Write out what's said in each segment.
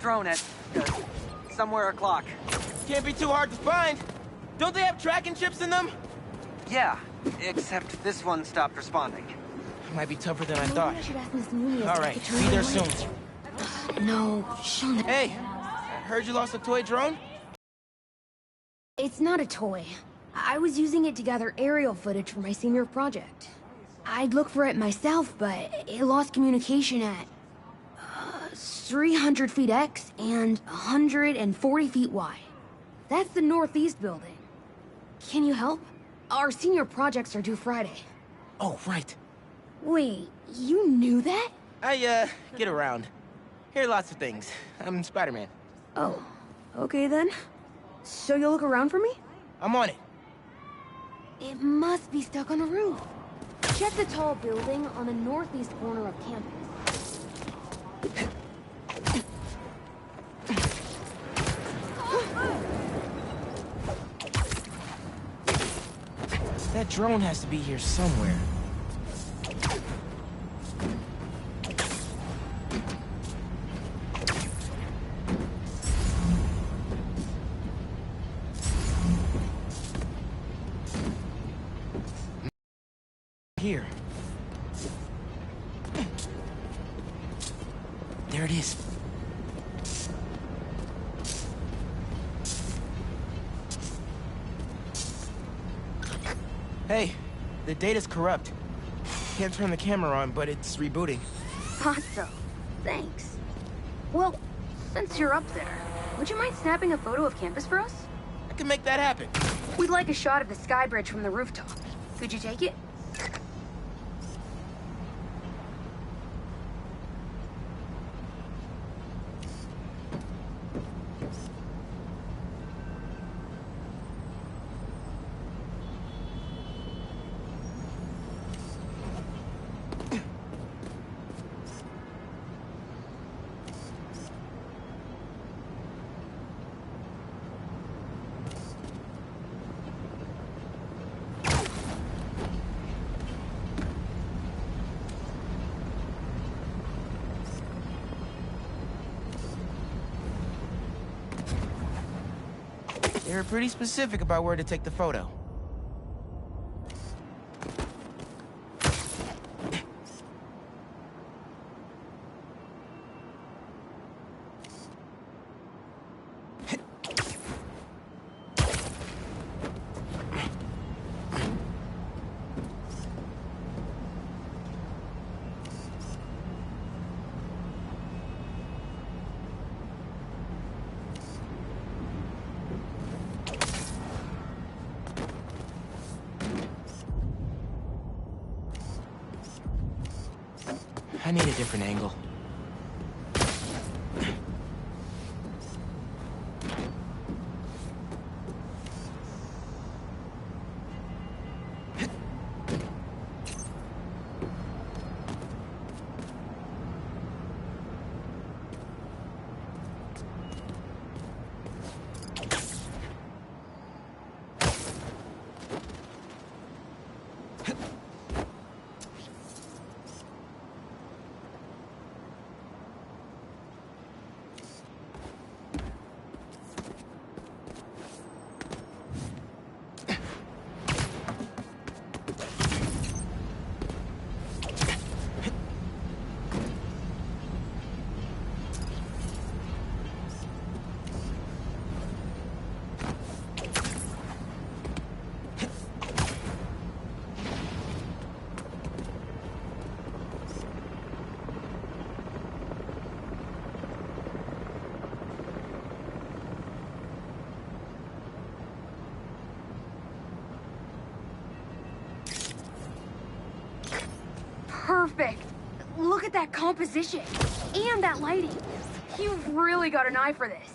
drone at somewhere o'clock. Can't be too hard to find. Don't they have tracking chips in them? Yeah, except this one stopped responding. Might be tougher than I thought. All Alright, be there soon. No, Sean. Hey, I heard you lost a toy drone? It's not a toy. I was using it to gather aerial footage for my senior project. I'd look for it myself, but it lost communication at 300 feet X and 140 feet Y. That's the northeast building. Can you help? Our senior projects are due Friday. Oh, right. Wait, you knew that? I, get around. Hear lots of things. I'm Spider-Man. Oh, okay then. So you'll look around for me? I'm on it. It must be stuck on a roof. Check the tall building on the northeast corner of campus. That drone has to be here somewhere. Here. There it is. Hey, the data's corrupt. Can't turn the camera on, but it's rebooting. Thought so. Thanks. Well, since you're up there, would you mind snapping a photo of campus for us? I can make that happen. We'd like a shot of the sky bridge from the rooftop. Could you take it? They were pretty specific about where to take the photo. I need a different angle. Perfect. Look at that composition. And that lighting. You've really got an eye for this.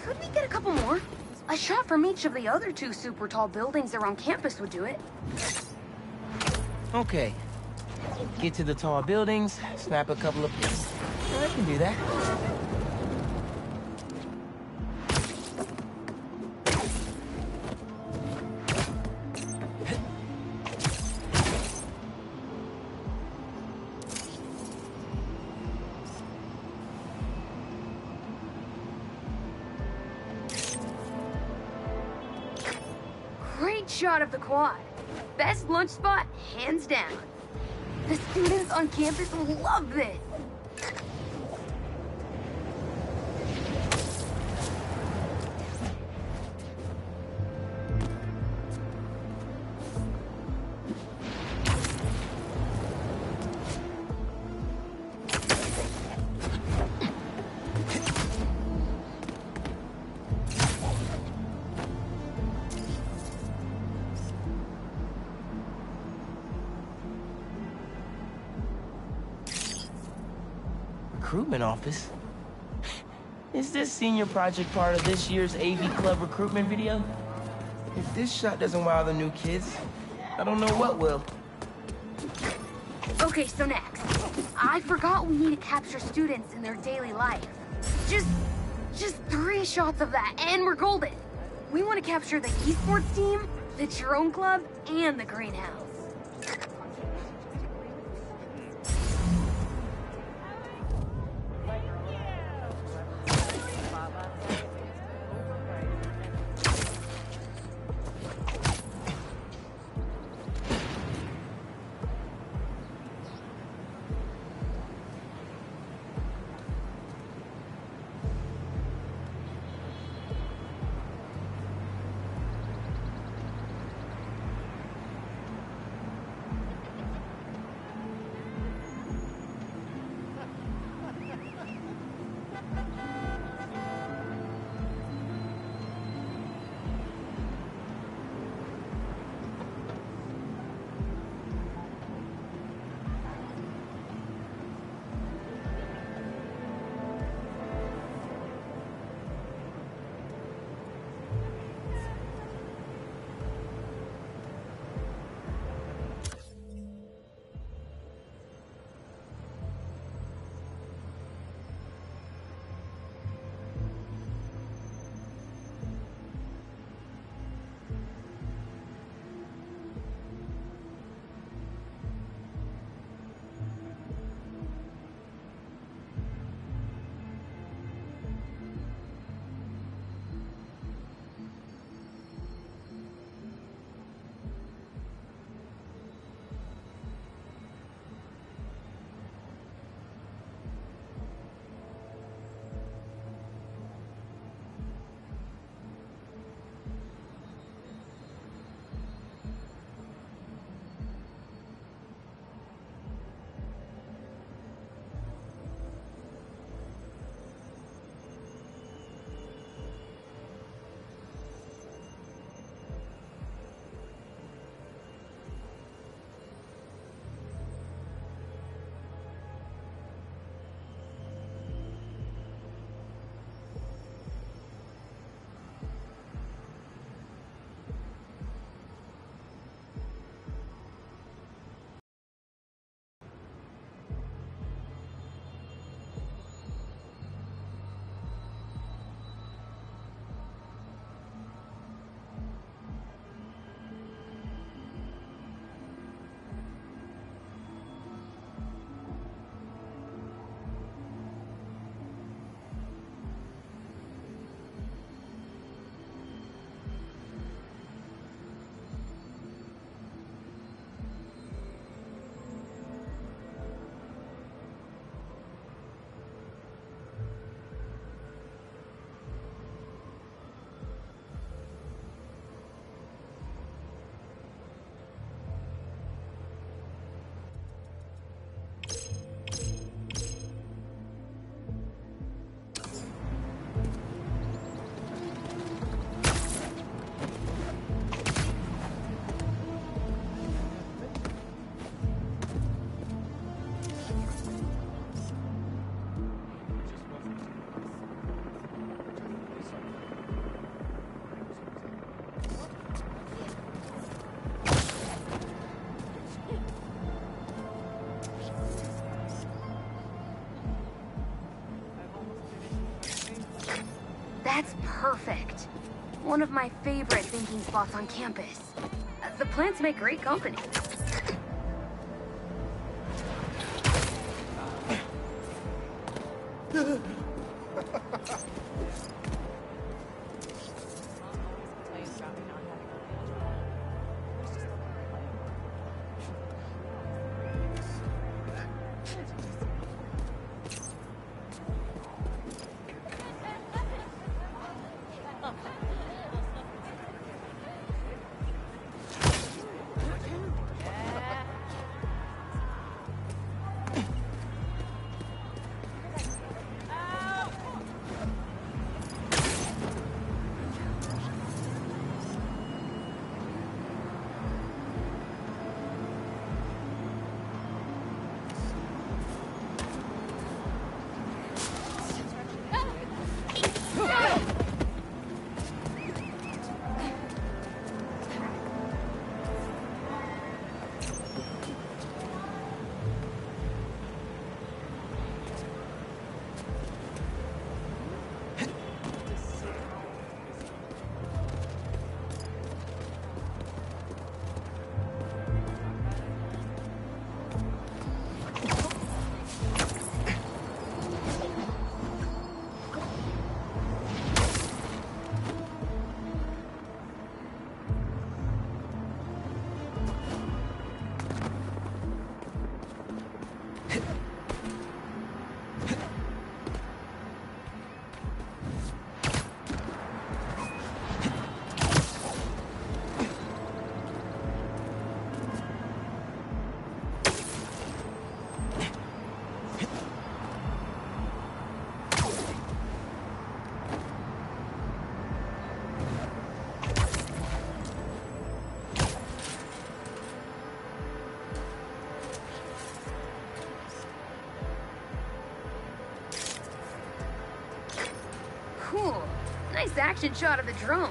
Could we get a couple more? A shot from each of the other two super tall buildings around campus would do it. Okay. Get to the tall buildings, snap a couple of pics. I can do that. Great shot of the quad. Best lunch spot, hands down. The students on campus will love this. Recruitment office? Is this senior project part of this year's AV Club recruitment video? If this shot doesn't wow the new kids, I don't know what will. Okay, so next. I forgot we need to capture students in their daily life. Just 3 shots of that, and we're golden. We want to capture the esports team, the drone club, and the greenhouse. That's perfect. One of my favorite thinking spots on campus. The plants make great company. Cool. Nice action shot of the drone.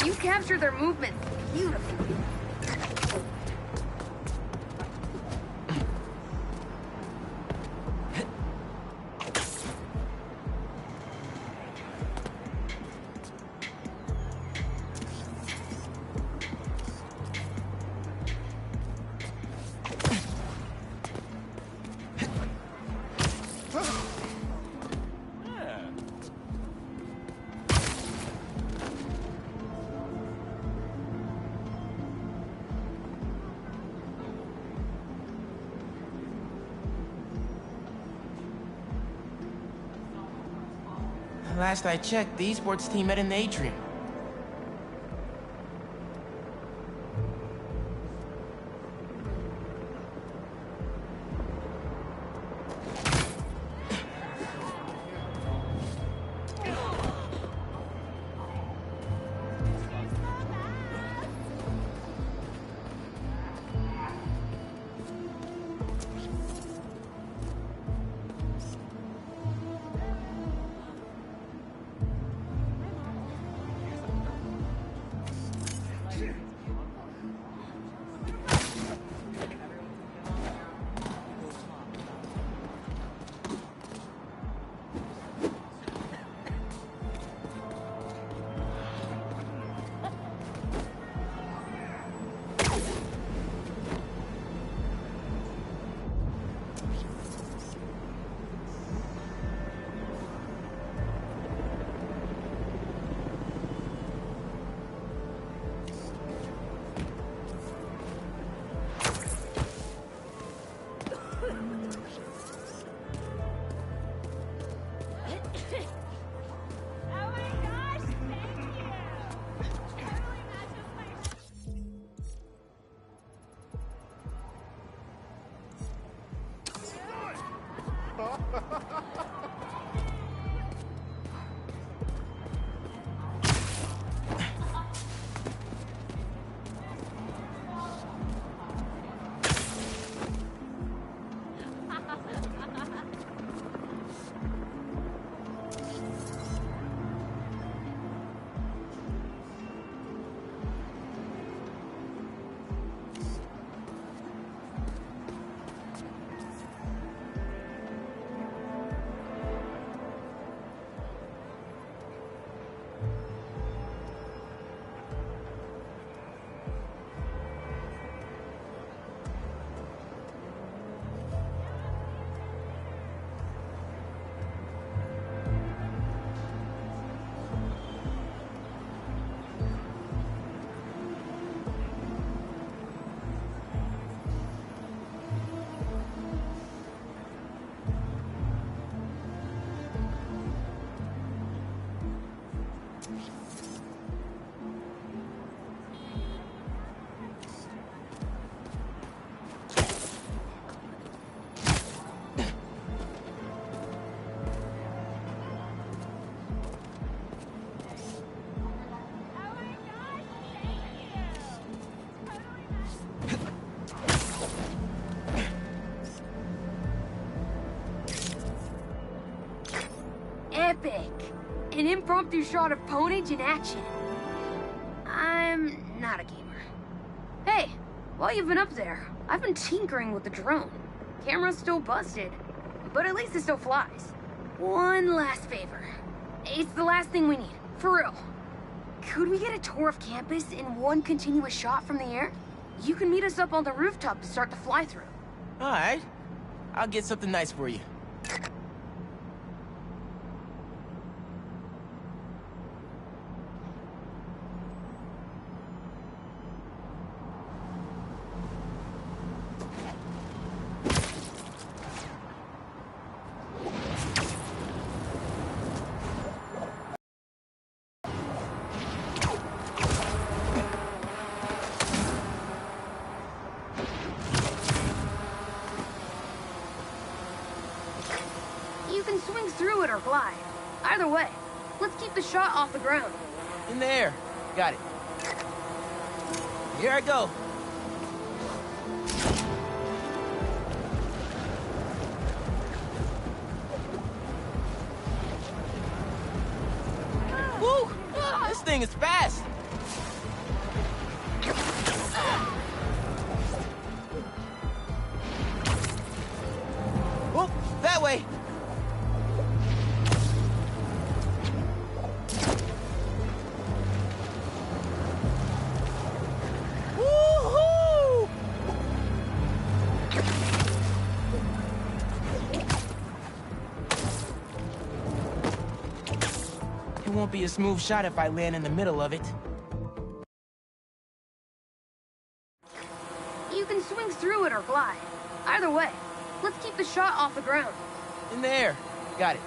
You captured their movement beautifully. Last I checked, the esports team met in the atrium. Epic! An impromptu shot of Ponage in action. I'm not a gamer. Hey, while you've been up there, I've been tinkering with the drone. Camera's still busted, but at least it still flies. One last favor. It's the last thing we need, for real. Could we get a tour of campus in one continuous shot from the air? You can meet us up on the rooftop to start the fly-through. All right. I'll get something nice for you. You can swing through it or glide. Either way, let's keep the shot off the ground. In the air. Got it. Here I go. thing is fast! Oh, that way! Woohoo! It won't be a smooth shot if I land in the middle of it. You can swing through it or glide. Either way, let's keep the shot off the ground. In the air. Got it.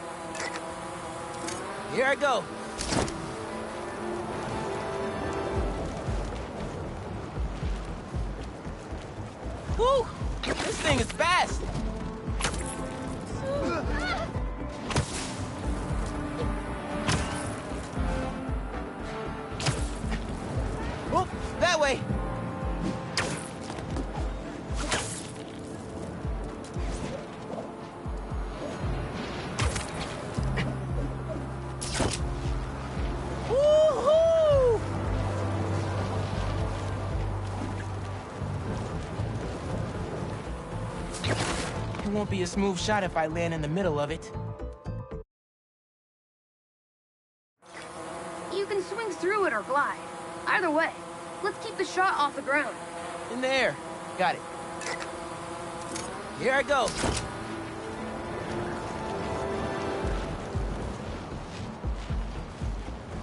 Here I go. Woo! This thing is fast! Oh, that way! Woo-hoo! It won't be a smooth shot if I land in the middle of it. You can swing through it or glide. Either way, let's keep the shot off the ground. In the air. Got it. Here I go.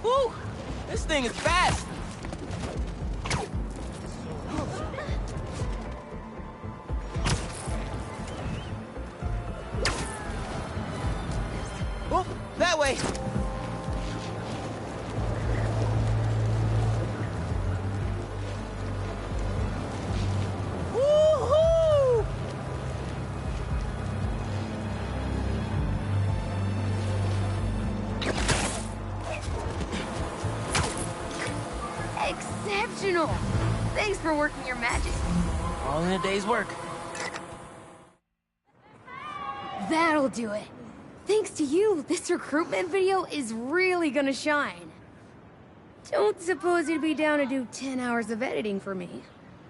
Woo! This thing is fast! Oh, that way! Woo-hoo! Exceptional! Thanks for working your magic. All in a day's work. That'll do it. Thanks to you, this recruitment video is really gonna shine. Don't suppose you'd be down to do 10 hours of editing for me.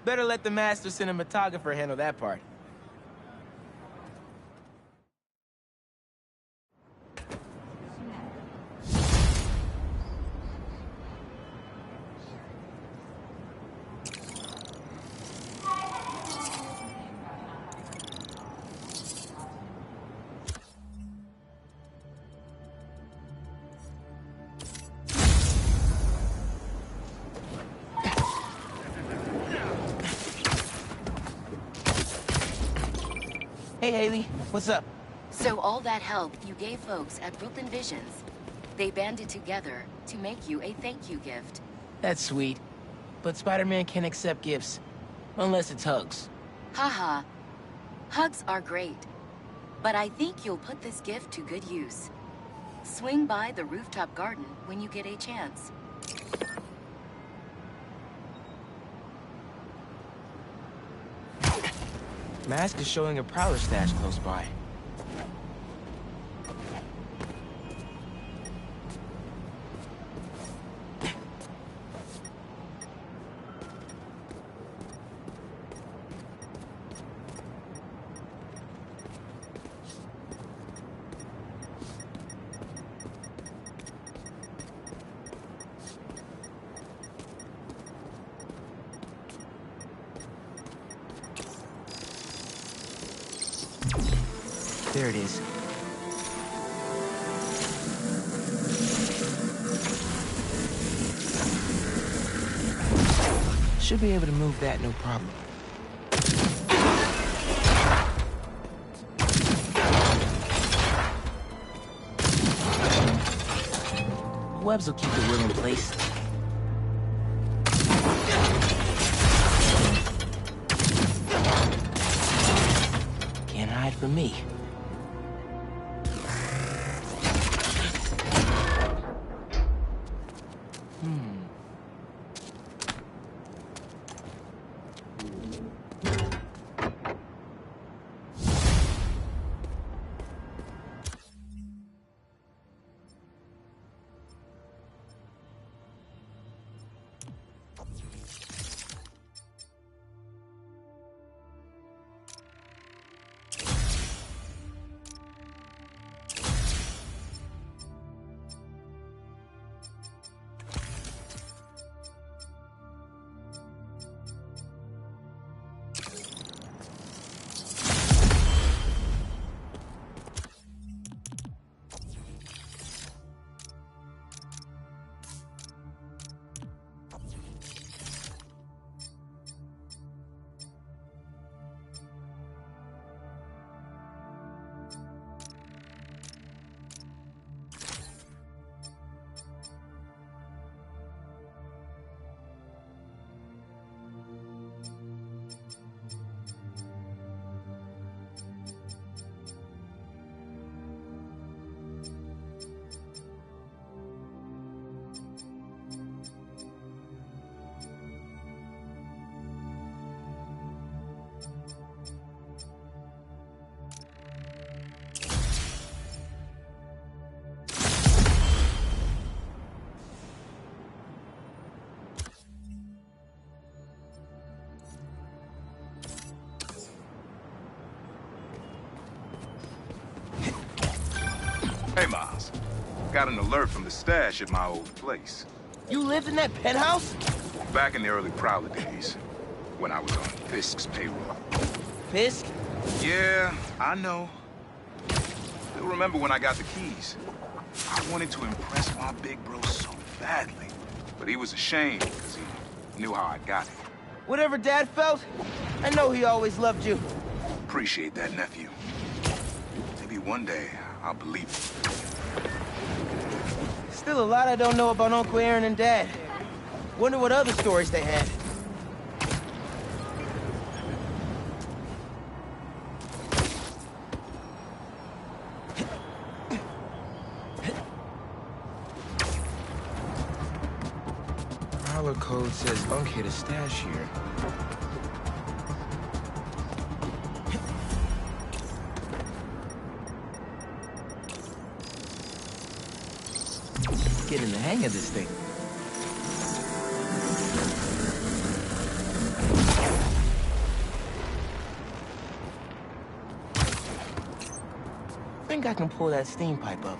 Better let the master cinematographer handle that part. Hey, Haley. What's up? So all that help you gave folks at Brooklyn Visions, they banded together to make you a thank you gift. That's sweet. But Spider-Man can't accept gifts. Unless it's hugs. Haha. Hugs are great. But I think you'll put this gift to good use. Swing by the rooftop garden when you get a chance. Mask is showing a prowler stash close by. There it is. Should be able to move that, no problem. Webs will keep the wheel in place. Can't hide from me. got an alert from the stash at my old place. You lived in that penthouse? Back in the early Prowler days, when I was on Fisk's payroll. Fisk? Yeah, I know. Still remember when I got the keys. I wanted to impress my big bro so badly. But he was ashamed because he knew how I got it. Whatever Dad felt, I know he always loved you. Appreciate that, nephew. Maybe one day I'll believe it. Still a lot I don't know about Uncle Aaron and Dad. Wonder what other stories they had. Prowler code says Unc hid a stash here. Getting the hang of this thing. I think I can pull that steam pipe up.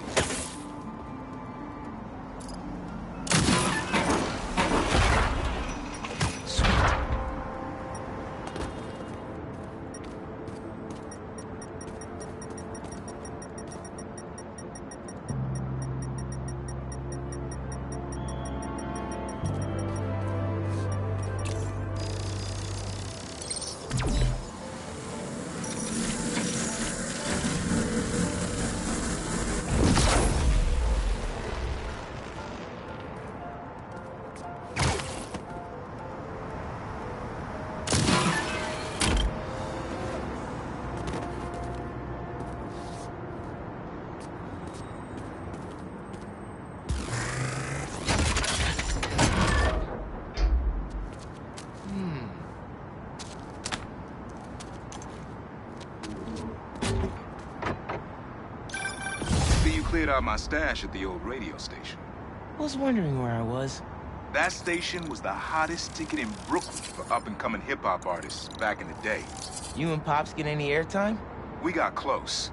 Cleared out my stash at the old radio station. Was wondering where I was. That station was the hottest ticket in Brooklyn for up-and-coming hip-hop artists back in the day. You and Pops get any airtime? We got close,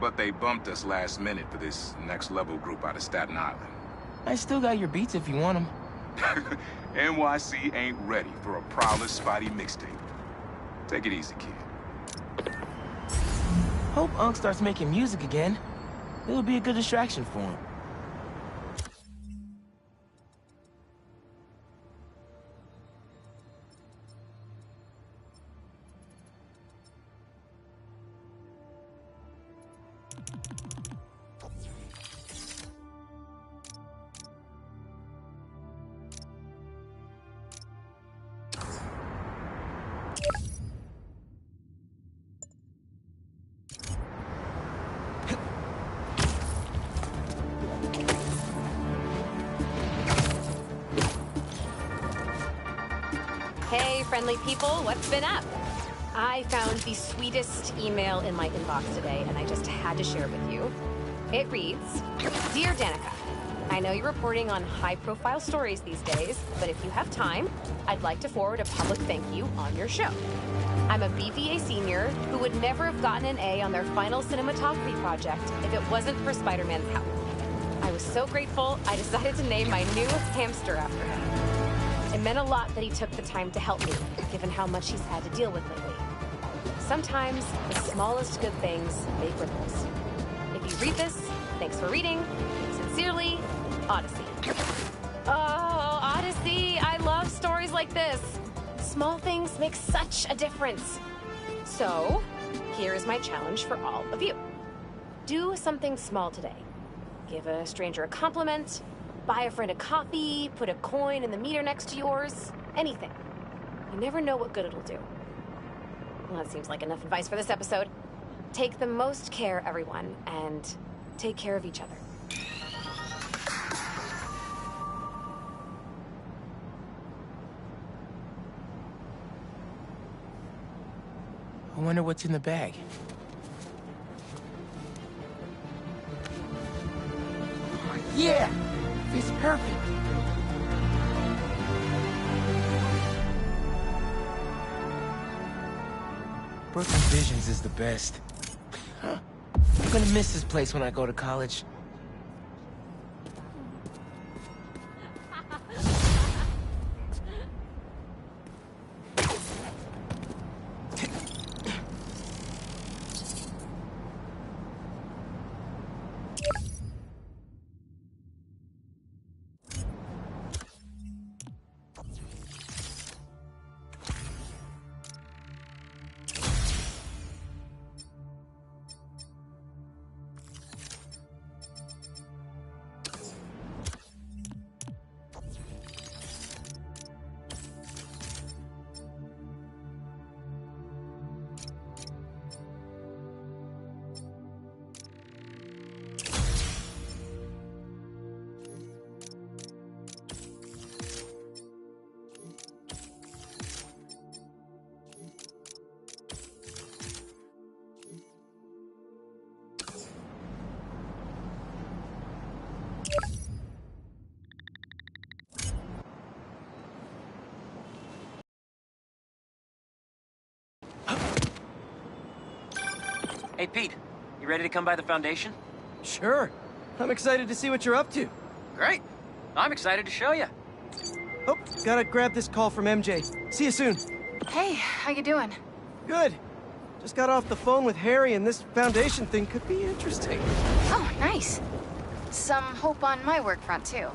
but they bumped us last minute for this next-level group out of Staten Island. I still got your beats if you want them. NYC ain't ready for a Prowler Spidey mixtape. Take it easy, kid. Hope Unc starts making music again. It'll be a good distraction for him. Hey, friendly people, what's been up? I found the sweetest email in my inbox today, and I just had to share it with you. It reads, Dear Danica, I know you're reporting on high-profile stories these days, but if you have time, I'd like to forward a public thank you on your show. I'm a BVA senior who would never have gotten an A on their final cinematography project if it wasn't for Spider-Man's help. I was so grateful, I decided to name my new hamster after him. It meant a lot that he took the time to help me, given how much he's had to deal with lately. Sometimes, the smallest good things make ripples. If you read this, thanks for reading. Sincerely, Odyssey. Oh, Odyssey! I love stories like this! Small things make such a difference. So, here is my challenge for all of you. Do something small today. Give a stranger a compliment, buy a friend a coffee, put a coin in the meter next to yours, anything. You never know what good it'll do. Well, that seems like enough advice for this episode. Take the most care, everyone, and take care of each other. I wonder what's in the bag. Yeah! It's perfect! Brooklyn Visions is the best. I'm gonna miss this place when I go to college. Hey, Pete. You ready to come by the Foundation? Sure. I'm excited to see what you're up to. Great. I'm excited to show you. Oh, gotta grab this call from MJ. See you soon. Hey, how you doing? Good. Just got off the phone with Harry, and this Foundation thing could be interesting. Oh, nice. Some hope on my work front, too.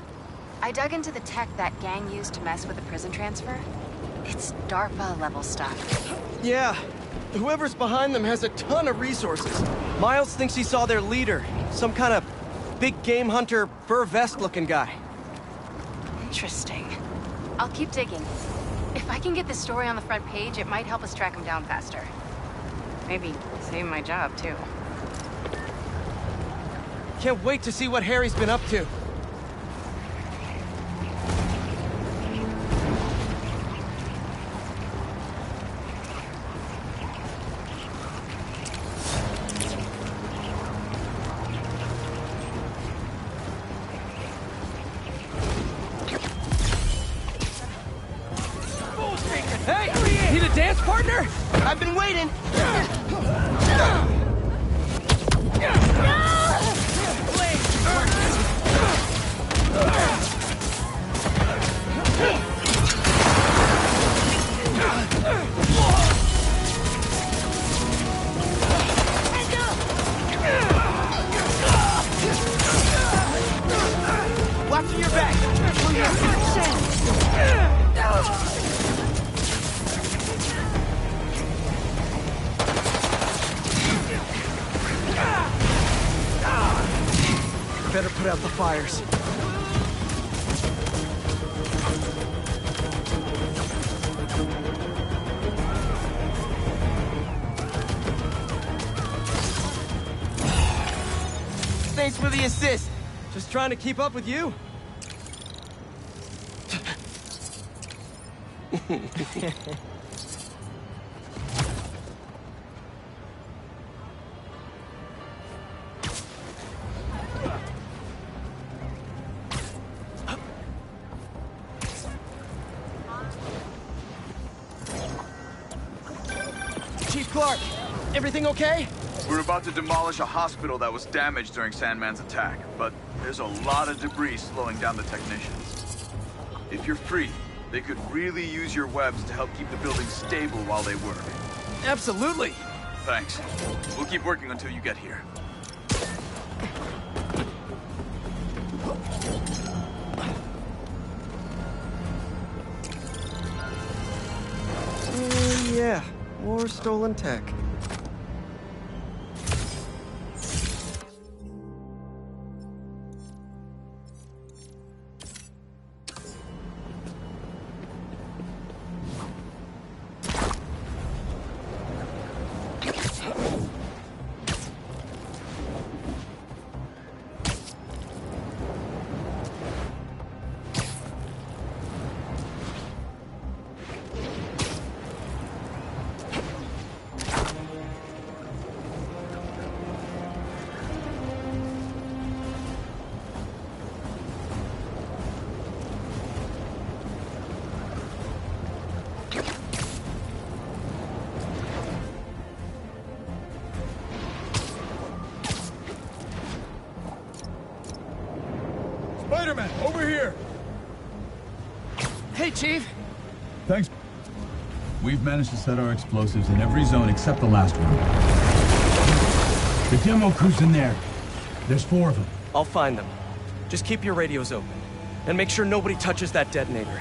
I dug into the tech that gang used to mess with the prison transfer. It's DARPA-level stuff. Yeah. Whoever's behind them has a ton of resources. Miles thinks he saw their leader. Some kind of big game hunter, fur vest-looking guy. Interesting. I'll keep digging. If I can get this story on the front page, it might help us track him down faster. Maybe save my job, too. Can't wait to see what Harry's been up to. Hey! Need a dance partner? I've been waiting. Watch your back. Better put out the fires. Thanks for the assist. Just trying to keep up with you. Chief Clark, everything okay? We're about to demolish a hospital that was damaged during Sandman's attack, but there's a lot of debris slowing down the technicians. If you're free, they could really use your webs to help keep the building stable while they work. Absolutely. Thanks. We'll keep working until you get here. Yeah, more stolen tech. Spider-Man, over here! Hey, Chief. Thanks. We've managed to set our explosives in every zone except the last one. The demo crew's in there. There's 4 of them. I'll find them. Just keep your radios open. And make sure nobody touches that detonator.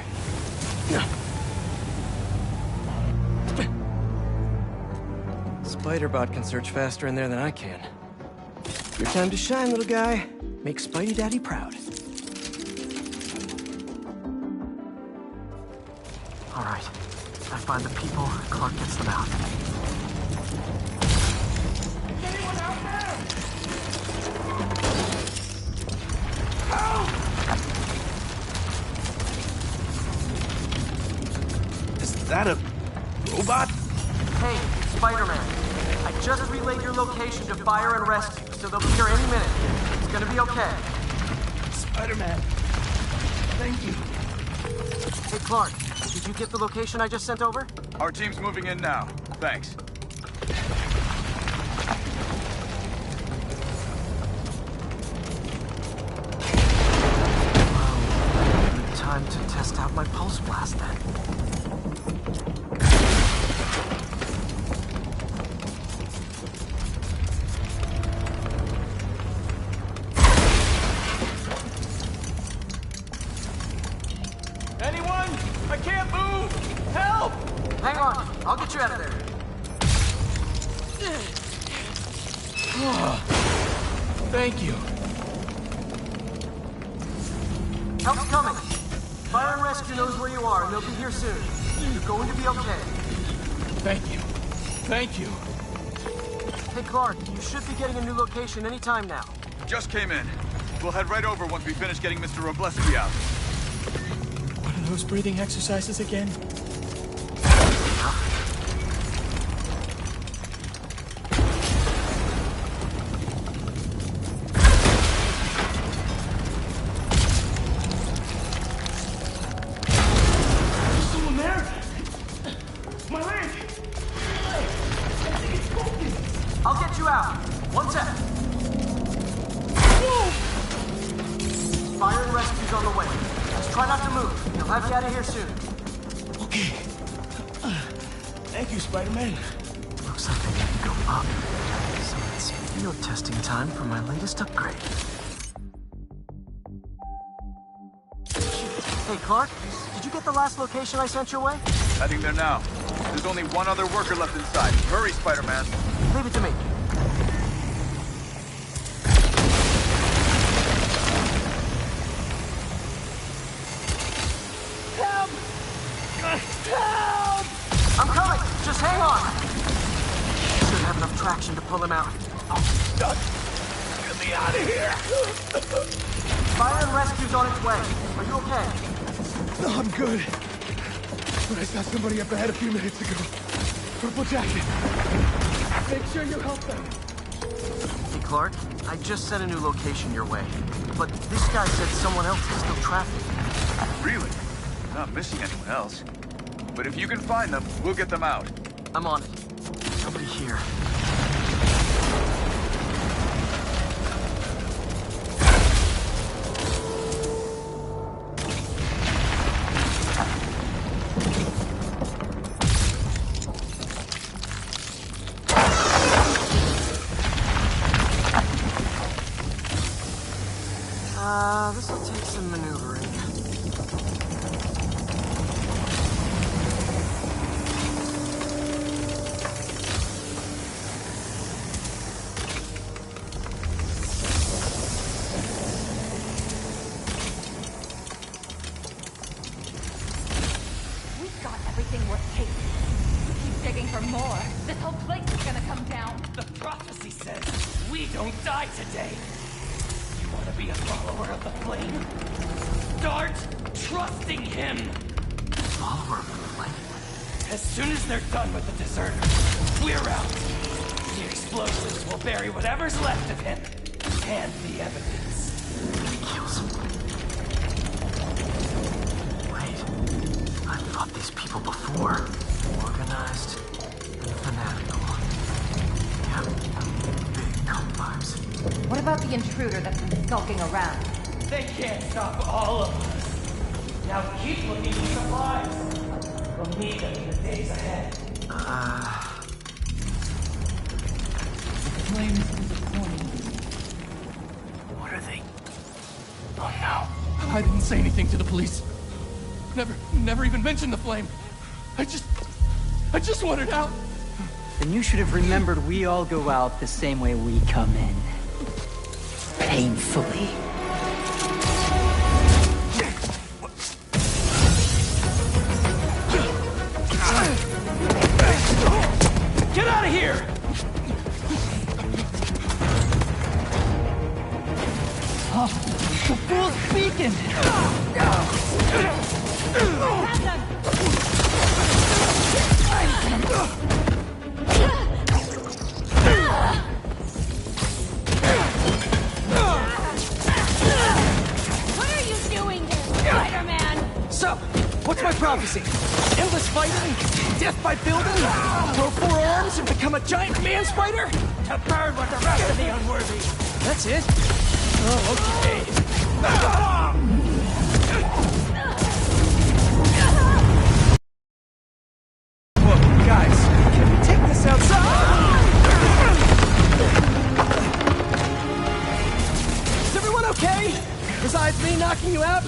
Spider-Bot can search faster in there than I can. Your time to shine, little guy. Make Spidey Daddy proud. All right. I find the people, Clark gets them out. Anyone out there? Is that a robot? Hey, Spider-Man. I just relayed your location to fire and rescue, so they'll be here any minute. It's gonna be okay. Spider-Man. Thank you. Hey, Clark. Did you get the location I just sent over? Our team's moving in now. Thanks. my pulse blast then. Anyone? I can't move! Help! Hang on, I'll get you out of there. Thank you. Help's coming. Fire and Rescue knows where you are, and they'll be here soon. You're going to be okay. Thank you. Thank you. Hey, Clark, you should be getting a new location anytime now. Just came in. We'll head right over once we finish getting Mr. Robleski out. What are those breathing exercises again? I'll get you out. One sec. Fire and Rescue's on the way. Just try not to move. They'll have you out of here soon. Okay. Thank you, Spider-Man. Looks like I need to go up. So it's field testing time for my latest upgrade. Hey, Clark, did you get the last location I sent your way? Heading there now. There's only one other worker left inside. Hurry, Spider-Man. Leave it to me. Help! Help! I'm coming! Just hang on! Should have enough traction to pull him out. I'm stuck. Get me out of here! Fire and Rescue's on its way. Are you okay? No, I'm good. But I saw somebody up ahead a few minutes ago. Purple jacket. Make sure you help them. Hey, Clark, I just sent a new location your way. But this guy said someone else is still trapped. Really? I'm not missing anyone else. But if you can find them, we'll get them out. I'm on it. Nobody here. This'll take some maneuvering. We've got everything worth taking. We keep digging for more. This whole place is gonna come down. The prophecy says we don't die today. You want to be a follower of the flame? Start trusting him! Follower of the flame? As soon as they're done with the deserters, we're out. The explosives will bury whatever's left of him. And the evidence. Kills him. Wait. I've fought these people before. Organized and fanatical. Yep. Big cult vibes. What about the intruder that's been skulking around? They can't stop all of us. Now keep looking for supplies. We'll need them in the days ahead. The flame is disappointing. What are they? Oh no. I didn't say anything to the police. Never even mentioned the flame. I just wanted out. Then you should have remembered we all go out the same way we come in. Painfully. Get out of here! Oh, the fool's beacon! What are you doing here, Spider-Man? So, what's my prophecy? Endless fighting? Death by building? Grow 4 arms and become a giant man spider? To burn with the rest of the unworthy! That's it? Oh, okay.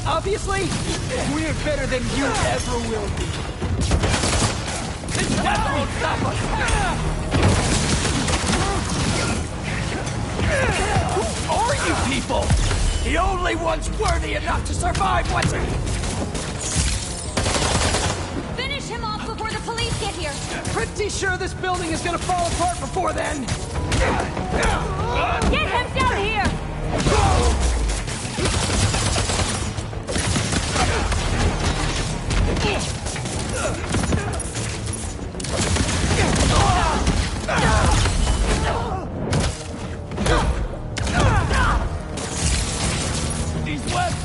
Obviously, we're better than you ever will be. This death won't stop us! Who are you people? The only ones worthy enough to survive what's... Finish him off before the police get here! Pretty sure this building is gonna fall apart before then! Get him down here! These webs...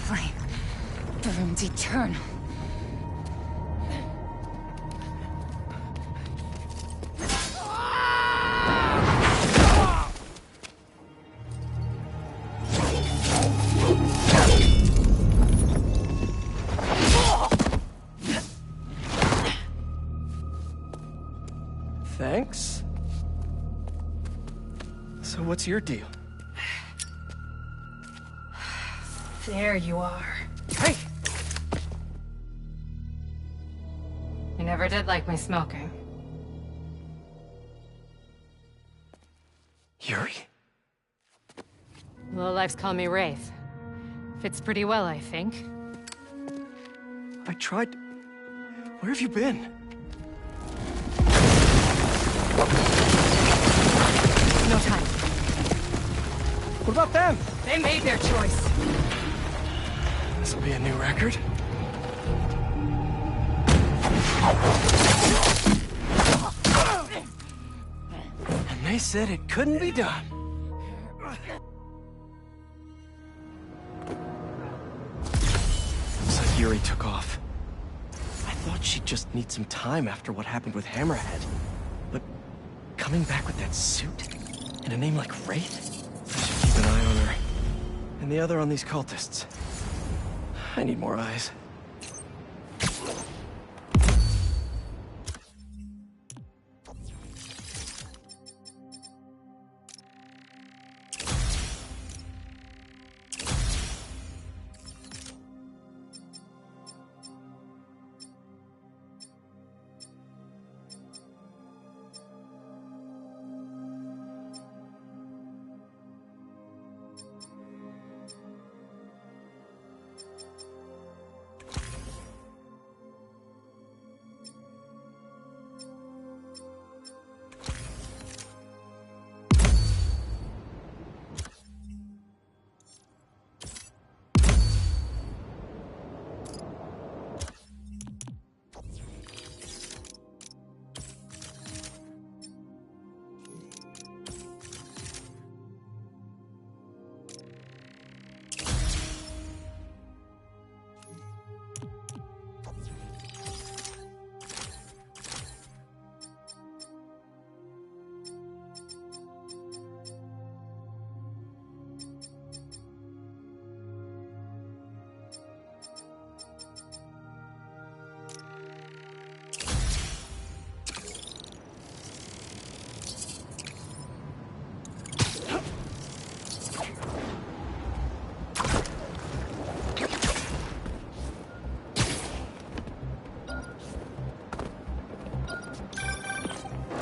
Flame burns eternal. Thanks. So what's your deal? There you are. Hey! You never did like my smoking. Yuri? Lowlifes call me Wraith. Fits pretty well, I think. I tried... Where have you been? No time. What about them? They made their choice. This'll be a new record. And they said it couldn't be done. Looks like Yuri took off. I thought she'd just need some time after what happened with Hammerhead. But coming back with that suit and a name like Wraith? I should keep an eye on her. And the other on these cultists. I need more eyes.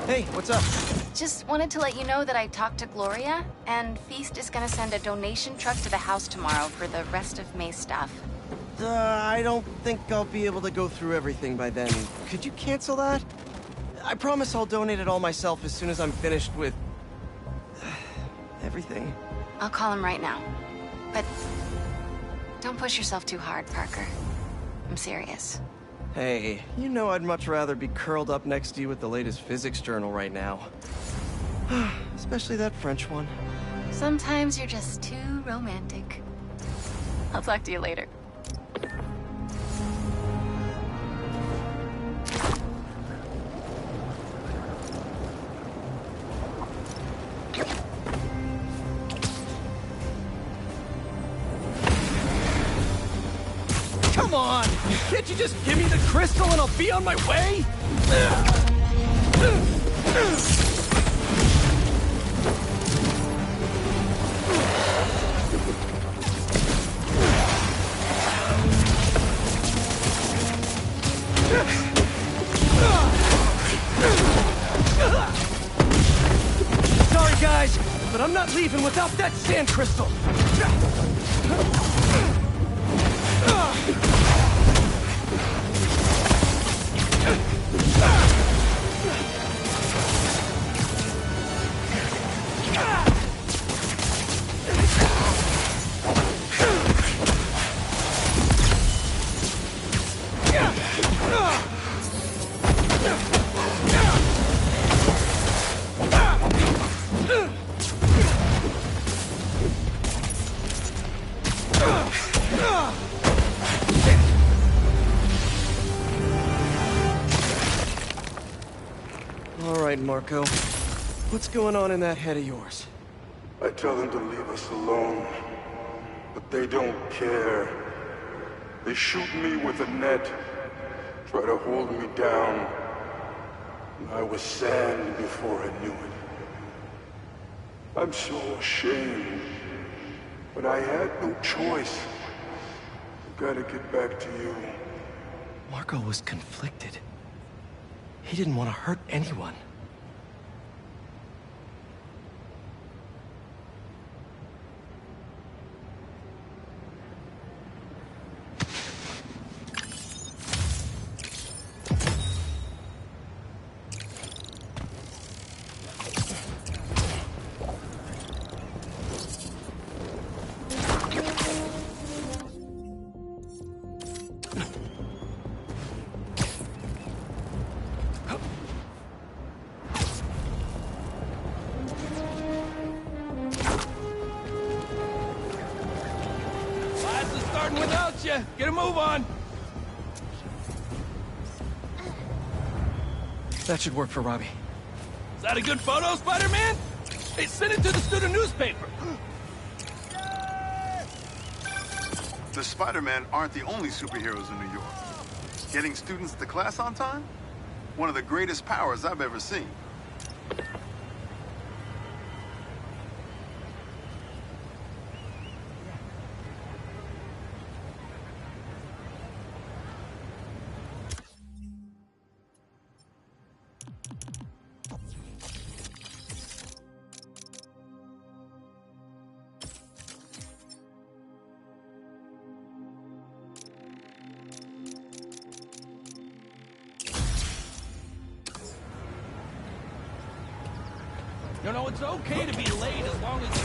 Hey, what's up? Just wanted to let you know that I talked to Gloria, and Feast is gonna send a donation truck to the house tomorrow for the rest of May's stuff. I don't think I'll be able to go through everything by then. Could you cancel that? I promise I'll donate it all myself as soon as I'm finished with... everything. I'll call him right now. But don't push yourself too hard, Parker. I'm serious. Hey, you know I'd much rather be curled up next to you with the latest physics journal right now. Especially that French one. Sometimes you're just too romantic. I'll talk to you later. Come on! Can't you just give me the crystal and I'll be on my way? Sorry, guys, but I'm not leaving without that sand crystal. All right, Marco. What's going on in that head of yours? I tell them to leave us alone, but they don't care. They shoot me with a net, try to hold me down. I was sand before I knew it. I'm so ashamed, but I had no choice. I gotta get back to you. Marco was conflicted. He didn't want to hurt anyone. Starting without you. Get a move on. That should work for Robbie. Is that a good photo, Spider-Man? Hey, send it to the student newspaper. The Spider-Men aren't the only superheroes in New York. Getting students to class on time? One of the greatest powers I've ever seen. You know, it's okay to be late as long as you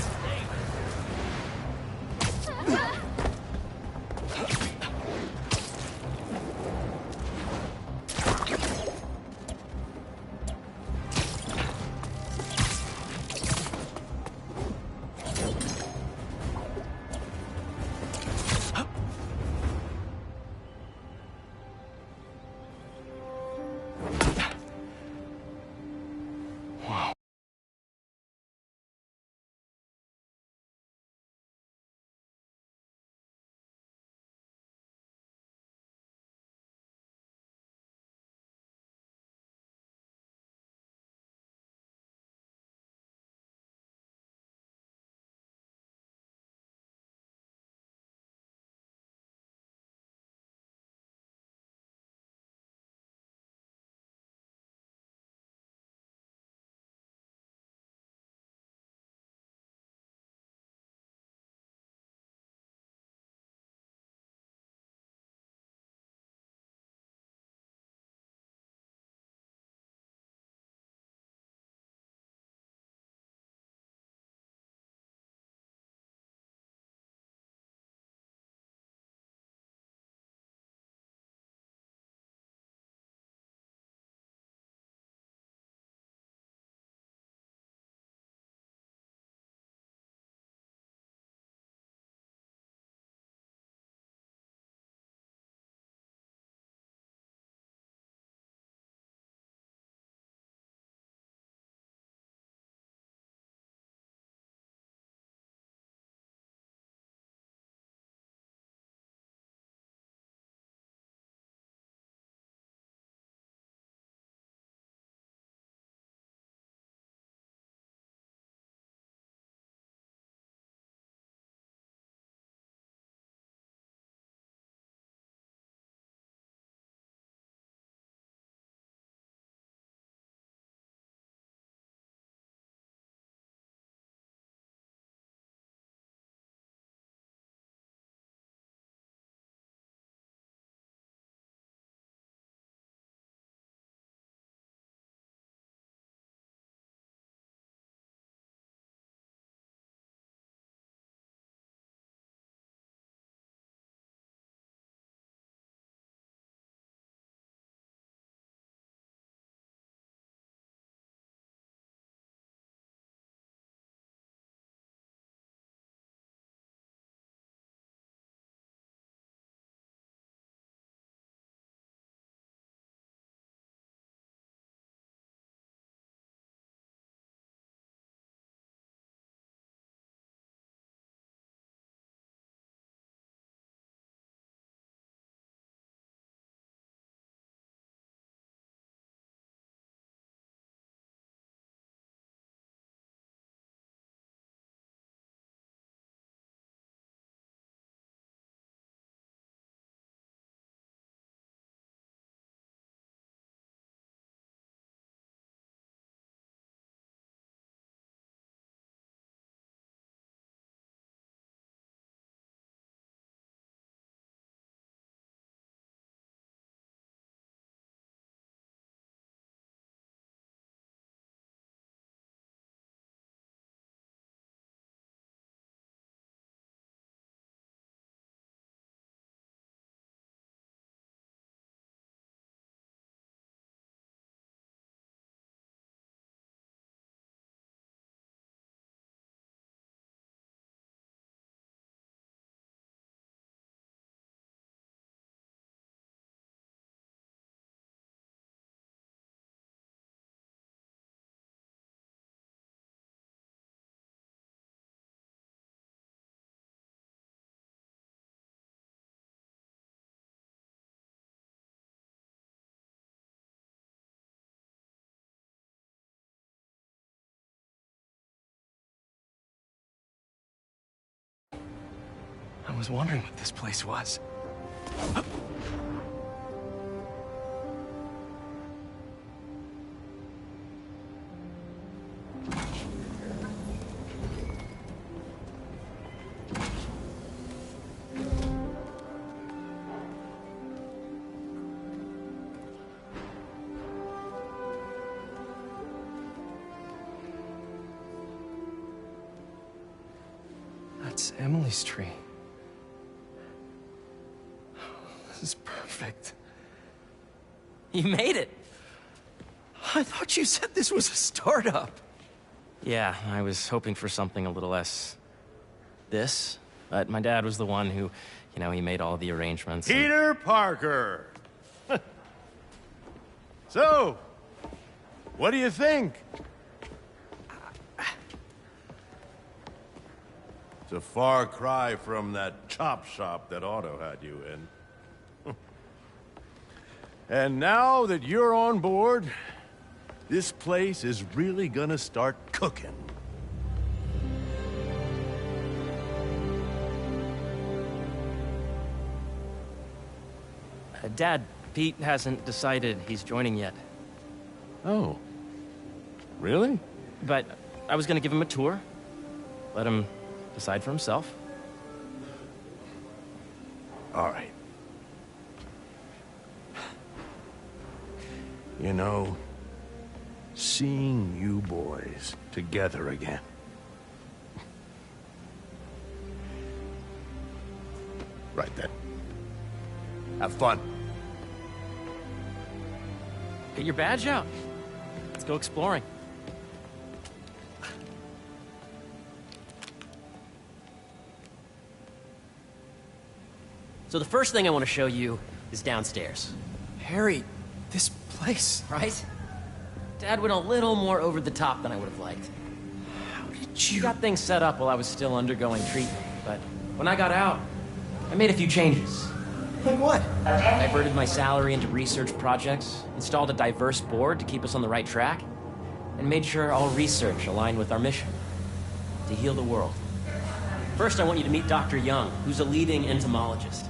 was wondering what this place was. That's Emily's tree. This is perfect. You made it! I thought you said this was a startup. Yeah, I was hoping for something a little less... this. But my dad was the one who, you know, he made all the arrangements. Peter Parker! So, what do you think? It's a far cry from that chop shop that Otto had you in. And now that you're on board, this place is really gonna start cooking. Dad, Pete hasn't decided he's joining yet. Oh. Really? But I was gonna give him a tour. Let him decide for himself. All right. You know, seeing you boys together again. Right then. Have fun. Get your badge out. Let's go exploring. So the first thing I want to show you is downstairs. Harry, this place... Right? Dad went a little more over the top than I would have liked. How did you... Got things set up while I was still undergoing treatment, but when I got out, I made a few changes. Like what? Diverted my salary into research projects, installed a diverse board to keep us on the right track, and made sure all research aligned with our mission, to heal the world. First, I want you to meet Dr. Young, who's a leading entomologist.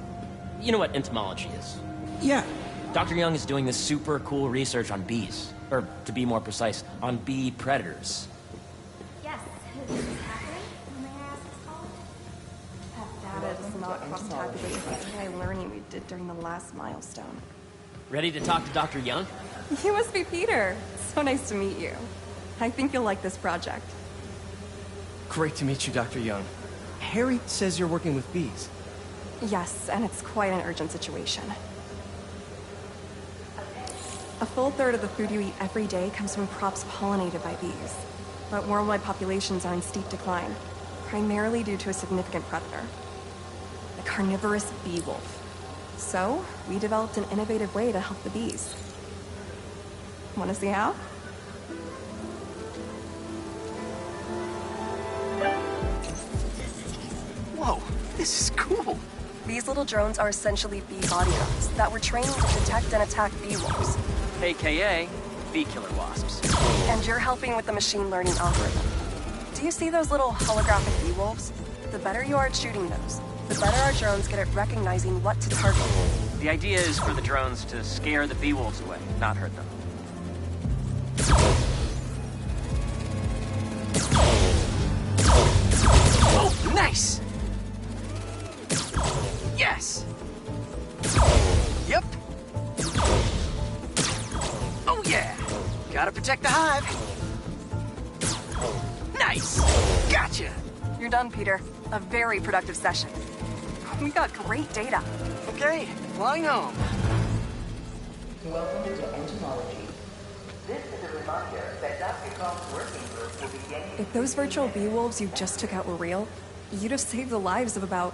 You know what entomology is? Yeah. Dr. Young is doing this super cool research on bees. Or, to be more precise, on bee predators. Yes. Is this happening? May I ask what's called? Data does not cross-tabulate with the AI learning we did during the last milestone. Ready to talk to Dr. Young? You must be Peter. So nice to meet you. I think you'll like this project. Great to meet you, Dr. Young. Harry says you're working with bees. Yes, and it's quite an urgent situation. A full third of the food you eat every day comes from crops pollinated by bees. But worldwide populations are in steep decline, primarily due to a significant predator, the carnivorous bee wolf. So, we developed an innovative way to help the bees. Want to see how? Whoa, this is cool. These little drones are essentially bee bodyguards that were trained to detect and attack bee wolves. AKA bee killer wasps. And you're helping with the machine learning algorithm. Do you see those little holographic bee wolves? The better you are at shooting those, the better our drones get at recognizing what to target. The idea is for the drones to scare the bee wolves away, not hurt them. Oh, nice! Yes! Yep. Oh yeah! Gotta protect the hive. Nice! Gotcha! You're done, Peter. A very productive session. We got great data. Okay, flying home. Welcome to entomology. This is a reminder that Dr. Combs' working group will be getting... If those virtual bee wolves you just took out were real, you'd have saved the lives of about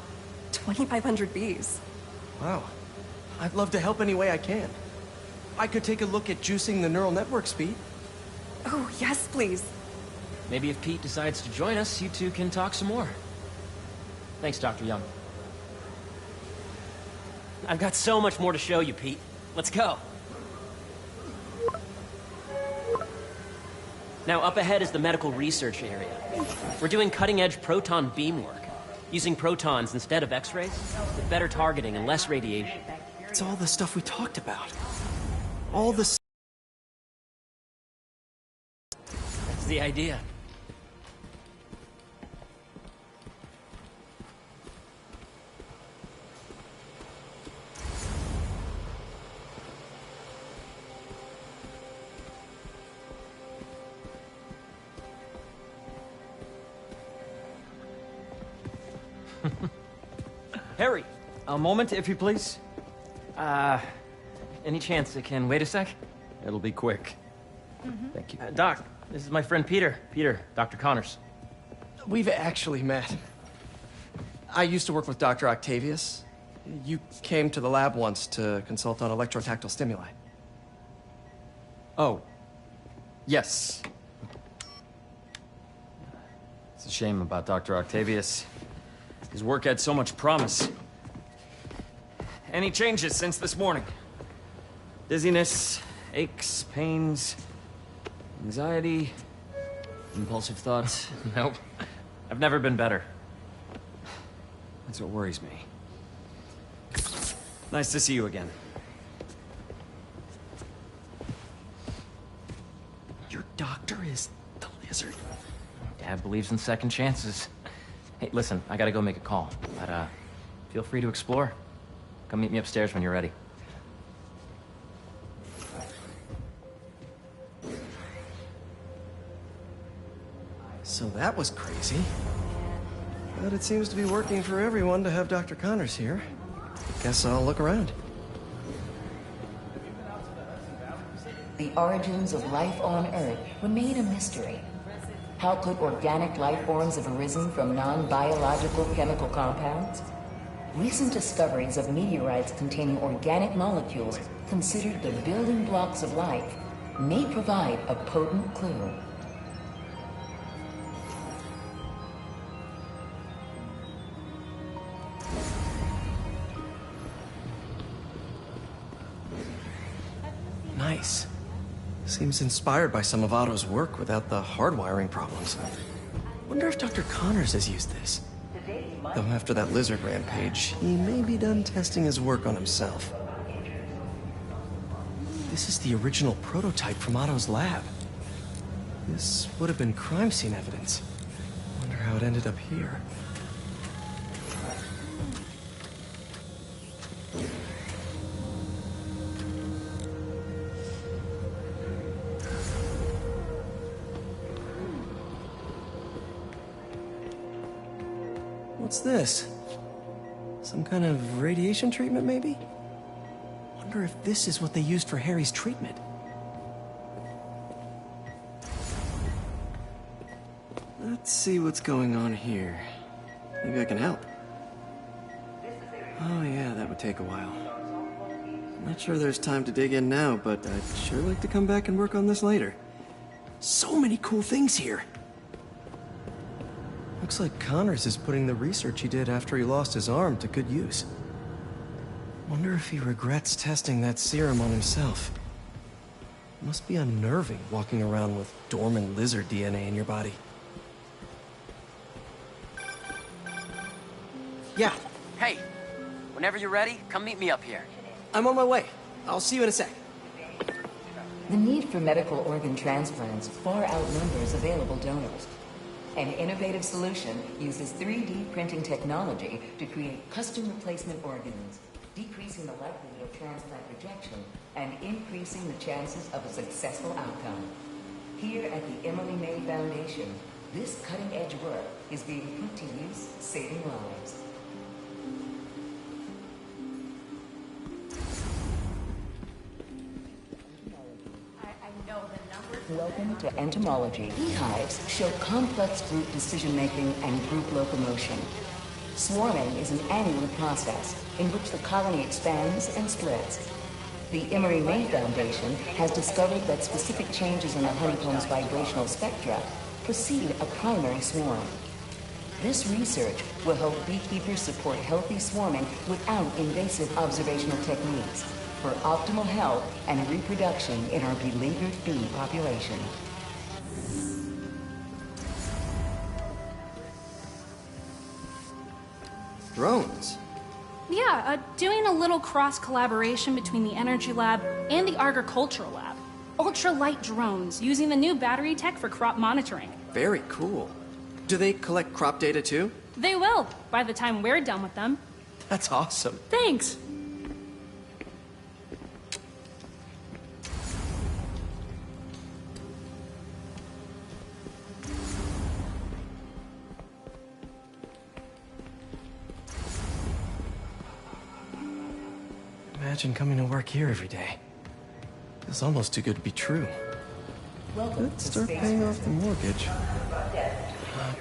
2,500 bees. Wow. I'd love to help any way I can. I could take a look at juicing the neural network speed. Oh, yes, please. Maybe if Pete decides to join us, you two can talk some more. Thanks, Dr. Young. I've got so much more to show you, Pete. Let's go. Now, up ahead is the medical research area. We're doing cutting-edge proton beam work. Using protons instead of X-rays, with better targeting and less radiation. It's all the stuff we talked about. All the... That's the idea. Harry, a moment, if you please. Any chance it can wait a sec? It'll be quick. Thank you. Doc, this is my friend Peter. Peter, Dr. Connors. We've actually met. I used to work with Dr. Octavius. You came to the lab once to consult on electrotactile stimuli. Oh. Yes. It's a shame about Dr. Octavius. His work had so much promise. Any changes since this morning? Dizziness, aches, pains, anxiety, impulsive thoughts? Nope. I've never been better. That's what worries me. Nice to see you again. Your doctor is the lizard. Dad believes in second chances. Hey, listen, I gotta go make a call, but feel free to explore. Come meet me upstairs when you're ready. So that was crazy. But it seems to be working for everyone to have Dr. Connors here. Guess I'll look around. The origins of life on Earth remain a mystery. How could organic life forms have arisen from non-biological chemical compounds? Recent discoveries of meteorites containing organic molecules considered the building blocks of life may provide a potent clue. Nice. Seems inspired by some of Otto's work without the hardwiring problems. Wonder if Dr. Connors has used this. Though after that lizard rampage, he may be done testing his work on himself. This is the original prototype from Otto's lab. This would have been crime scene evidence. Wonder how it ended up here. What's this? Some kind of radiation treatment, maybe? Wonder if this is what they used for Harry's treatment. Let's see what's going on here. Maybe I can help. Oh yeah, that would take a while. Not sure there's time to dig in now, but I'd sure like to come back and work on this later. So many cool things here. Looks like Connors is putting the research he did after he lost his arm to good use. Wonder if he regrets testing that serum on himself. Must be unnerving walking around with dormant lizard DNA in your body. Yeah. Hey, whenever you're ready, come meet me up here. I'm on my way. I'll see you in a sec. The need for medical organ transplants far outnumbers available donors. An innovative solution uses 3D printing technology to create custom replacement organs, decreasing the likelihood of transplant rejection and increasing the chances of a successful outcome. Here at the Emily May Foundation, this cutting-edge work is being put to use, saving lives. Welcome to entomology. Beehives show complex group decision-making and group locomotion. Swarming is an annual process in which the colony expands and splits. The Emory May Foundation has discovered that specific changes in the honeycomb's vibrational spectra precede a primary swarm. This research will help beekeepers support healthy swarming without invasive observational techniques, for optimal health and reproduction in our beleaguered bee population. Drones? Yeah, doing a little cross-collaboration between the Energy Lab and the Agricultural Lab. Ultra-light drones, using the new battery tech for crop monitoring. Very cool. Do they collect crop data too? They will, by the time we're done with them. That's awesome. Thanks. Imagine coming to work here every day. It's almost too good to be true. Let's start paying off the mortgage.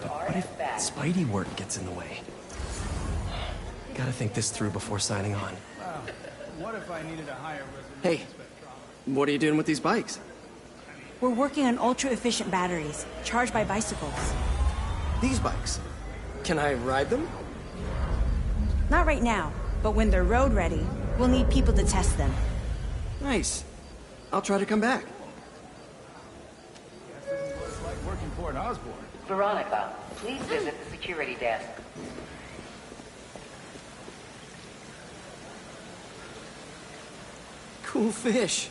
But what if Spidey work gets in the way? Gotta think this through before signing on. Wow. What if I needed a higher Hey, what are you doing with these bikes? We're working on ultra-efficient batteries, charged by bicycles. These bikes? Can I ride them? Not right now, but when they're road ready, we'll need people to test them. Nice. I'll try to come back. working for an Osborn? Veronica, please visit the security desk. Cool fish.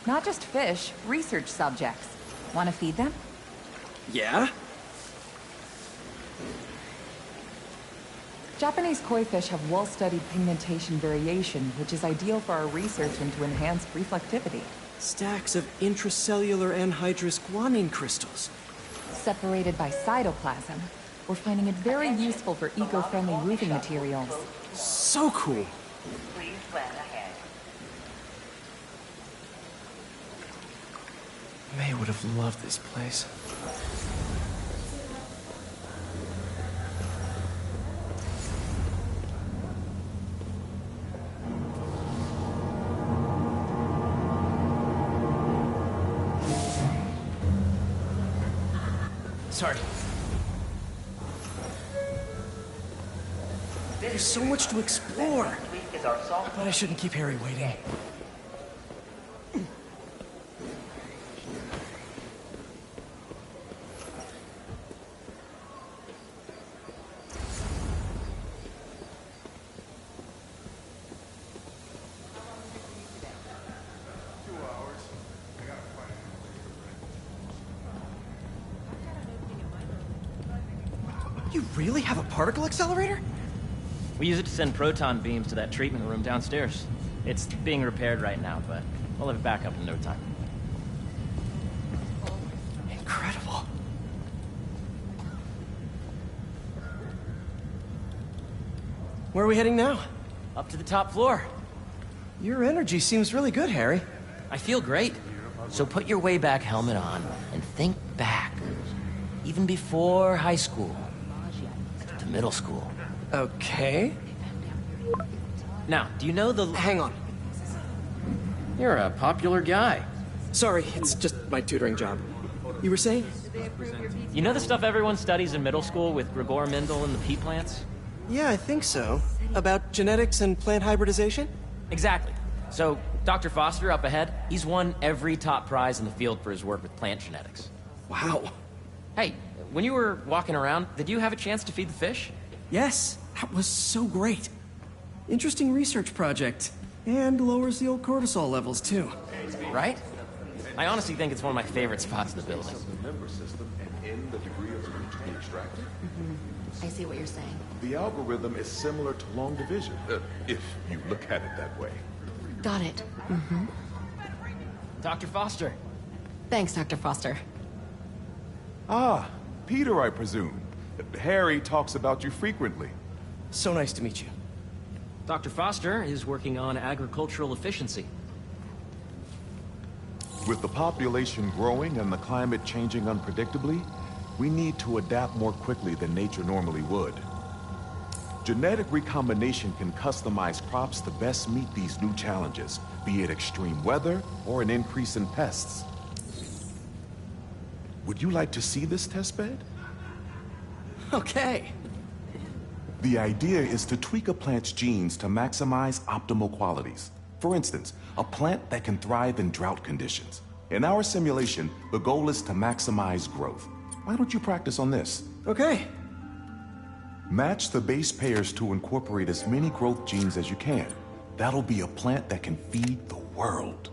Not just fish, research subjects. Want to feed them? Yeah? Japanese koi fish have well-studied pigmentation variation, which is ideal for our research into enhanced reflectivity. Stacks of intracellular anhydrous guanine crystals. Separated by cytoplasm, we're finding it very useful for eco-friendly roofing materials. So cool. Please plan ahead. May would have loved this place. Sorry. There's so much to explore. But I shouldn't keep Harry waiting. You really have a particle accelerator? We use it to send proton beams to that treatment room downstairs. It's being repaired right now, but we'll have it back up in no time. Incredible. Where are we heading now? Up to the top floor. Your energy seems really good, Harry. I feel great. So put your way back helmet on and think back. Even before high school. To middle school. Okay. Now, do you know the... Hang on. You're a popular guy. Sorry, it's just my tutoring job. You were saying? You know the stuff everyone studies in middle school with Gregor Mendel and the pea plants? Yeah, I think so. About genetics and plant hybridization? Exactly. So, Dr. Foster up ahead, he's won every top prize in the field for his work with plant genetics. Wow. Hey, when you were walking around, did you have a chance to feed the fish? Yes, that was so great. Interesting research project. And lowers the old cortisol levels, too. Right? I honestly think it's one of my favorite spots in the building. I see what you're saying. The algorithm is similar to long division, if you look at it that way. Got it. Mm-hmm. Dr. Foster. Thanks, Dr. Foster. Ah, Peter, I presume. Harry talks about you frequently. So nice to meet you. Dr. Foster is working on agricultural efficiency. With the population growing and the climate changing unpredictably, we need to adapt more quickly than nature normally would. Genetic recombination can customize crops to best meet these new challenges, be it extreme weather or an increase in pests. Would you like to see this testbed? Okay. The idea is to tweak a plant's genes to maximize optimal qualities. For instance, a plant that can thrive in drought conditions. In our simulation, the goal is to maximize growth. Why don't you practice on this? Okay. Match the base pairs to incorporate as many growth genes as you can. That'll be a plant that can feed the world.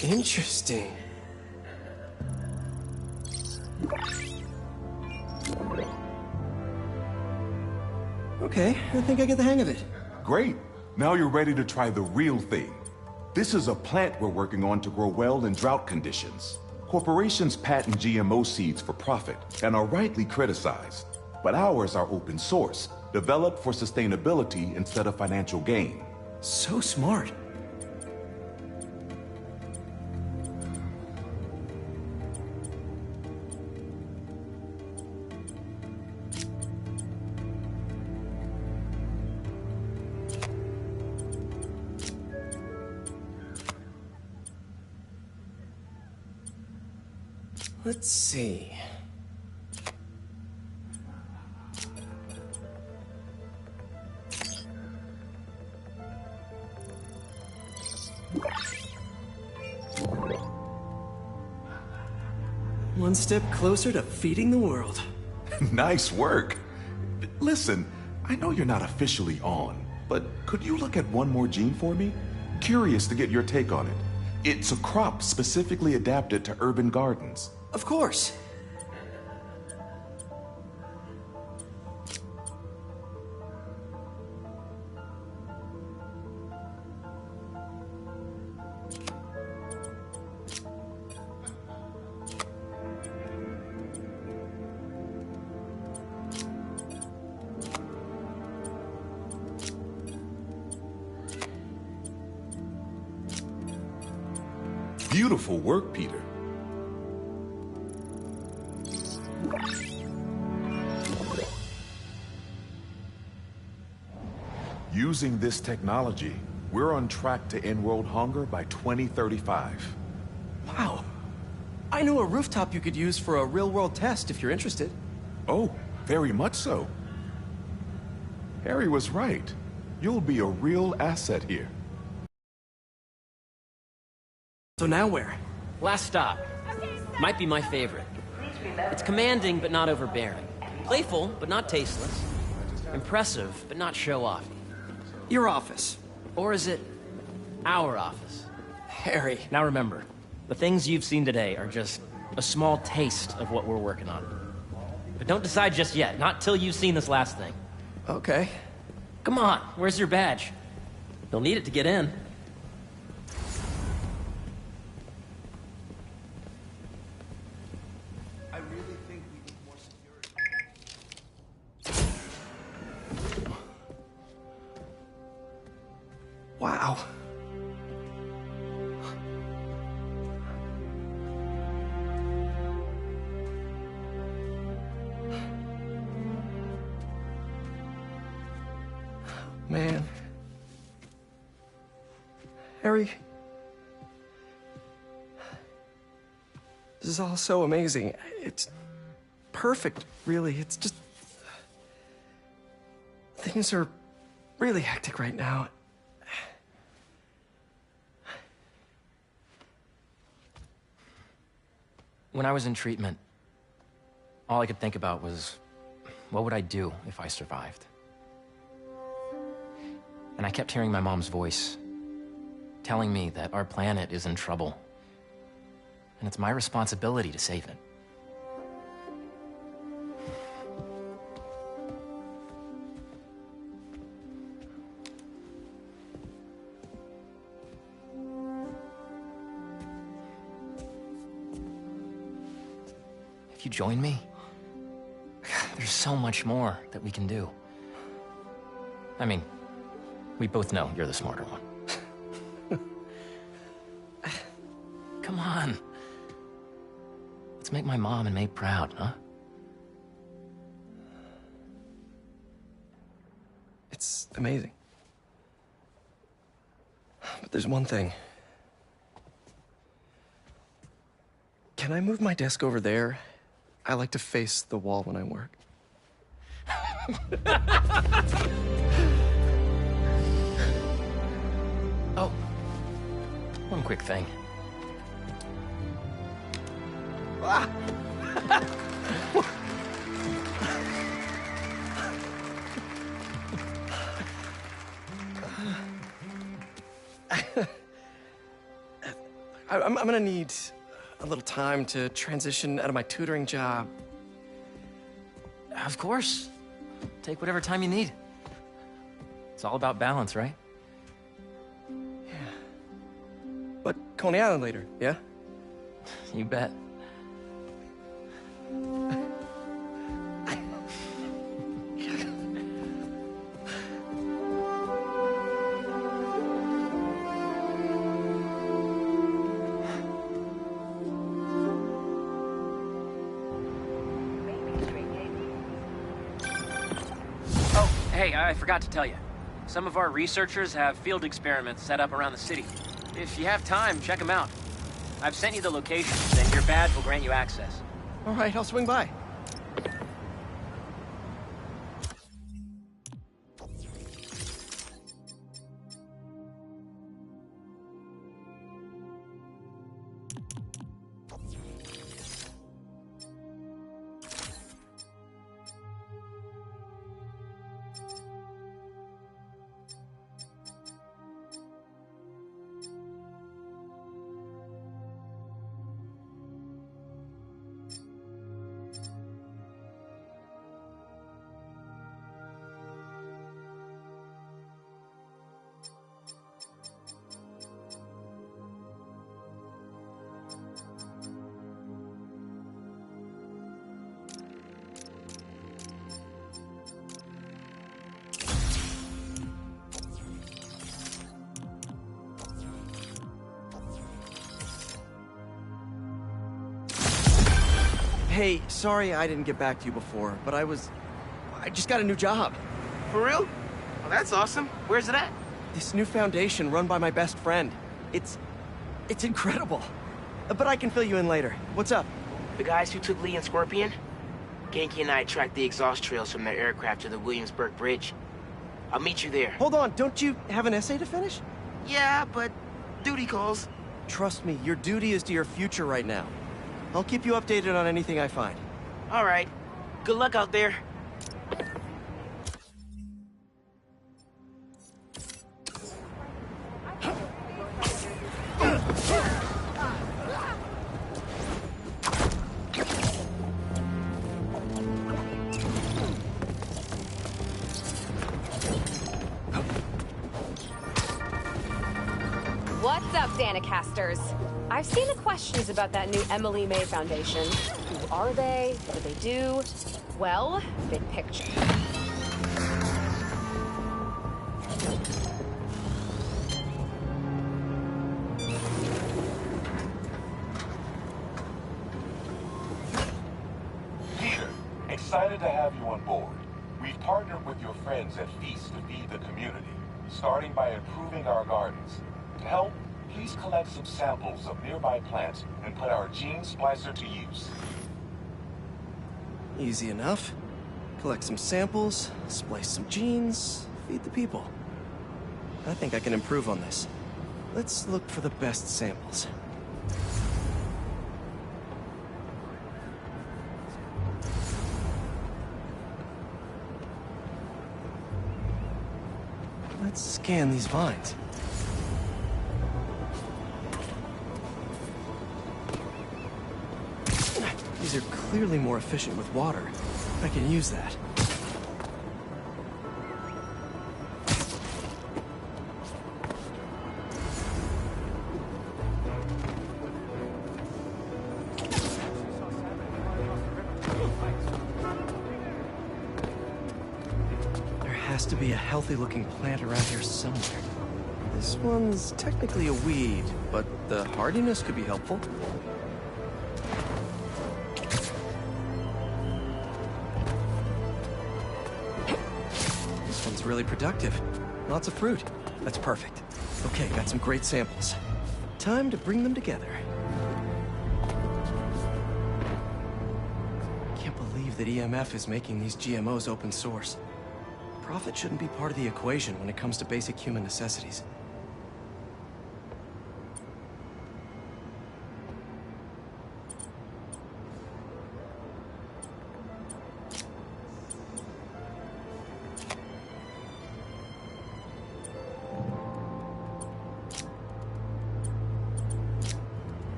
Interesting. Okay, I think I get the hang of it. Great. Now you're ready to try the real thing. This is a plant we're working on to grow well in drought conditions. Corporations patent GMO seeds for profit and are rightly criticized. But ours are open source, developed for sustainability instead of financial gain. So smart. Let's see. One step closer to feeding the world. Nice work. Listen, I know you're not officially on, but could you look at one more gene for me? Curious to get your take on it. It's a crop specifically adapted to urban gardens. Of course. Beautiful work, Peter. Using this technology, we're on track to end world hunger by 2035. Wow. I know a rooftop you could use for a real-world test if you're interested. Oh, very much so. Harry was right. You'll be a real asset here. So now where? Last stop. Might be my favorite. It's commanding, but not overbearing. Playful, but not tasteless. Impressive, but not show-offy. Your office. Or is it our office? Harry. Now remember, the things you've seen today are just a small taste of what we're working on. But don't decide just yet, not till you've seen this last thing. Okay. Come on, where's your badge? You'll need it to get in. Wow. Man. Harry. This is all so amazing. It's perfect, really. It's just... Things are really hectic right now. When I was in treatment, all I could think about was, what would I do if I survived? And I kept hearing my mom's voice, telling me that our planet is in trouble, and it's my responsibility to save it. If you join me, there's so much more that we can do. I mean, we both know you're the smarter one. Come on. Let's make my mom and May proud, huh? It's amazing. But there's one thing. Can I move my desk over there? I like to face the wall when I work. Oh, one quick thing. I'm gonna need a little time to transition out of my tutoring job. Of course. Take whatever time you need. It's all about balance, right? Yeah. But Coney Island later, yeah? You bet. Hey, I forgot to tell you. Some of our researchers have field experiments set up around the city. If you have time, check them out. I've sent you the locations, and your badge will grant you access. All right, I'll swing by. Hey, sorry I didn't get back to you before, but I just got a new job. For real? Well, that's awesome. Where's it at? This new foundation run by my best friend. It's incredible. But I can fill you in later. What's up? The guys who took Lee and Scorpion? Genki and I tracked the exhaust trails from their aircraft to the Williamsburg Bridge. I'll meet you there. Hold on, don't you have an essay to finish? Yeah, but duty calls. Trust me, your duty is to your future right now. I'll keep you updated on anything I find. All right. Good luck out there. What's up, Danicasters? I've seen the questions about that new Emily May Foundation. Who are they? What do they do? Well, big picture. Peter, excited to have you on board. We've partnered with your friends at Feast to feed the community, starting by improving our gardens. To help, please collect some samples of nearby plants and put our gene splicer to use. Easy enough. Collect some samples, splice some genes, feed the people. I think I can improve on this. Let's look for the best samples. Let's scan these vines. These are clearly more efficient with water. I can use that. There has to be a healthy-looking plant around here somewhere. This one's technically a weed, but the hardiness could be helpful. Really productive. Lots of fruit. That's perfect. Okay, got some great samples. Time to bring them together. Can't believe that EMF is making these GMOs open source. Profit shouldn't be part of the equation when it comes to basic human necessities.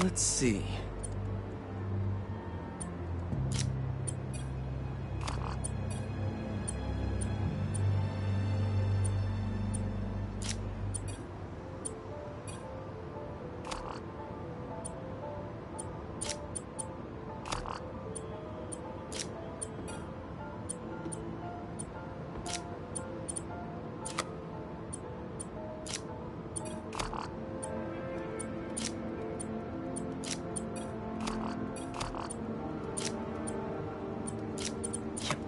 Let's see.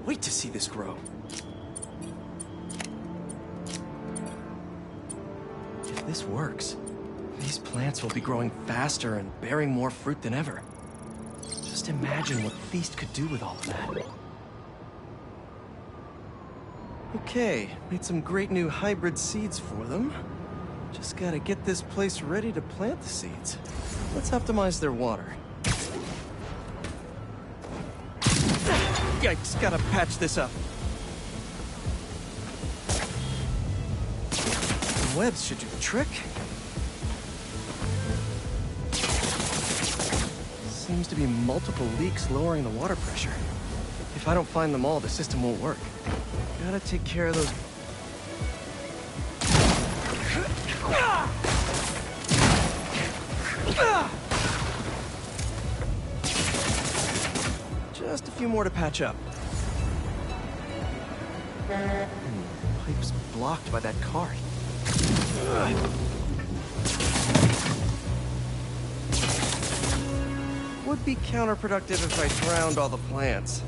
Wait to see this grow. If this works, these plants will be growing faster and bearing more fruit than ever. Just imagine what Feast could do with all of that. Okay, made some great new hybrid seeds for them. Just gotta get this place ready to plant the seeds. Let's optimize their water. Yikes, gotta patch this up. The webs should do the trick. Seems to be multiple leaks lowering the water pressure. If I don't find them all, the system won't work. Gotta take care of those... Just a few more to patch up. Pipe's blocked by that cart. Would be counterproductive if I drowned all the plants.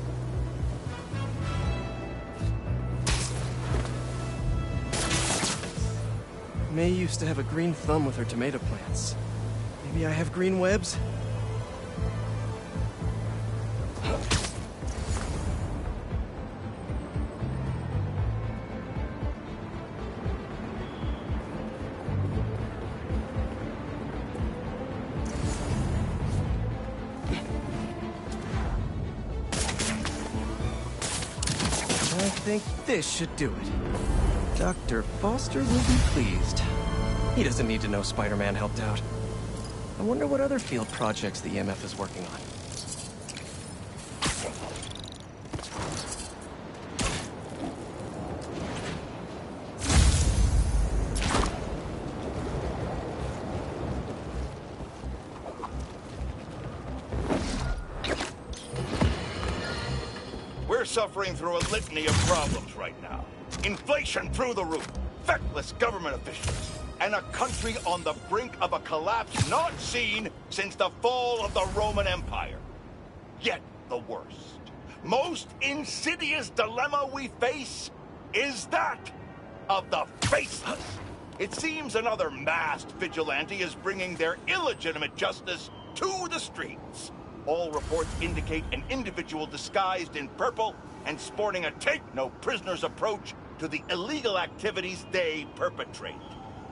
May used to have a green thumb with her tomato plants. Maybe I have green webs? I think this should do it. Dr. Foster will be pleased. He doesn't need to know Spider-Man helped out. I wonder what other field projects the EMF is working on. We're suffering through a litany of problems right now. Inflation through the roof, feckless government officials, and a country on the brink of a collapse not seen since the fall of the Roman Empire. Yet the worst, most insidious dilemma we face is that of the faceless. It seems another masked vigilante is bringing their illegitimate justice to the streets. All reports indicate an individual disguised in purple and sporting a take-no-prisoners approach to the illegal activities they perpetrate.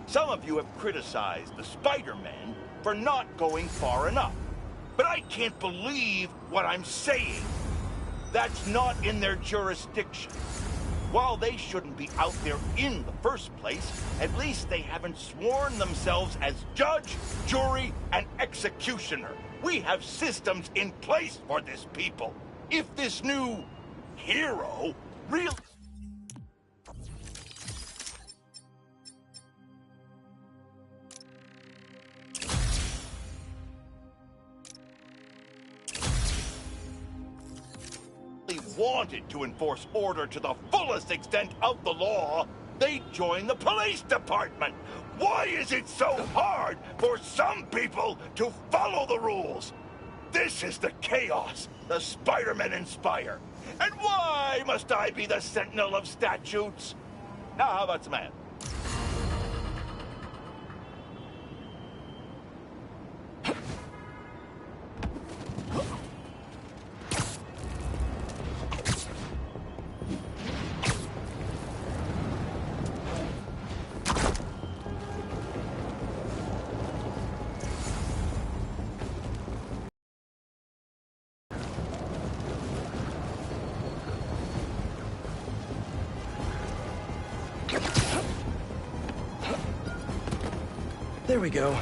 Some of you have criticized the Spider-Men for not going far enough. But I can't believe what I'm saying. That's not in their jurisdiction. While they shouldn't be out there in the first place, at least they haven't sworn themselves as judge, jury, and executioner. We have systems in place for this people. If this new hero really... wanted to enforce order to the fullest extent of the law, they'd join the police department. Why is it so hard for some people to follow the rules? This is the chaos the Spider-Men inspire. And why must I be the sentinel of statutes? Now, how about some ads? There we go.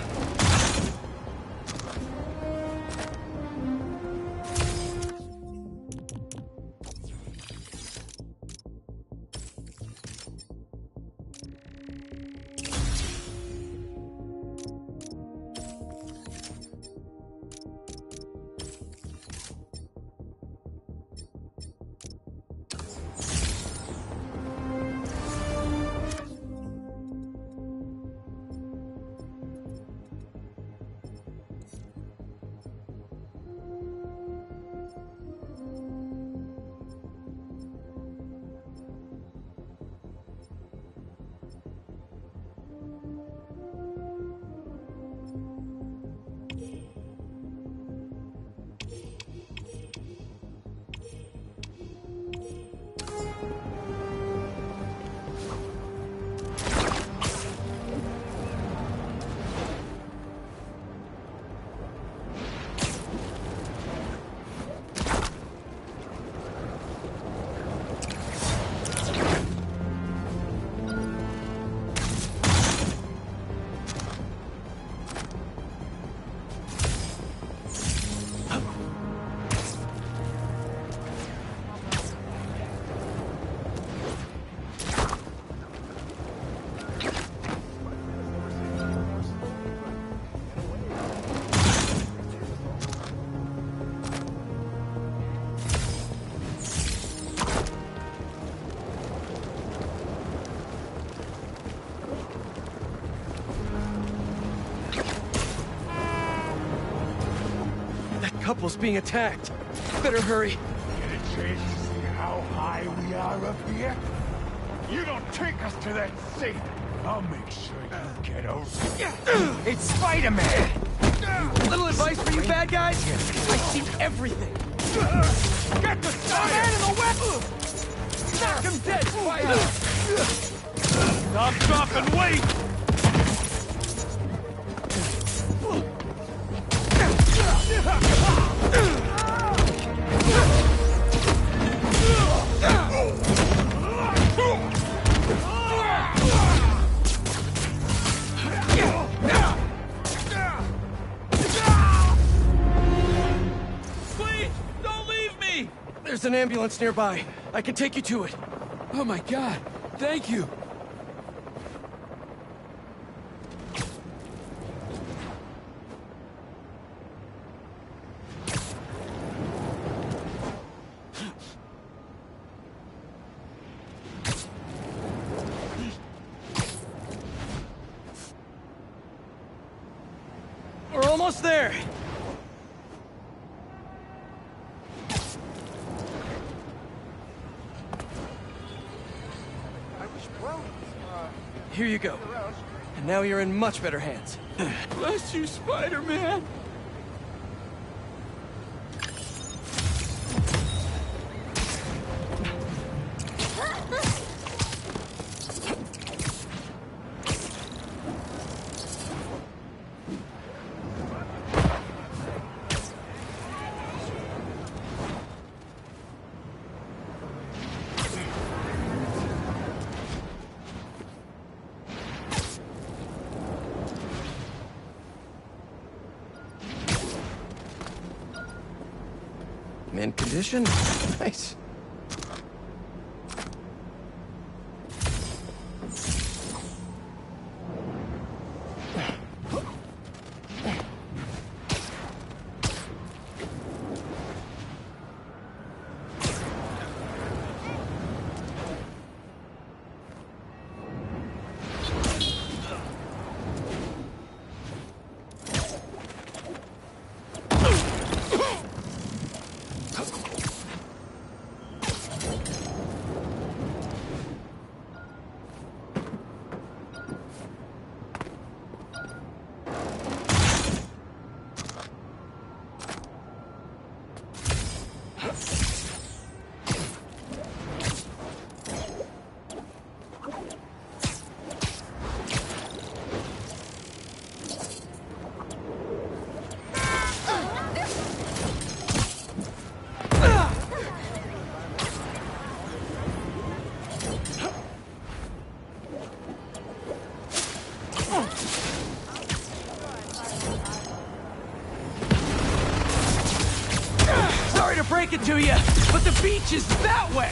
couple's being attacked. Better hurry. Get a chance to see how high we are up here? You don't take us to that safe. I'll make sure you get over. It's Spider-Man! Little advice for you bad guys? I see everything. Get the Spider-Man in the web! Knock him dead, Spider! Stop, drop, and wait! Please, don't leave me! There's an ambulance nearby. I can take you to it. Oh my god, thank you. We're almost there. Here you go. And now you're in much better hands. Bless you, Spider-Man. Mint condition? Nice. Sorry to break it to you, but the beach is that way!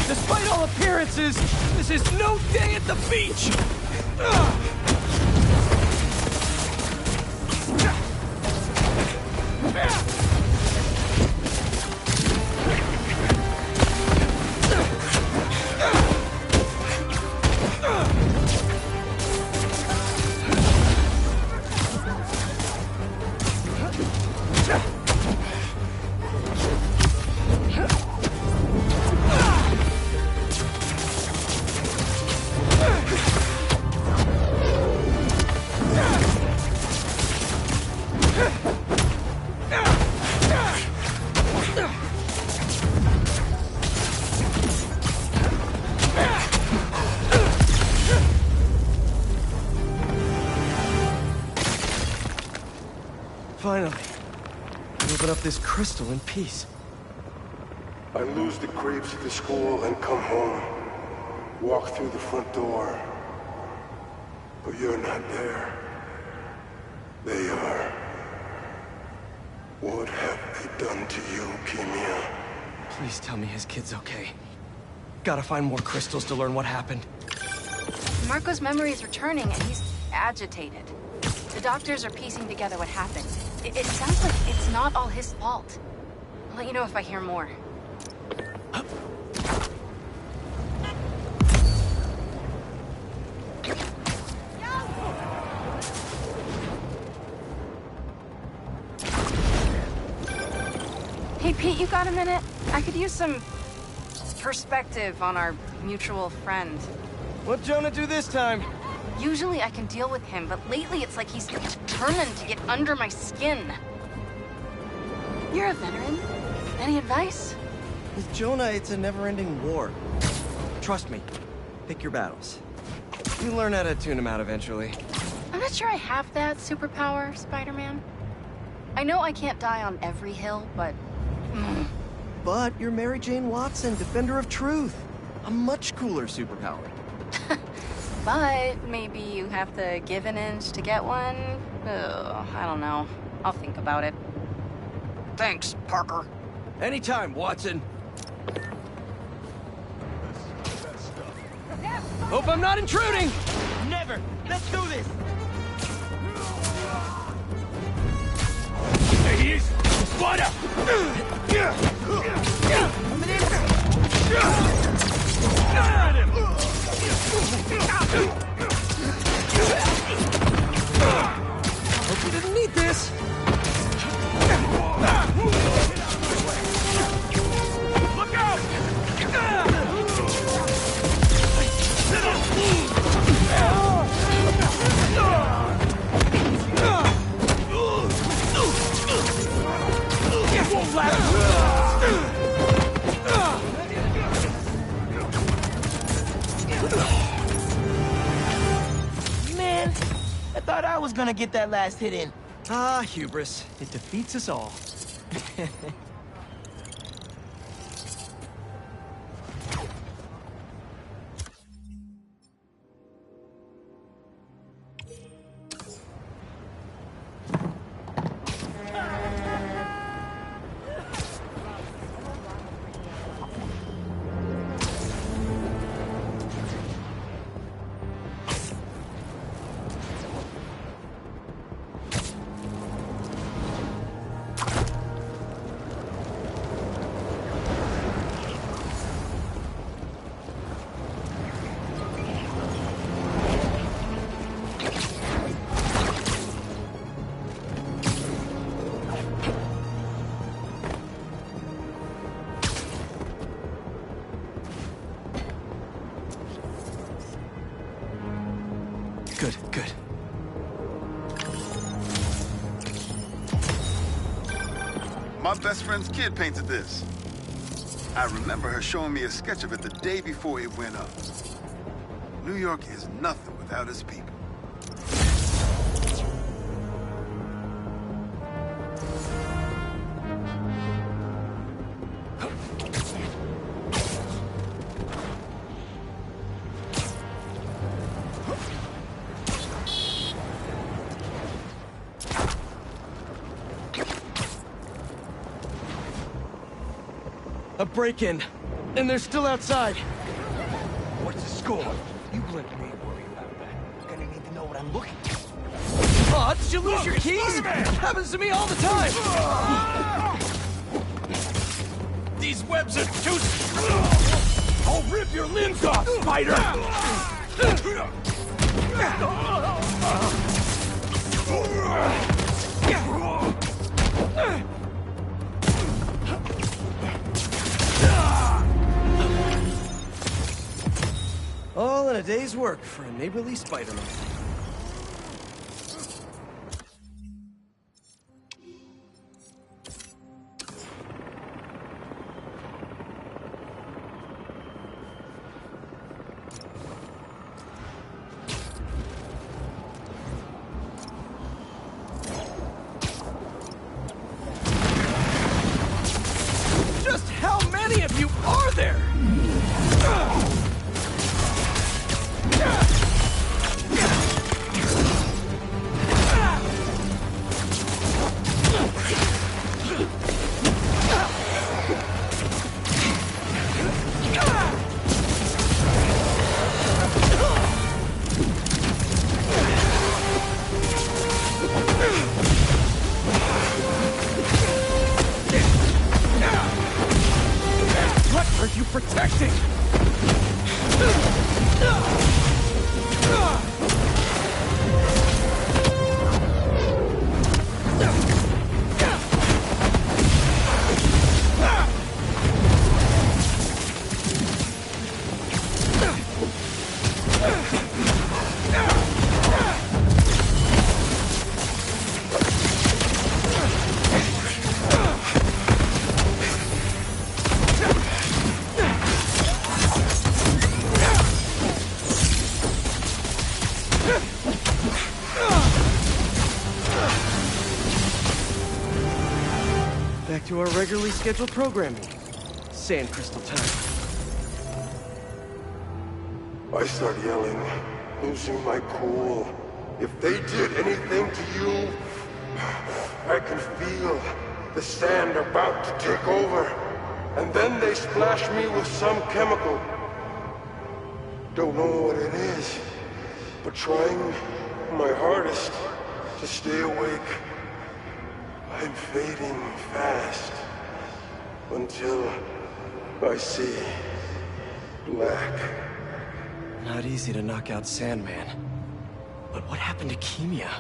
Despite all appearances, this is no day at the beach! Finally, open up this crystal in peace. I lose the grapes at the school and come home. Walk through the front door. But you're not there. They are. What have they done to you, Kimia? Please tell me his kid's okay. Gotta find more crystals to learn what happened. Marco's memory is returning and he's agitated. The doctors are piecing together what happened. It sounds like it's not all his fault. I'll let you know if I hear more. Pete, you got a minute? I could use some perspective on our mutual friend. What'd Jonah do this time? Usually I can deal with him, but lately it's like he's determined to get under my skin. You're a veteran. Any advice? With Jonah, it's a never-ending war. Trust me. Pick your battles. You learn how to tune him out eventually. I'm not sure I have that superpower, Spider-Man. I know I can't die on every hill, but... But you're Mary Jane Watson, Defender of Truth. A much cooler superpower. But maybe you have to give an inch to get one? Ugh, I don't know. I'll think about it. Thanks, Parker. Anytime, Watson. Hope I'm not intruding! Never! Let's do this! There he is! Spider! Got him! Hope you didn't need this! Look out! Won't last. Man, I thought I was gonna get that last hit in. Ah, hubris. It defeats us all. Good, good. My best friend's kid painted this. I remember her showing me a sketch of it the day before it went up. New York is nothing without its people. A break-in, and they're still outside. What's the score? You let me worry about that. You're gonna need to know what I'm looking for. Aw, did you lose your keys? Happens to me all the time. These webs are too... I'll rip your limbs off, Spider! All in a day's work for a neighborly Spider-Man. Just how many of you are there? Back to our regularly scheduled programming. Sand crystal time. I start yelling, losing my cool. If they did anything to you, I can feel the sand about to take over. And then they splash me with some chemical. Don't know what it is, but trying my hardest to stay awake. I'm fading fast until I see black. Not easy to knock out Sandman. But what happened to Kimia?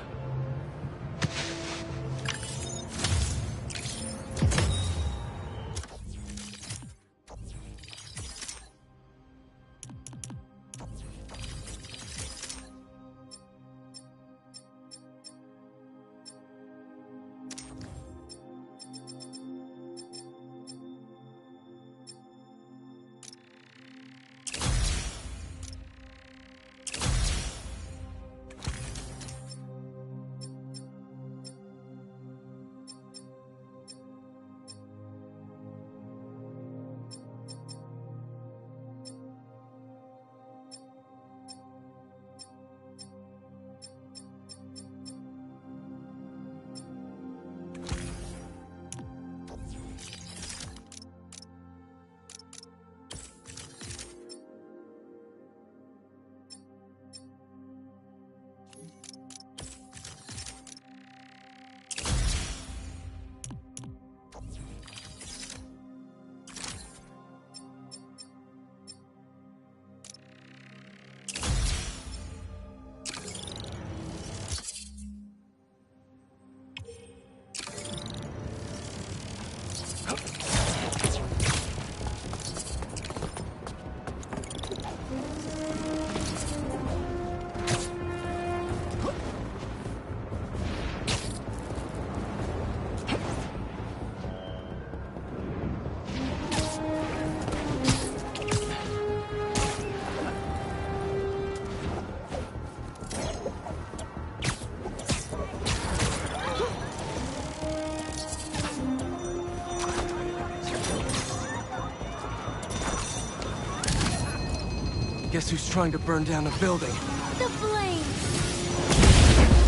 Guess who's trying to burn down a building? The flames!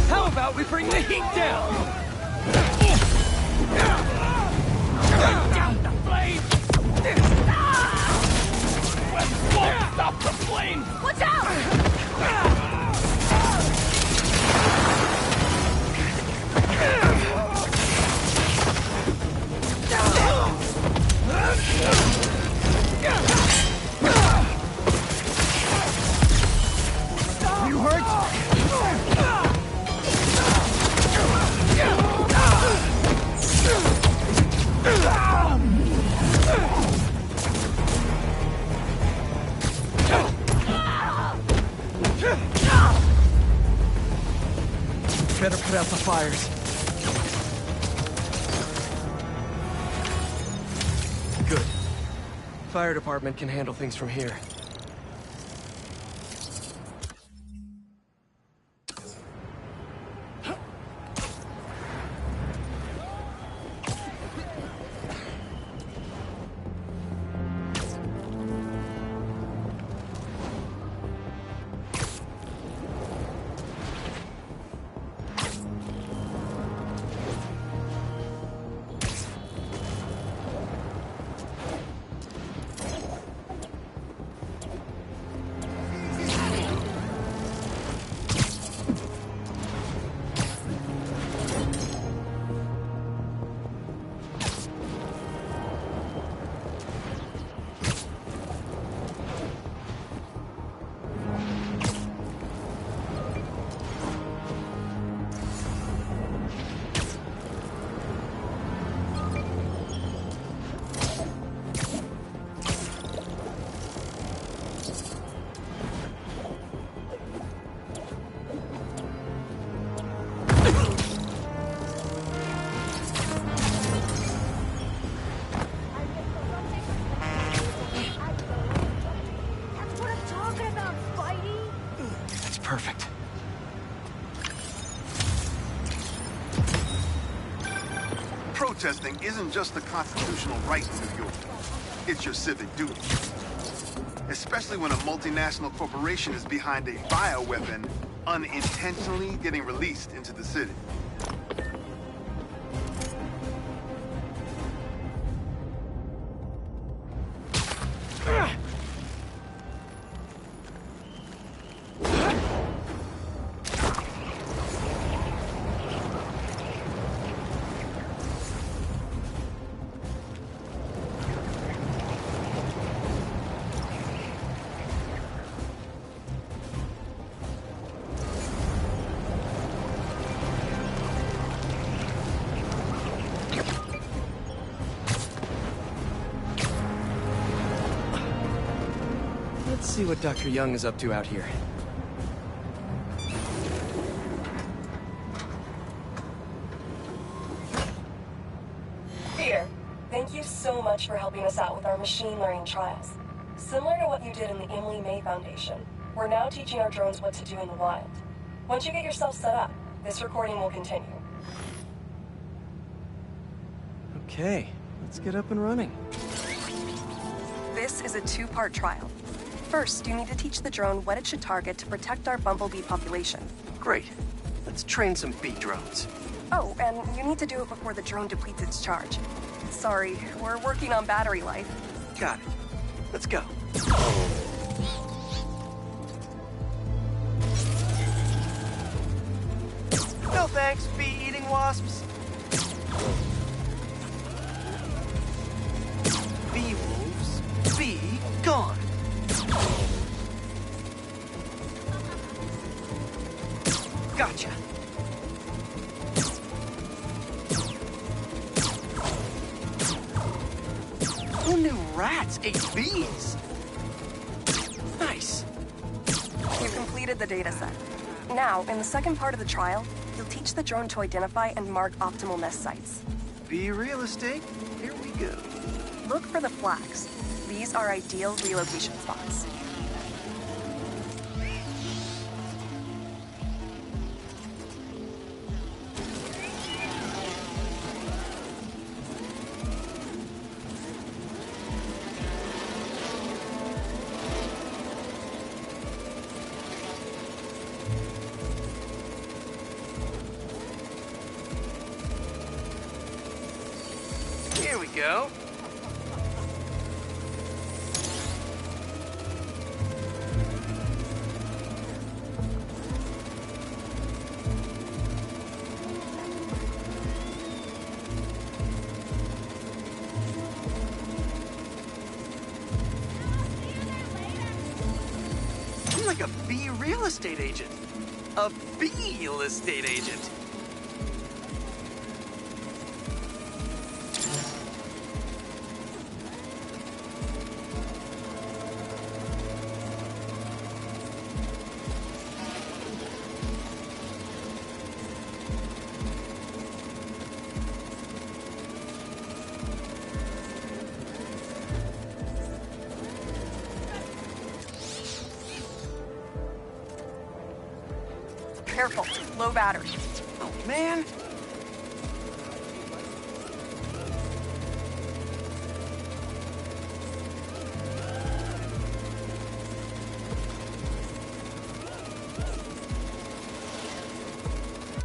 How about we bring the heat down? Burn down the flames! Weapons won't stop the flames! Watch out! You hurt? Better put out the fires. Good. Fire department can handle things from here. That's what I'm talking about, Spidey! That's perfect. Protesting isn't just a constitutional right in New York. It's your civic duty. Especially when a multinational corporation is behind a bioweapon unintentionally getting released into the city. Let's see what Dr. Young is up to out here. Peter, thank you so much for helping us out with our machine learning trials. Similar to what you did in the Emily May Foundation, we're now teaching our drones what to do in the wild. Once you get yourself set up, this recording will continue. Okay, let's get up and running. This is a two-part trial. First, you need to teach the drone what it should target to protect our bumblebee population. Great. Let's train some bee drones. Oh, and you need to do it before the drone depletes its charge. Sorry, we're working on battery life. Got it. Let's go. No thanks, bee-eating wasps. Bee wolves, be gone. Gotcha. Who knew rats ate bees? Nice. You completed the data set. Now, in the second part of the trial, you'll teach the drone to identify and mark optimal nest sites. Bee real estate, here we go. Look for the flags. These are ideal relocation spots. Here we go. I'm like a bee real estate agent. A bee real estate agent. Careful, low battery. Oh, man.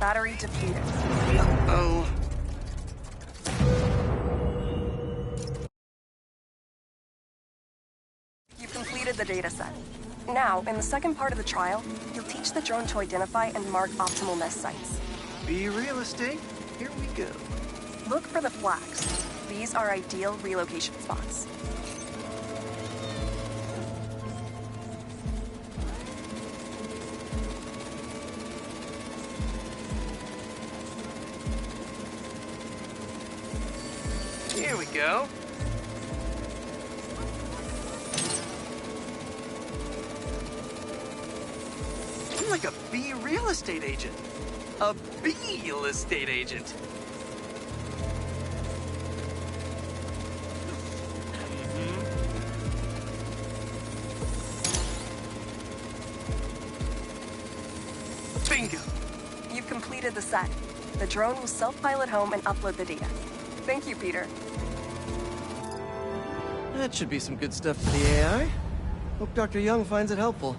Battery depleted. Uh-oh. You've completed the data set. Now, in the second part of the trial, you'll teach the drone to identify and mark optimal nest sites. Bee real estate, here we go. Look for the flags. These are ideal relocation spots. Here we go. I'm like a bee real estate agent. A real estate agent. Bingo. You've completed the set. The drone will self-pilot home and upload the data. Thank you, Peter. That should be some good stuff for the AI. Hope Dr. Young finds it helpful.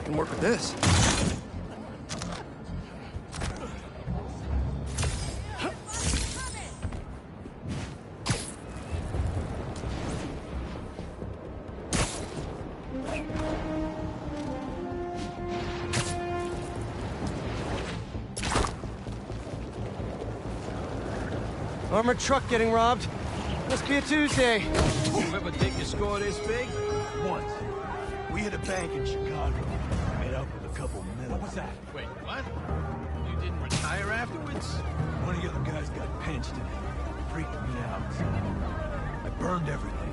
Can work with this. Armored truck getting robbed. Must be a Tuesday. You ever think you score this big? Once. We hit a bank in Chicago. Made up with a couple million. What was that? Wait, what? You didn't retire afterwards? One of the other guys got pinched and it freaked me out. I burned everything.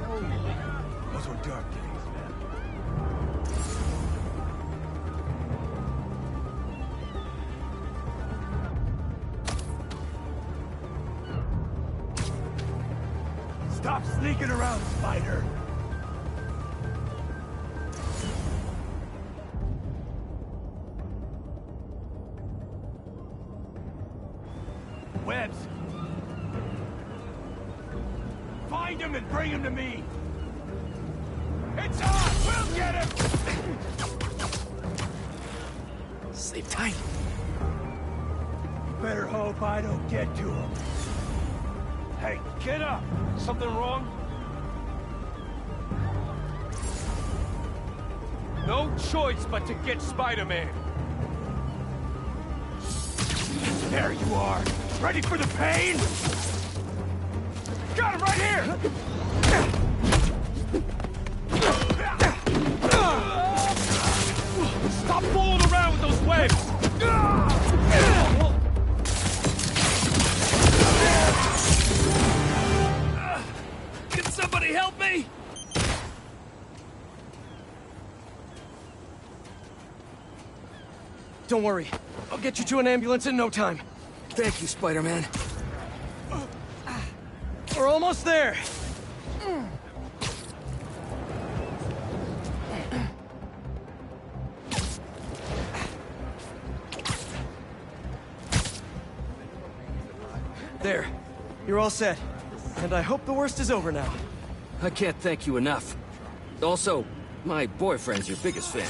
Holy. Those were dark days, man. Stop sneaking around, Spider! Webs! Find him and bring him to me! It's on! We'll get him! Stay tight. You better hope I don't get to him. Hey, get up! Something wrong? No choice but to get Spider-Man. There you are! Ready for the pain? Got him right here! Stop fooling around with those webs! Can somebody help me? Don't worry. I'll get you to an ambulance in no time. Thank you, Spider-Man. We're almost there. There. You're all set. And I hope the worst is over now. I can't thank you enough. Also, my boyfriend's your biggest fan.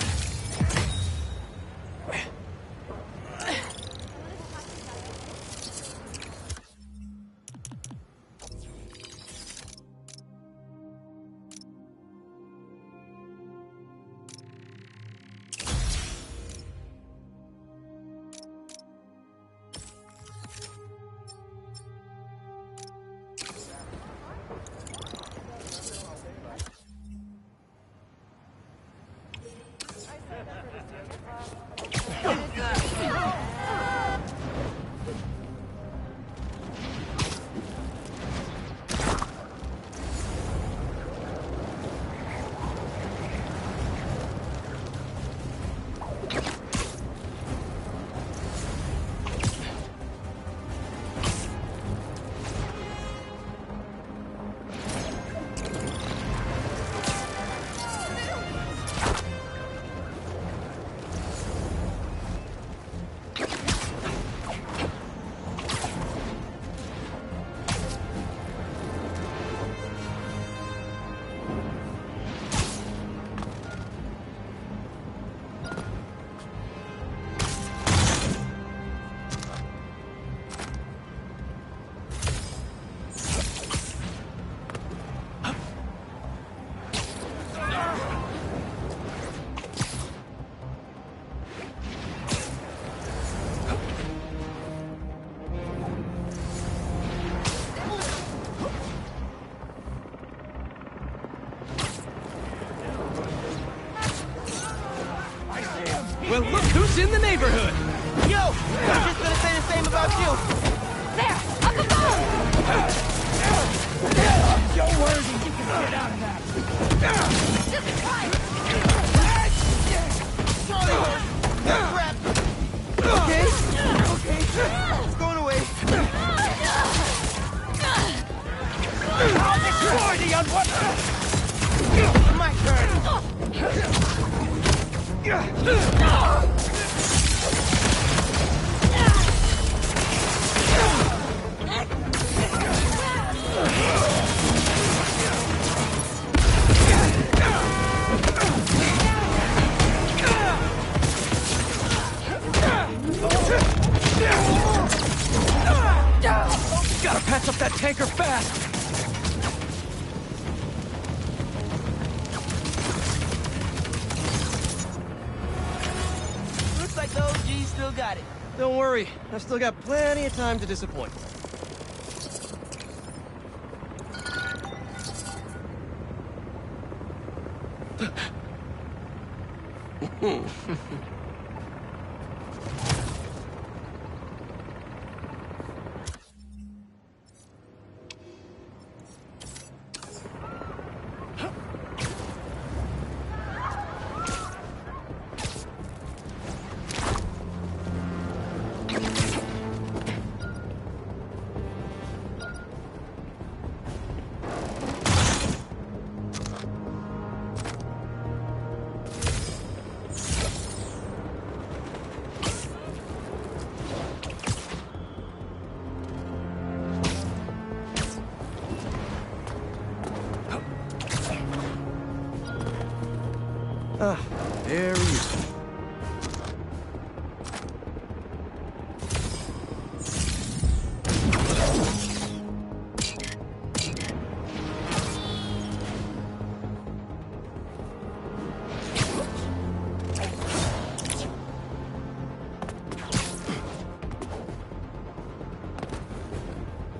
in the neighborhood! Yo! I was just gonna say the same about you! There! Up above! Don't worry, you can get out of that! Just try it! Crap! Okay? Okay. It's going away. I'll destroy the unwanted! My turn! Gotta patch up that tanker fast! Looks like the OG still got it. Don't worry, I've still got plenty of time to disappoint. Ah, very useful.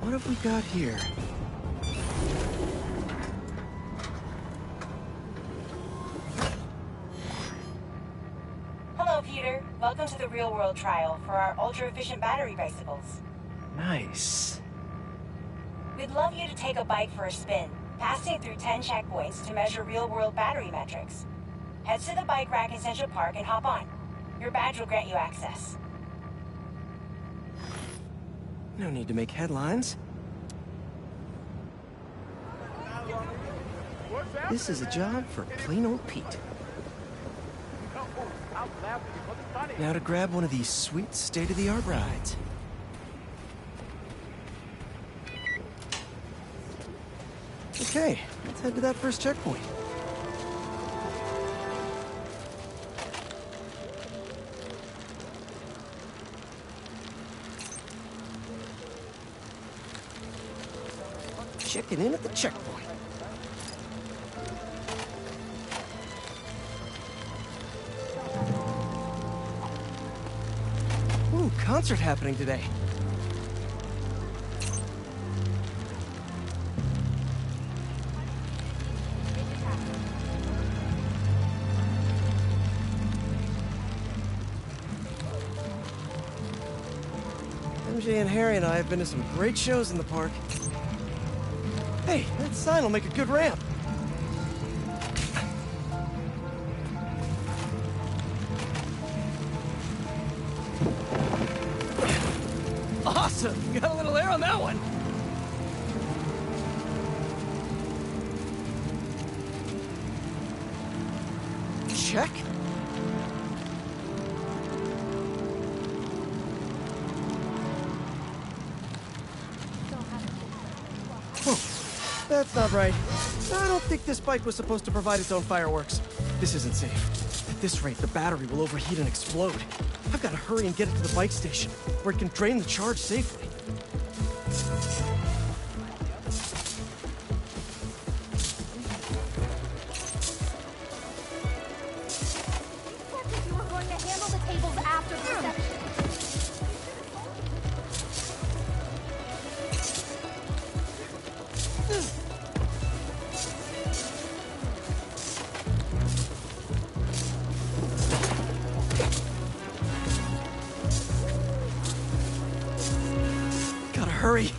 What have we got here? Welcome to the real-world trial for our ultra-efficient battery bicycles. Nice. We'd love you to take a bike for a spin, passing through 10 checkpoints to measure real-world battery metrics. Head to the bike rack in Central Park and hop on. Your badge will grant you access. No need to make headlines. This is a job for plain old Pete. Now to grab one of these sweet state-of-the-art rides. Okay, let's head to that first checkpoint. Checking in at the checkpoint. Ooh, concert happening today. MJ and Harry and I have been to some great shows in the park. Hey, that sign will make a good ramp. Awesome! Got a little air on that one! Check. That's not right. I don't think this bike was supposed to provide its own fireworks. This isn't safe. At this rate, the battery will overheat and explode. I've got to hurry and get it to the bike station, where it can drain the charge safely. You were going to handle the tables after the reception. hurry.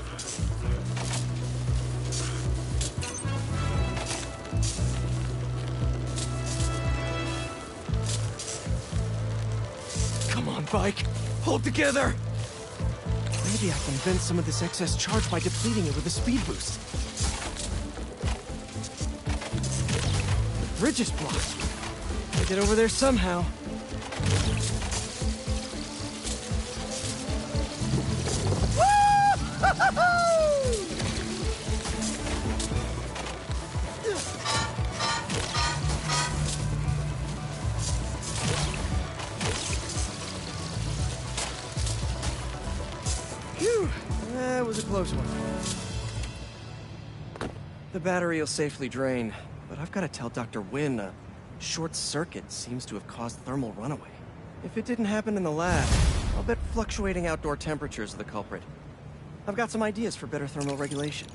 Come on, bike. Hold together. Maybe I can vent some of this excess charge by depleting it with a speed boost. The bridge is blocked. Gotta get over there somehow. Phew, that was a close one. The battery will safely drain, but I've got to tell Dr. Wynn a short circuit seems to have caused thermal runaway. If it didn't happen in the lab, I'll bet fluctuating outdoor temperatures are the culprit. I've got some ideas for better thermal regulation.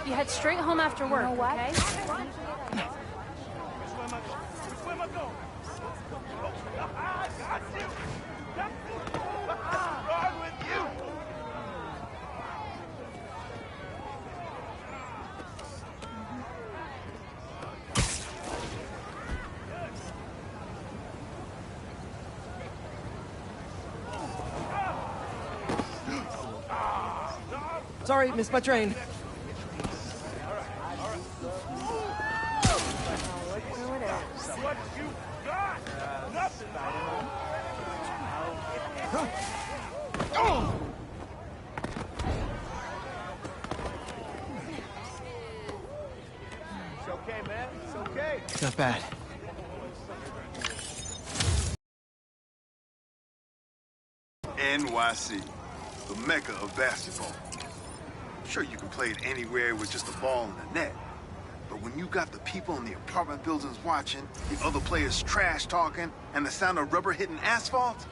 You head straight home after work, okay? Sorry, missed my train. It's okay, man. It's okay. Not bad. NYC, the mecca of basketball. Sure, you can play it anywhere with just a ball and a net. But when you got the people in the apartment buildings watching, the other players trash talking, and the sound of rubber hitting asphalt,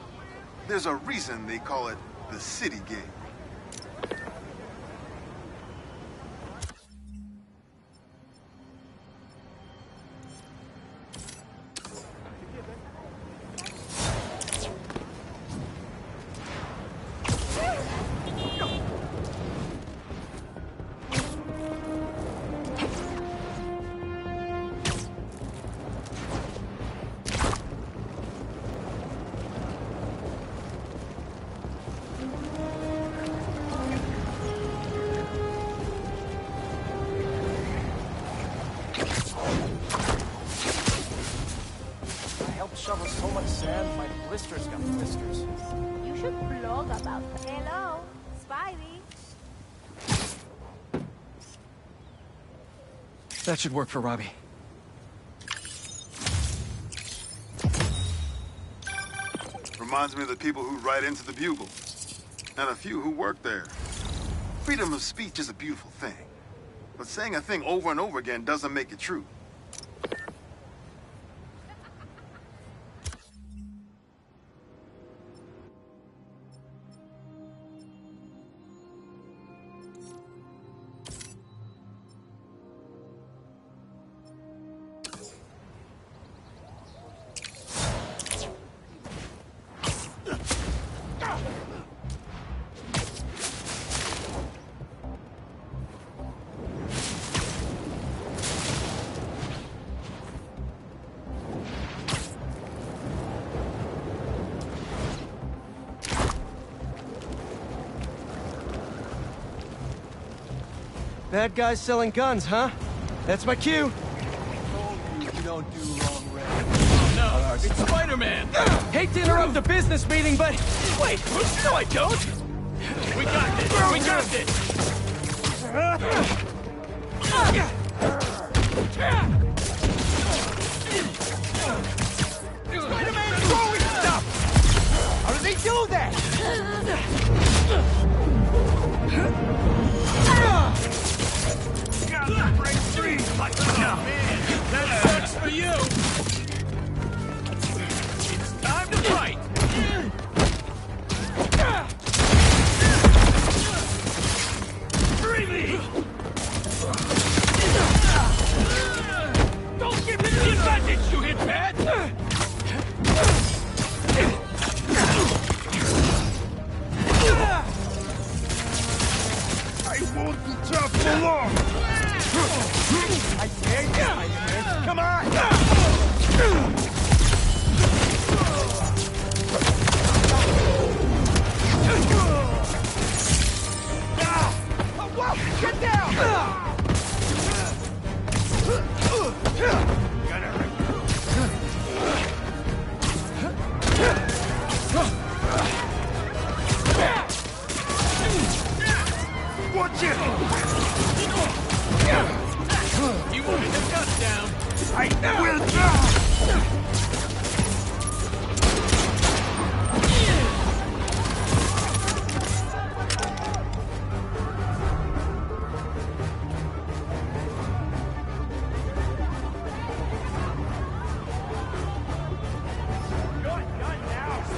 there's a reason they call it the city game. Shovel so much sand, my blisters got blisters. You should blog about that. Hello, Spidey. That should work for Robbie. Reminds me of the people who write into the Bugle, and a few who work there. Freedom of speech is a beautiful thing, but saying a thing over and over again doesn't make it true. Bad guys selling guns, huh? That's my cue. You don't do long range. Oh, no, it's Spider-Man! Hate to interrupt the business meeting, but... Wait, no I don't! We got this! We got this! Spider-Man throwing stuff! How does he do that? Gotta break free like a man. That sucks for you. It's time to fight. Free me! Don't give him the advantage, you hit bad! I won't be tough for long! I can't get my hands. Come on! Whoa! Get down! Watch it! You wanted the gun down. I will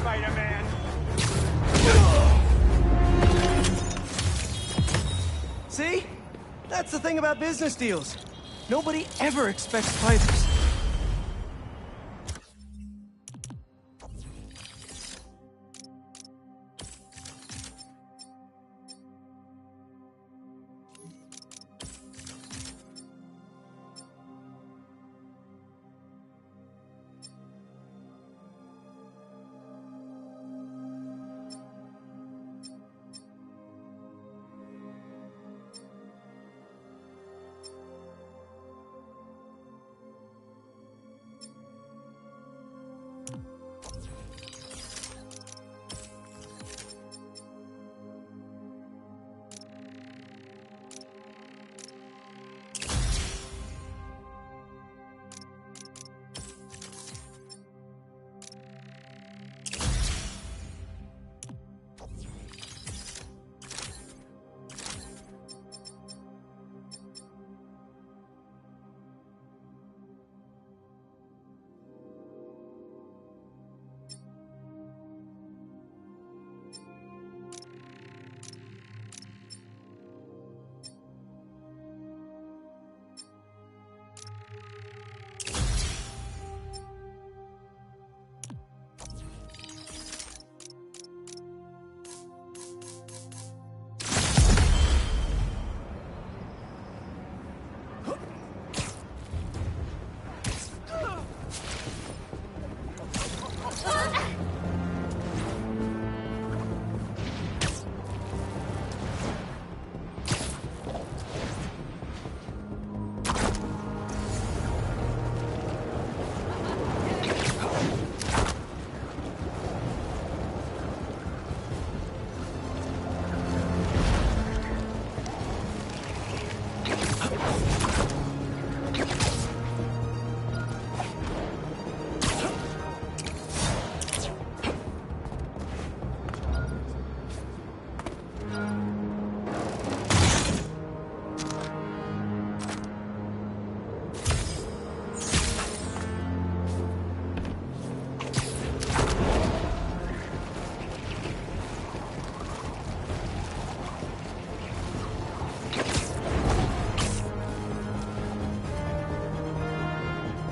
Spider-Man! See? That's the thing about business deals. Nobody ever expects fighters.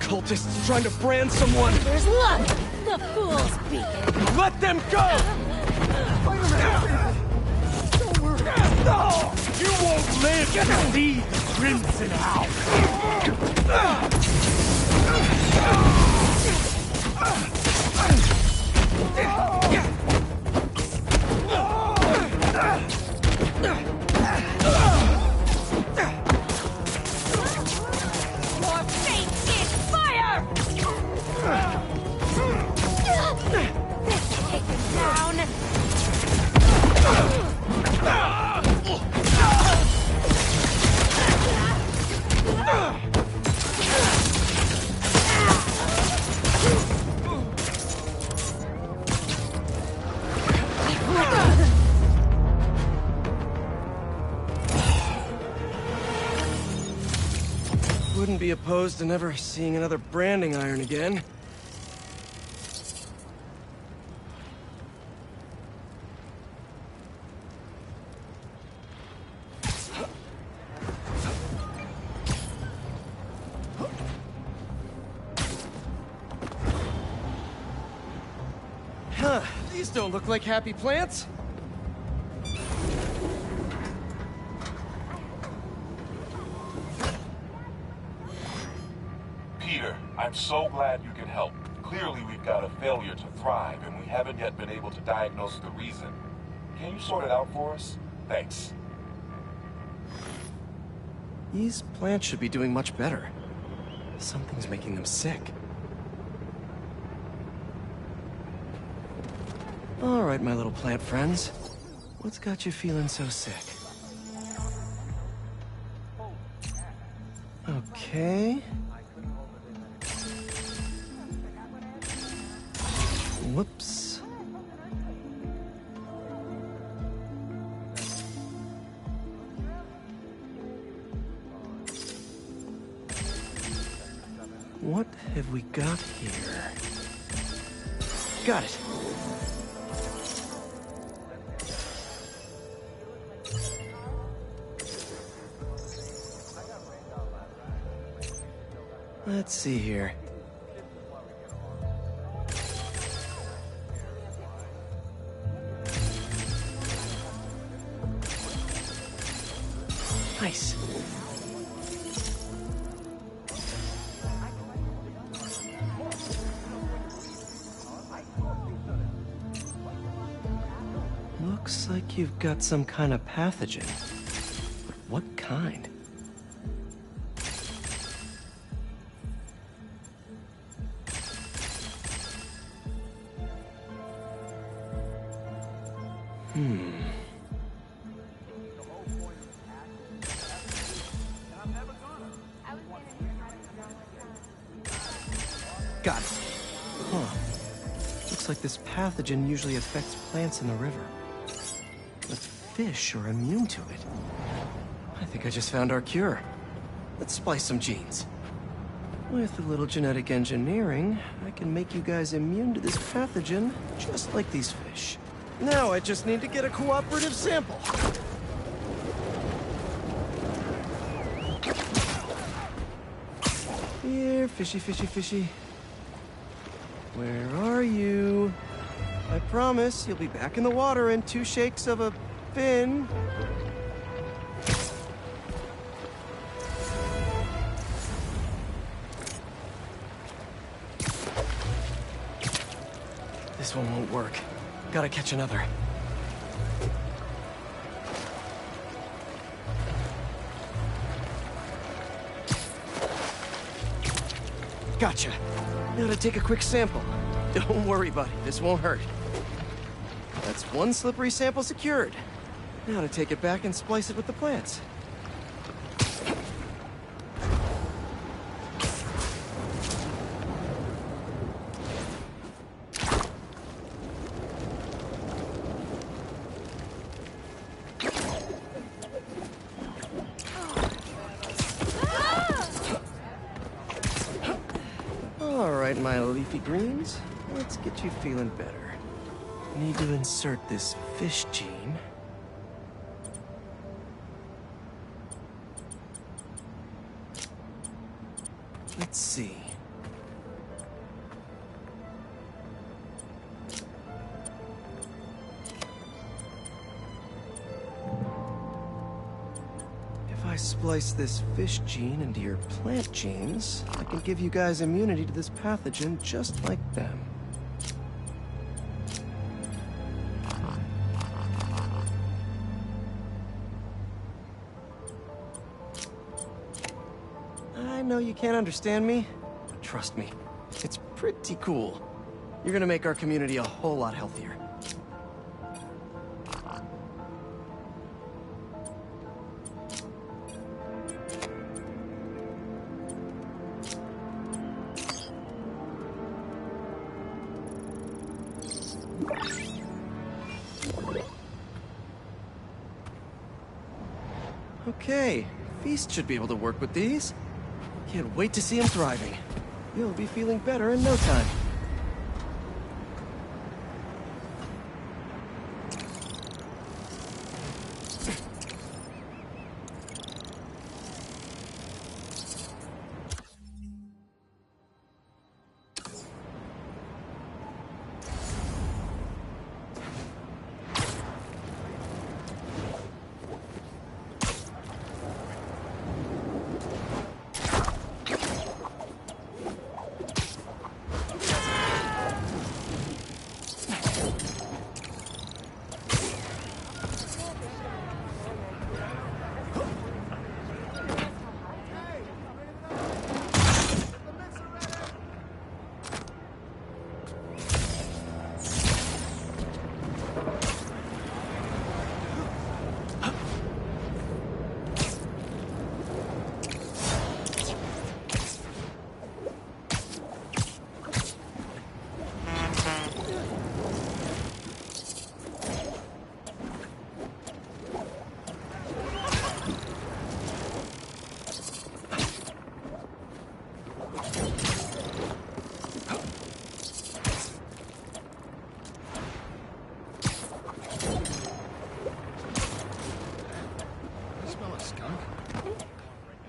Cultists trying to brand someone! There's luck! The fool's beacon! Let them go! Don't worry! No! You won't live to see the Crimson Your fate is fire! Take him down! wouldn't be opposed to never seeing another branding iron again. Huh, these don't look like happy plants. Peter, I'm so glad you can help. Clearly we've got a failure to thrive, and we haven't yet been able to diagnose the reason. Can you sort it out for us? Thanks. These plants should be doing much better. Something's making them sick. All right, my little plant friends. What's got you feeling so sick? Okay. Whoops. What have we got here? Got it. Let's see here. Nice. Looks like you've got some kind of pathogen. But what kind? Got it. Huh. Looks like this pathogen usually affects plants in the river. But fish are immune to it. I think I just found our cure. Let's splice some genes. With a little genetic engineering, I can make you guys immune to this pathogen, just like these fish. Now I just need to get a cooperative sample. Here, fishy, fishy, fishy. Where are you? I promise you'll be back in the water in 2 shakes of a fin. This one won't work. Gotta catch another. Gotcha. Now to take a quick sample. Don't worry, buddy. This won't hurt. That's 1 slippery sample secured. Now to take it back and splice it with the plants. My leafy greens, let's get you feeling better. Need to insert this fish gene. Let's see. If I splice this fish gene into your plant genes, I can give you guys immunity to this pathogen just like them. I know you can't understand me, but trust me, it's pretty cool. You're gonna make our community a whole lot healthier. Okay, Feast should be able to work with these. Can't wait to see him thriving. You'll be feeling better in no time.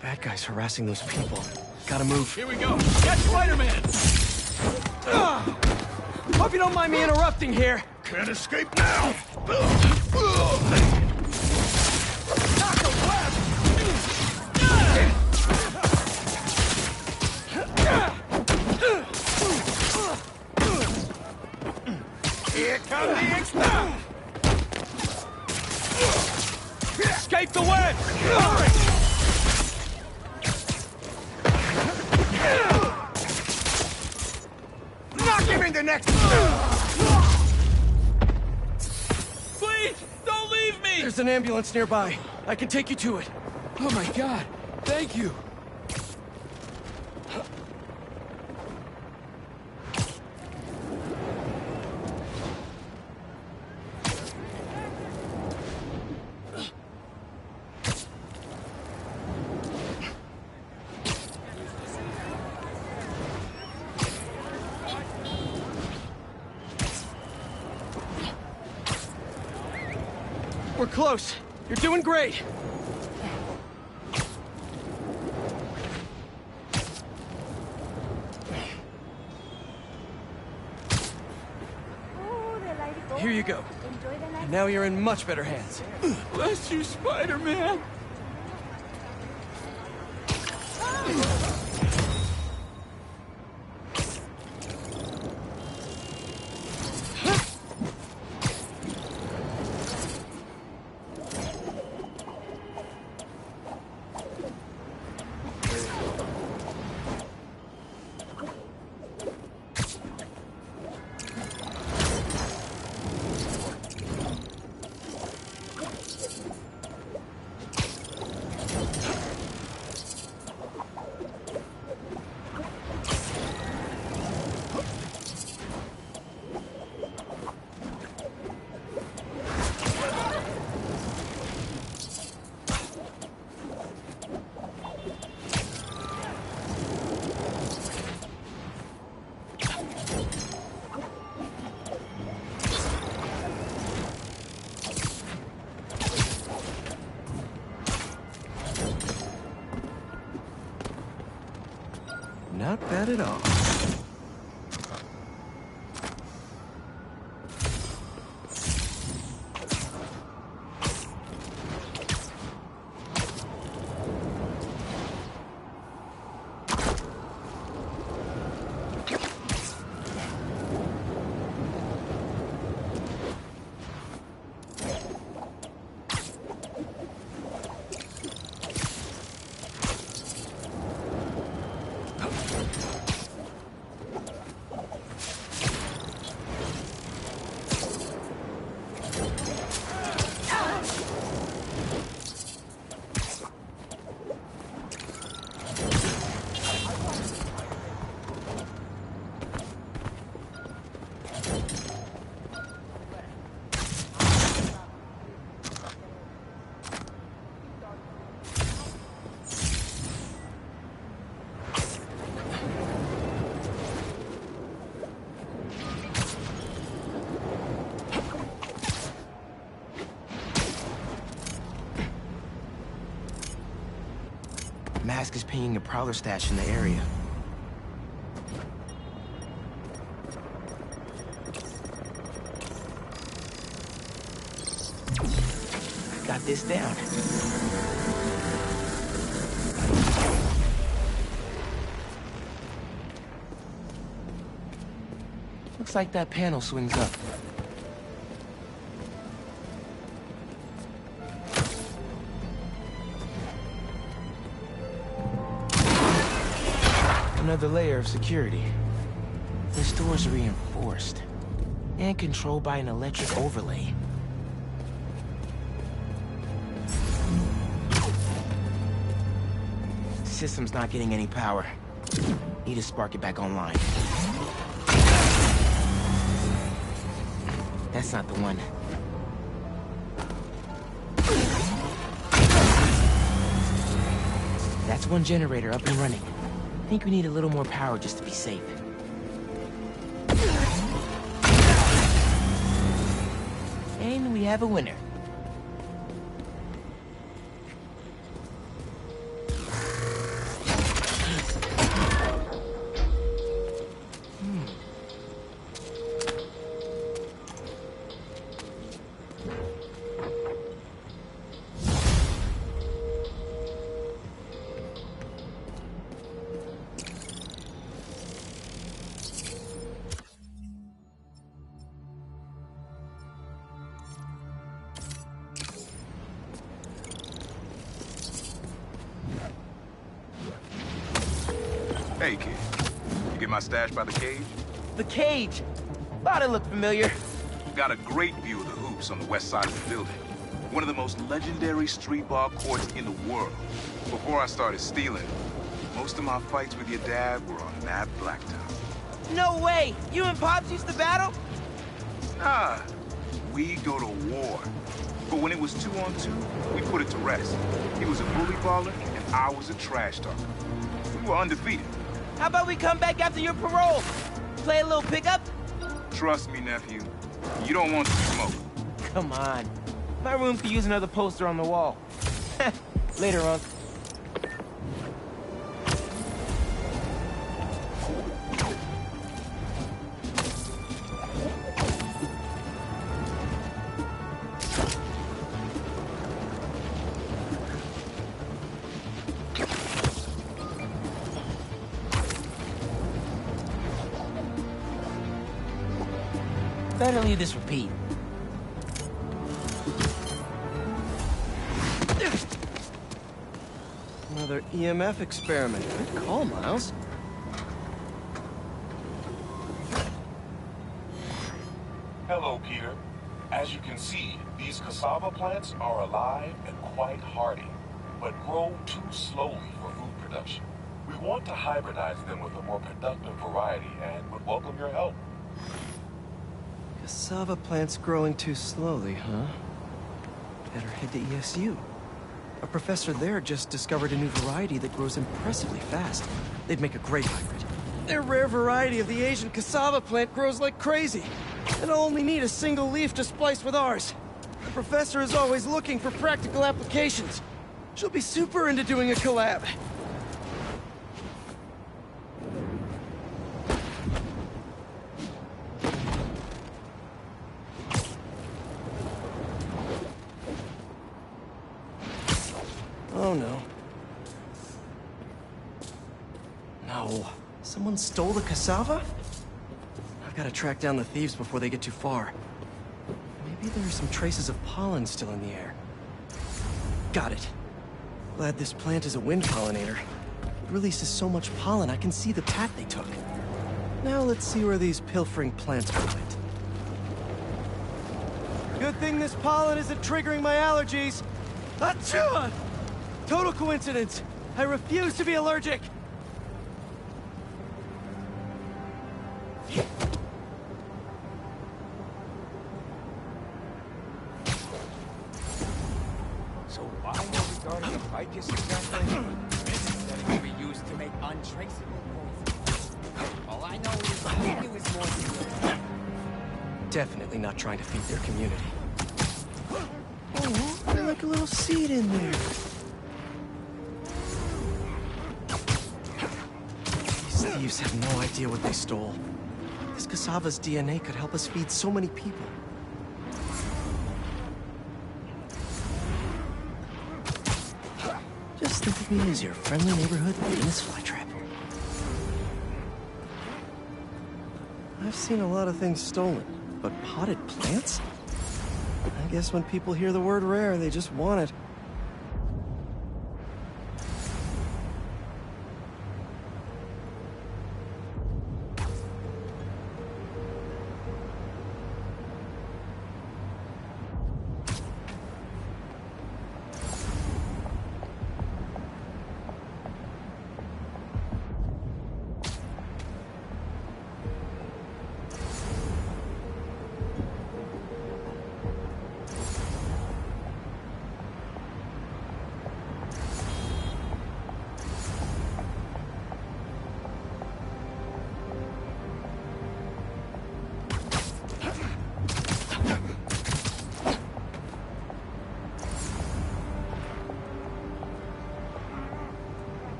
Bad guys harassing those people. Gotta move. Here we go. Catch Spider-Man! Hope you don't mind me interrupting here. Can't escape now! Here come the expo! Escape the web! Knock him in the next... Please, don't leave me! There's an ambulance nearby. I can take you to it. Oh my god, thank you. We're close. You're doing great. Here you go. And now you're in much better hands. Bless you, Spider-Man. Not bad at all. Mask is pinging a prowler stash in the area. Got this down. Looks like that panel swings up. Another layer of security. This door's reinforced and controlled by an electric overlay. System's not getting any power. Need to spark it back online. That's not the one. That's one generator up and running. I think we need a little more power just to be safe. And we have a winner. Hey, kid. You get my stash by the cage? The cage! Thought it looked familiar. Got a great view of the hoops on the west side of the building. One of the most legendary street ball courts in the world. Before I started stealing, most of my fights with your dad were on that blacktop. No way! You and Pops used to battle? Nah, we go to war. But when it was 2-on-2, we put it to rest. He was a bully baller, and I was a trash talker. We were undefeated. How about we come back after your parole? Play a little pickup? Trust me, nephew. You don't want to smoke. Come on. My room could use another poster on the wall. Later on. Better leave this for Pete. Another EMF experiment. Good call, Miles. Hello, Peter. As you can see, these cassava plants are alive and quite hardy, but grow too slowly for food production. We want to hybridize them with a more productive variety and would welcome your help. Cassava plants growing too slowly, huh? Better head to ESU. A professor there just discovered a new variety that grows impressively fast. They'd make a great hybrid. Their rare variety of the Asian cassava plant grows like crazy. It'll only need a single leaf to splice with ours. The professor is always looking for practical applications. She'll be super into doing a collab. Oh no. No. Someone stole the cassava? I've got to track down the thieves before they get too far. Maybe there are some traces of pollen still in the air. Got it. Glad this plant is a wind pollinator. It releases so much pollen I can see the path they took. Now let's see where these pilfering plants went. Good thing this pollen isn't triggering my allergies. Achoo! Total coincidence. I refuse to be allergic. So why are we guarding a ficus exactly? That it can be used to make untraceable poison. All I know is it was more than good. Definitely not trying to feed their community. Oh, there's like a little seed in there. thieves have no idea what they stole. This cassava's DNA could help us feed so many people. Just think of me as your friendly neighborhood Venus flytrap. I've seen a lot of things stolen, but potted plants? I guess when people hear the word rare, they just want it.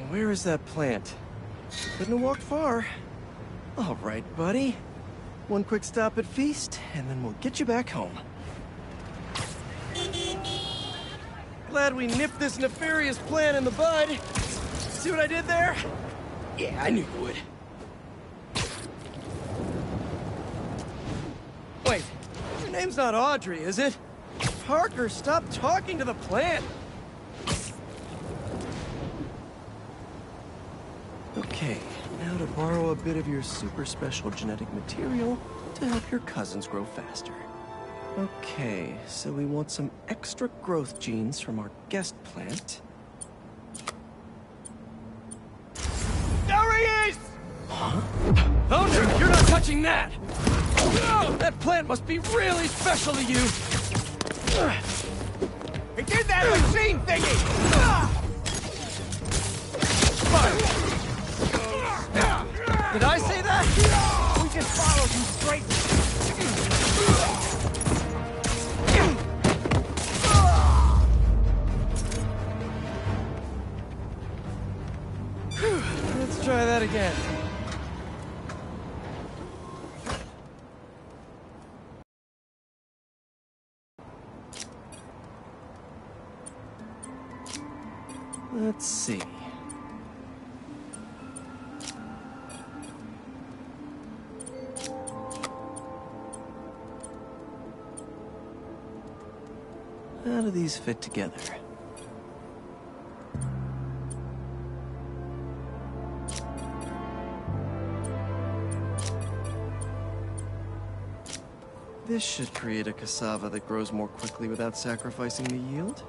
Where is that plant? Couldn't have walked far. All right, buddy. One quick stop at Feast, and then we'll get you back home. Glad we nipped this nefarious plan in the bud. See what I did there? Yeah, I knew you would. Wait, your name's not Audrey, is it? Parker, stop talking to the plant! Okay, now to borrow a bit of your super special genetic material to help your cousins grow faster. Okay, so we want some extra growth genes from our guest plant. There he is! Huh? Oh, you're not touching that! Oh, that plant must be really special to you! He did that machine thingy! Fine. Did I say that? We just followed you straight. Let's try that again. Let's see. How do these fit together? This should create a cassava that grows more quickly without sacrificing the yield.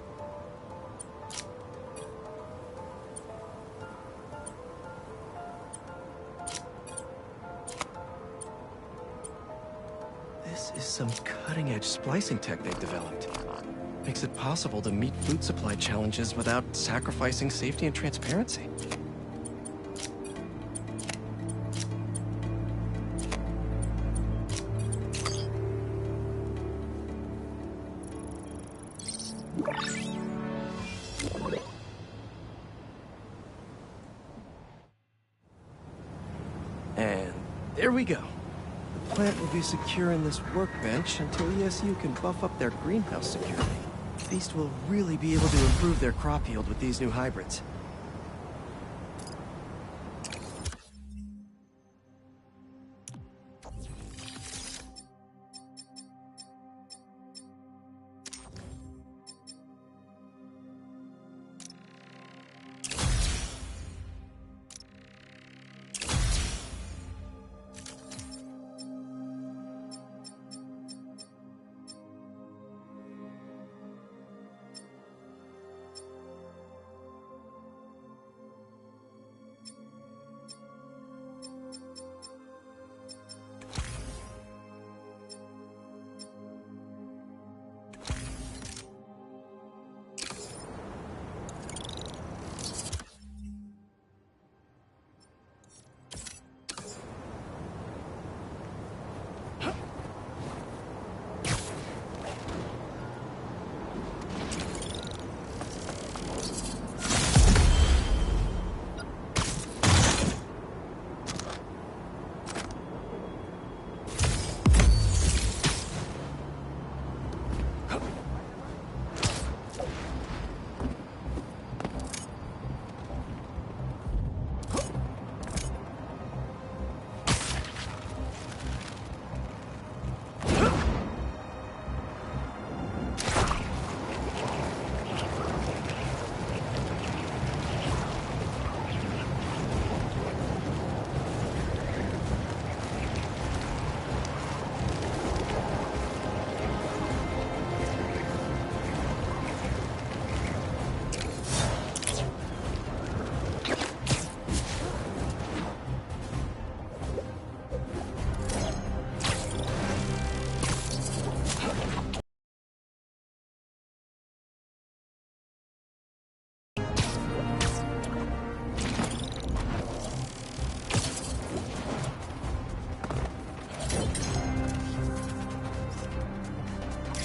This is some cutting-edge splicing tech they've developed. Makes it possible to meet food supply challenges without sacrificing safety and transparency. And there we go. The plant will be secure in this workbench until ESU can buff up their greenhouse security. Feast will really be able to improve their crop yield with these new hybrids.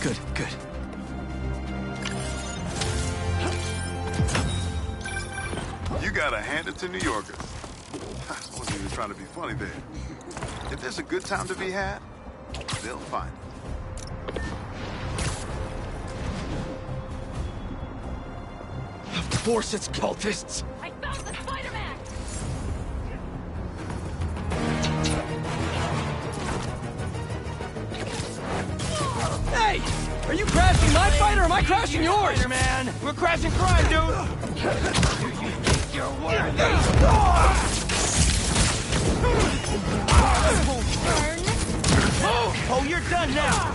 Good, good. You gotta hand it to New Yorkers. I wasn't even trying to be funny there. If there's a good time to be had, they'll find it. Of course it's cultists! I found the Spider-Man! Hey! Are you crashing my fight or am I crashing yours? Spider-Man! We're crashing crime, dude! You're Oh, you're done now!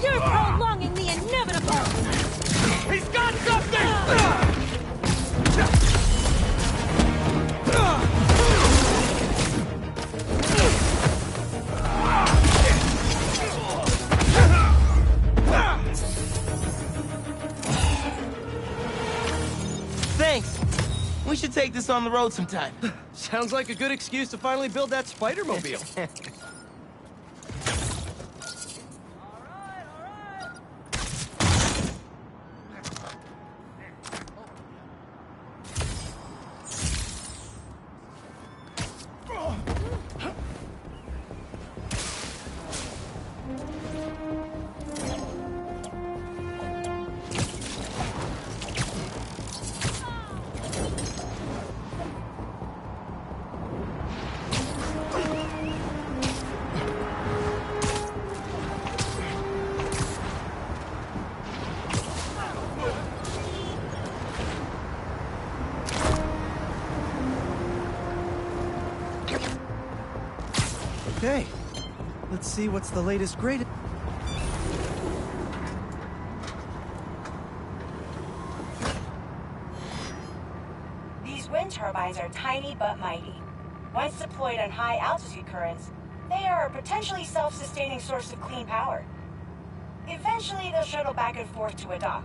You're prolonging the inevitable! He's got something! Thanks. We should take this on the road sometime. Sounds like a good excuse to finally build that Spider-Mobile. Okay, let's see what's the latest greatest. These wind turbines are tiny but mighty. Once deployed on high altitude currents, they are a potentially self-sustaining source of clean power. Eventually, they'll shuttle back and forth to a dock.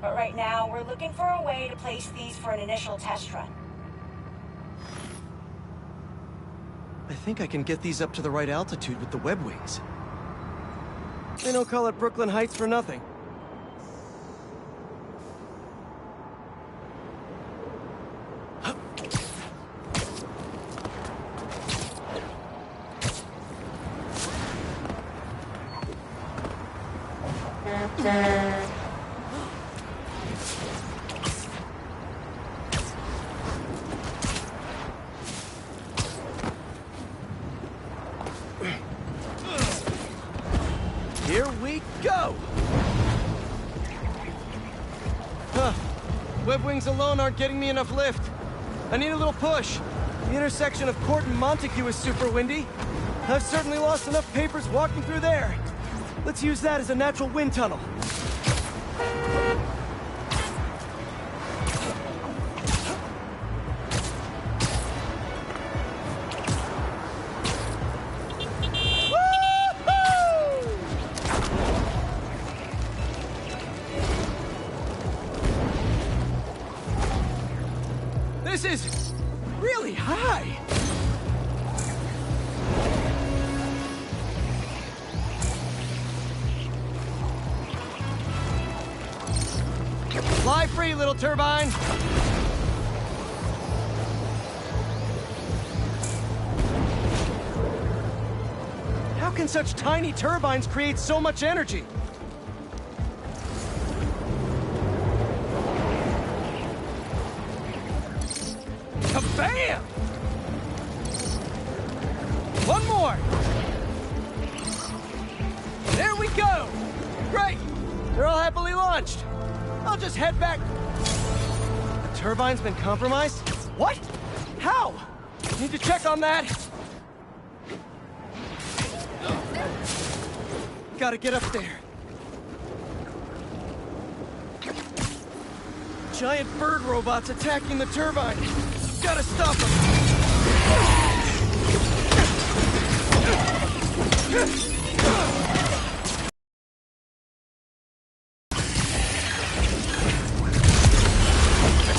But right now, we're looking for a way to place these for an initial test run. I think I can get these up to the right altitude with the web wings. They don't call it Brooklyn Heights for nothing. Here we go! Huh. Web wings alone aren't getting me enough lift. I need a little push. The intersection of Court and Montague is super windy. I've certainly lost enough papers walking through there. Let's use that as a natural wind tunnel. This is really high. Fly free, little turbine. How can such tiny turbines create so much energy? Kabam! One more! There we go! Great! They're all happily launched. I'll just head back. The turbine's been compromised? What? How? Need to check on that. Gotta get up there. Giant bird robots attacking the turbine. Gotta stop them.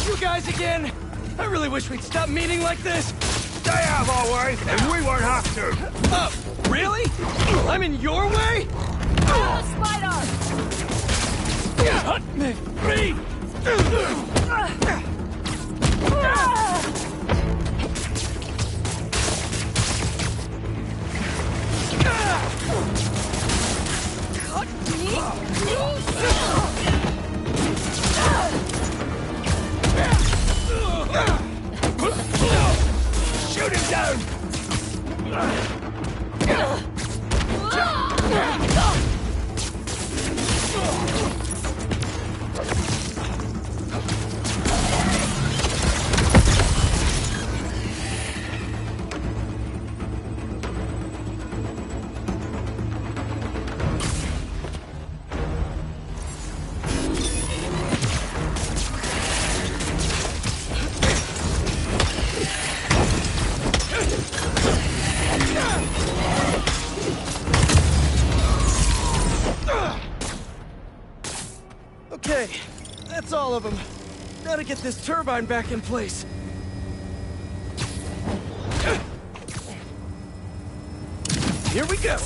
You guys again? I really wish we'd stop meeting like this. They have our way, and we won't have to. Oh, really? I'm in your way? Oh, spider! Hunt me free! Cut me loose! Shoot him down! Okay, that's all of them. Gotta get this turbine back in place. Here we go.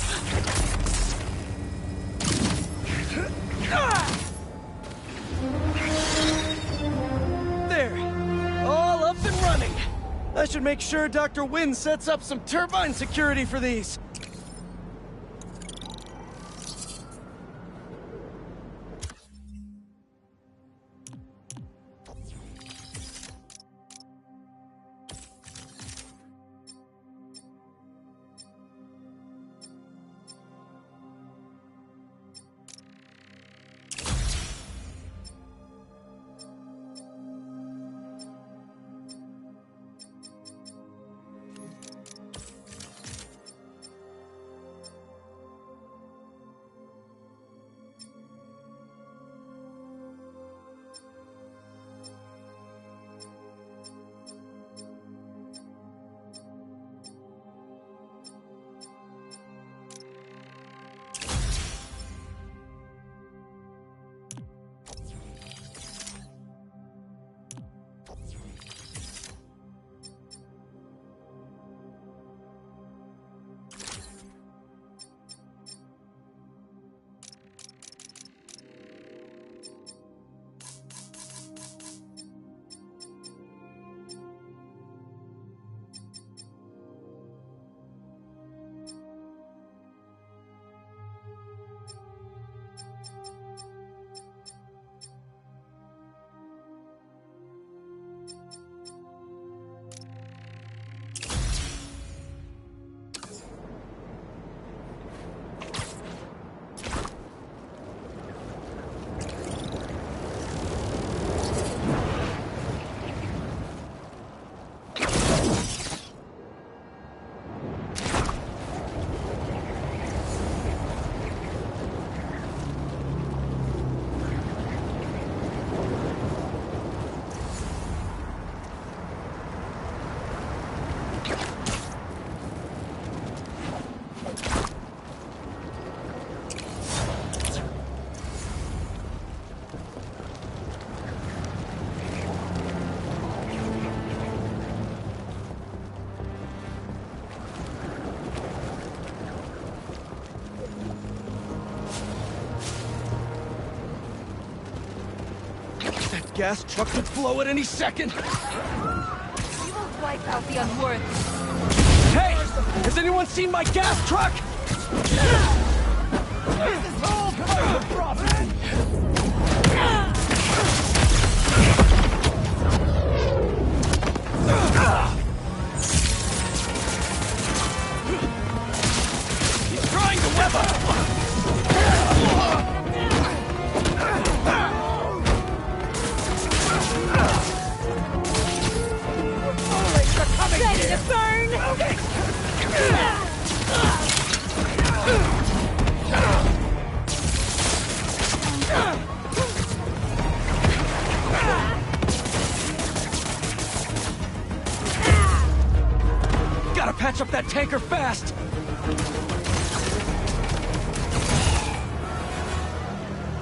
There, all up and running. I should make sure Dr. Wynn sets up some turbine security for these. gas truck could blow at any second! We will wipe out the unworthy. Hey! Has anyone seen my gas truck? This is all part of the prophecy! He's trying to whip us! Ready to burn! Gotta patch up that tanker fast!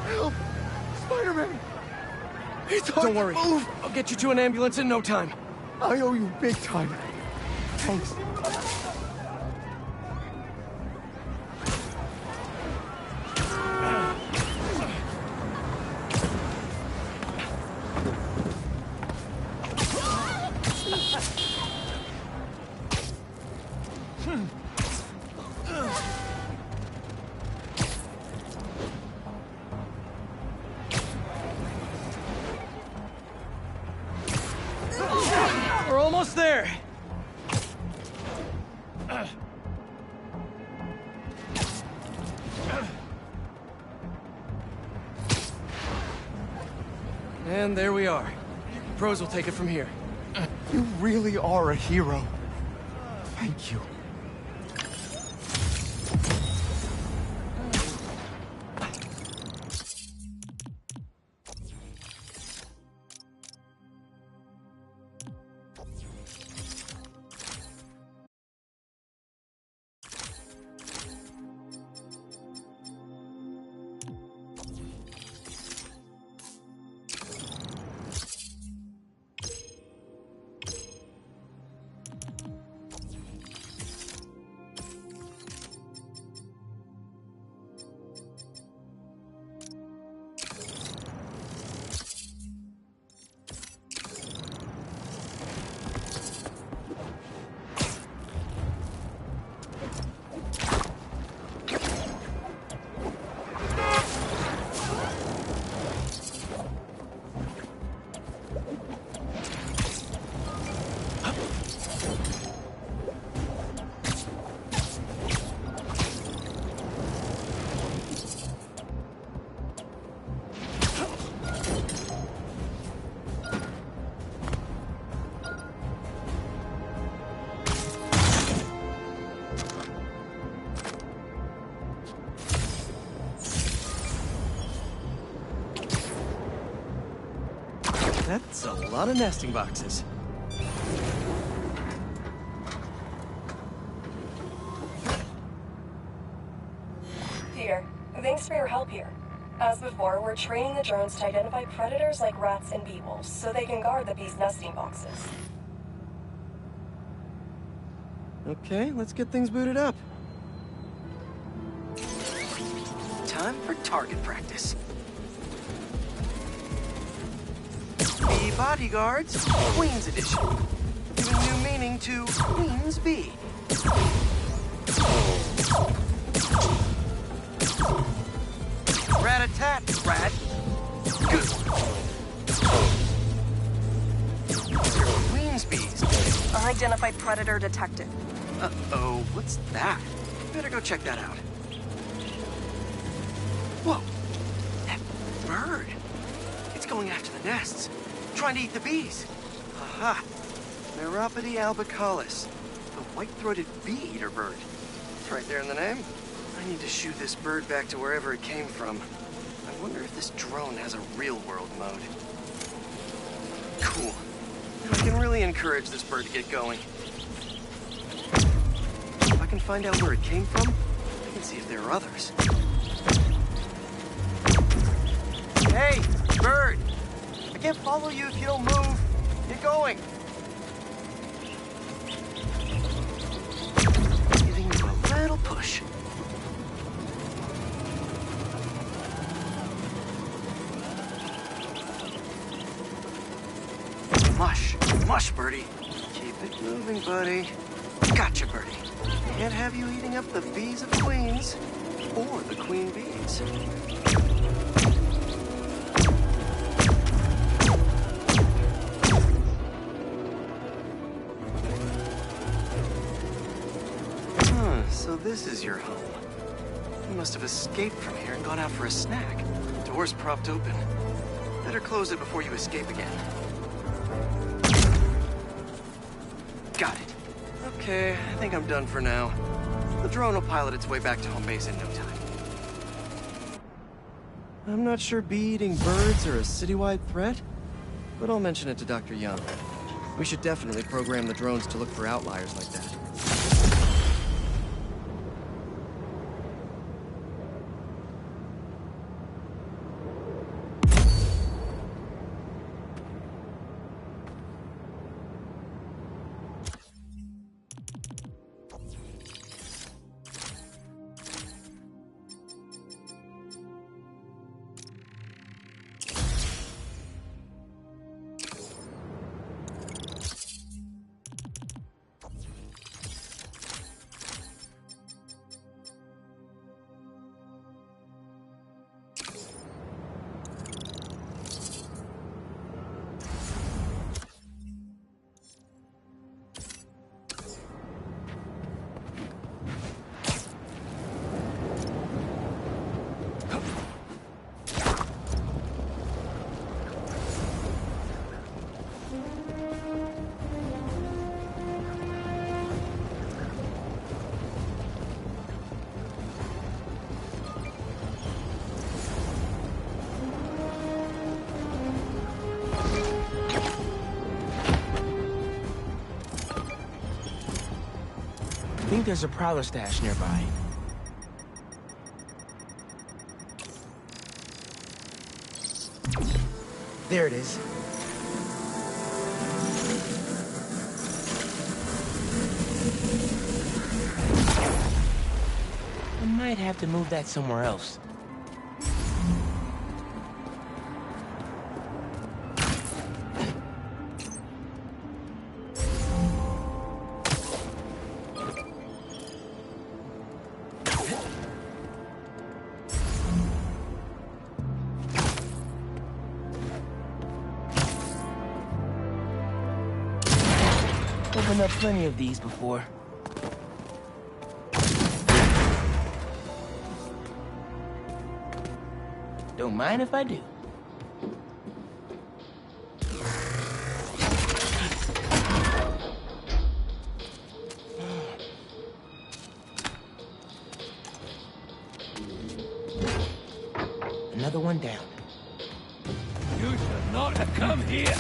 Help! Spider-Man! It's hard Don't worry. to move! I'll get you to an ambulance in no time. I owe you big time. Thanks. We're almost there. And there we are. Pros will take it from here. You really are a hero. Thank you. That's a lot of nesting boxes. Peter, thanks for your help here. As before, we're training the drones to identify predators like rats and beetles, so they can guard the bees' nesting boxes. Okay, let's get things booted up. Time for target practice. The Bodyguards, Queen's Edition. Giving new meaning to Queen's Bee. Rat-a-tat, rat. Good. Queen's bees. Unidentified predator detected. Uh-oh, what's that? Better go check that out. Whoa! That bird! It's going after the nests, trying to eat the bees. Aha! Neuropody albicollis, the white-throated bee-eater bird. It's right there in the name. I need to shoot this bird back to wherever it came from. I wonder if this drone has a real-world mode. Cool. Now I can really encourage this bird to get going. If I can find out where it came from, I can see if there are others. Hey, bird! I can't follow you if you don't move. Get going. Giving you a little push. Mush. Mush, Birdie. Keep it moving, buddy. Gotcha, Birdie. Can't have you eating up the bees of queens. Or the queen bees. So this is your home. You must have escaped from here and gone out for a snack. Door's propped open. Better close it before you escape again. Got it. Okay, I think I'm done for now. The drone will pilot its way back to home base in no time. I'm not sure bee-eating birds are a citywide threat, but I'll mention it to Dr. Young. We should definitely program the drones to look for outliers like that. I think there's a prowler stash nearby. There it is. I might have to move that somewhere else. Opened up plenty of these before. Don't mind if I do. Another one down. You should not have come here.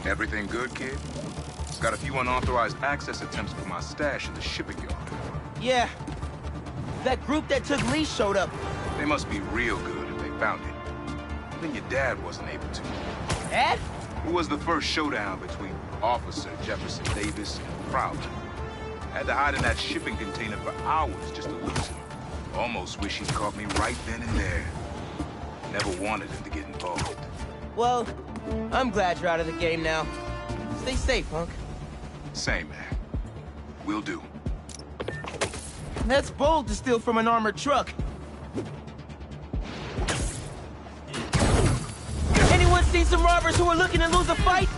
Everything good, kid? Got a few unauthorized access attempts for my stash in the shipping yard. Yeah. That group that took Lee showed up. They must be real good if they found it. Even your dad wasn't able to. Dad? It was the first showdown between Officer Jefferson Davis and Prowler. Had to hide in that shipping container for hours just to lose him. Almost wish he'd caught me right then and there. Never wanted him to get involved. Well, I'm glad you're out of the game now. Stay safe, Punk. Same, man. Will do. That's bold to steal from an armored truck. Anyone seen some robbers who are looking to lose a fight?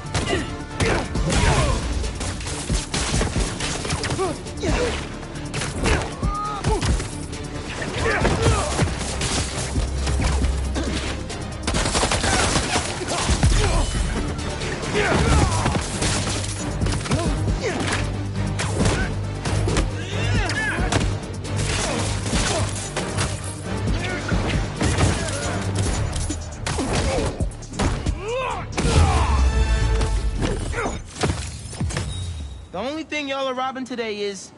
thing y'all are robbing today is...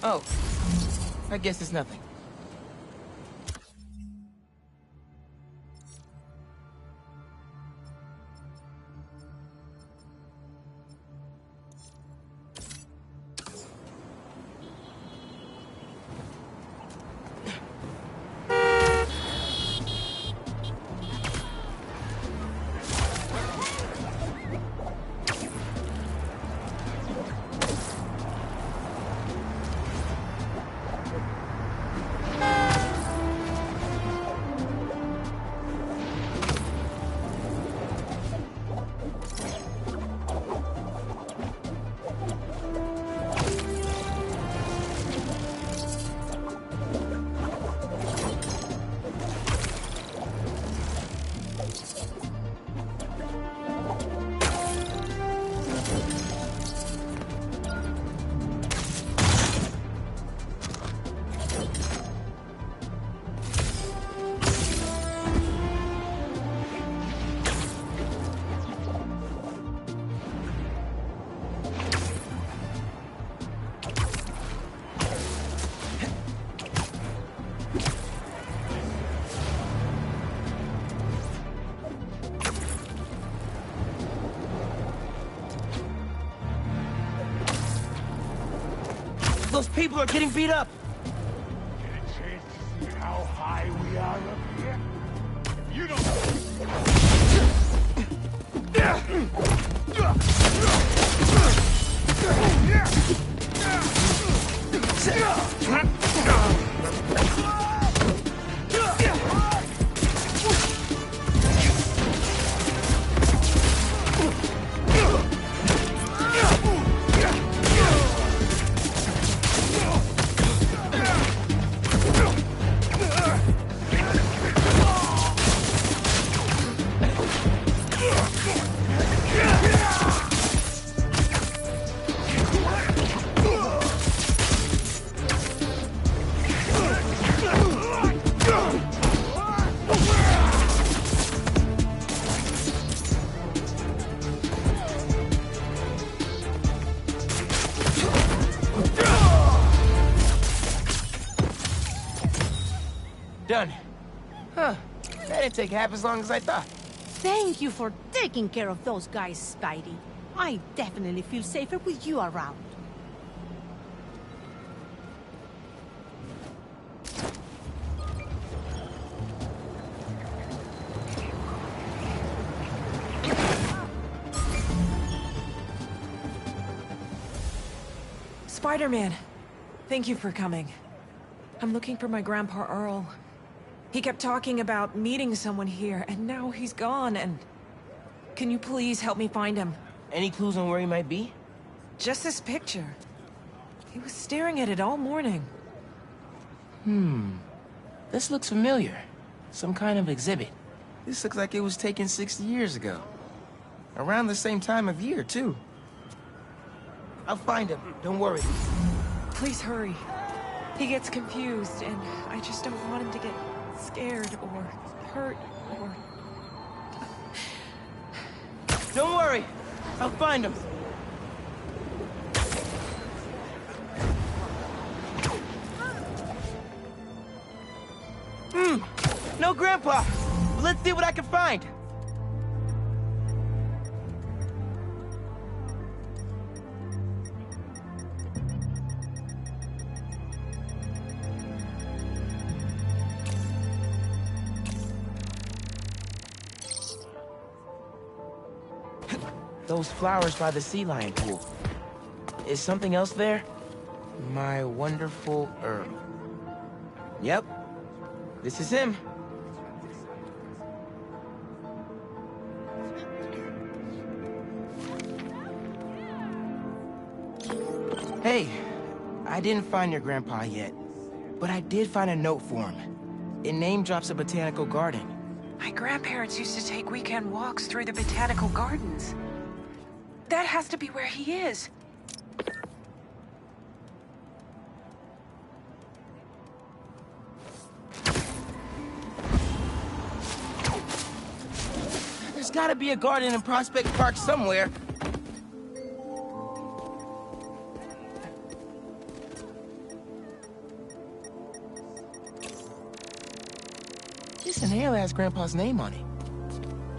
Oh, I guess it's nothing. Those people are getting beat up! Get a chance to see how high we are up here? You don't... Done. Huh. That didn't take half as long as I thought. Thank you for taking care of those guys, Spidey. I definitely feel safer with you around. Spider-Man, thank you for coming. I'm looking for my Grandpa Earl. He kept talking about meeting someone here, and now he's gone, and... Can you please help me find him? Any clues on where he might be? Just this picture. He was staring at it all morning. This looks familiar. Some kind of exhibit. This looks like it was taken 60 years ago. Around the same time of year, too. I'll find him, don't worry. Please hurry. He gets confused, and I just don't want him to get scared or hurt or... Don't worry, I'll find him. No Grandpa! Let's see what I can find. Those flowers by the sea lion pool. Is something else there? My wonderful Earl. Yep. This is him. Hey, I didn't find your grandpa yet, but I did find a note for him. It name drops a botanical garden. My grandparents used to take weekend walks through the botanical gardens. That has to be where he is. There's gotta be a garden in Prospect Park somewhere. This inhaler has Grandpa's name on it.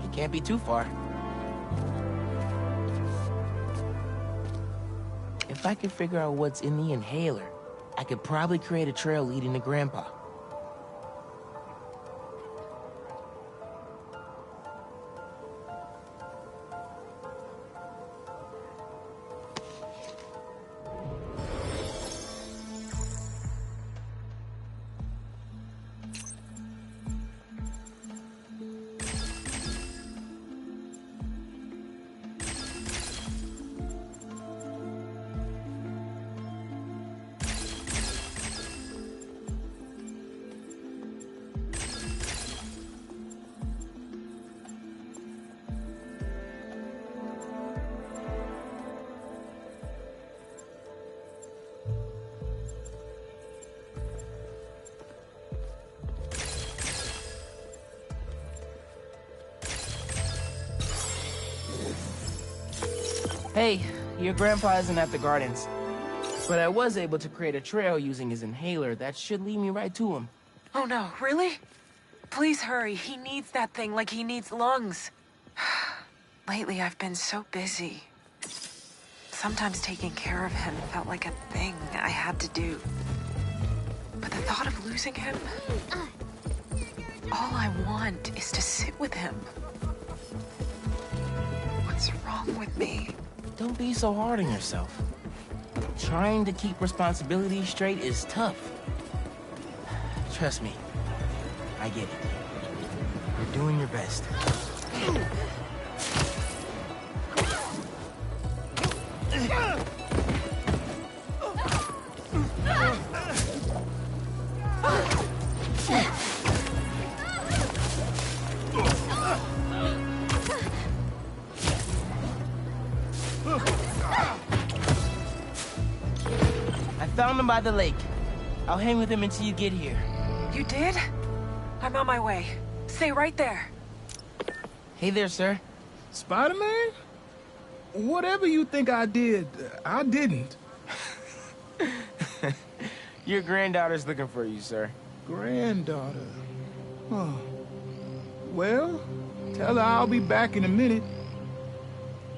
It can't be too far. If I could figure out what's in the inhaler, I could probably create a trail leading to Grandpa. Hey, your grandpa isn't at the gardens. But I was able to create a trail using his inhaler that should lead me right to him. Oh no, really? Please hurry. He needs that thing like he needs lungs. Lately, I've been so busy. Sometimes taking care of him felt like a thing I had to do. But the thought of losing him... all I want is to sit with him. What's wrong with me? Don't be so hard on yourself. Trying to keep responsibilities straight is tough. Trust me, I get it. You're doing your best. Found him by the lake. I'll hang with him until you get here. You did? I'm on my way. Stay right there. Hey there, sir. Spider-Man? Whatever you think I did, I didn't. Your granddaughter's looking for you, sir. Granddaughter? Oh. Well, tell her I'll be back in a minute.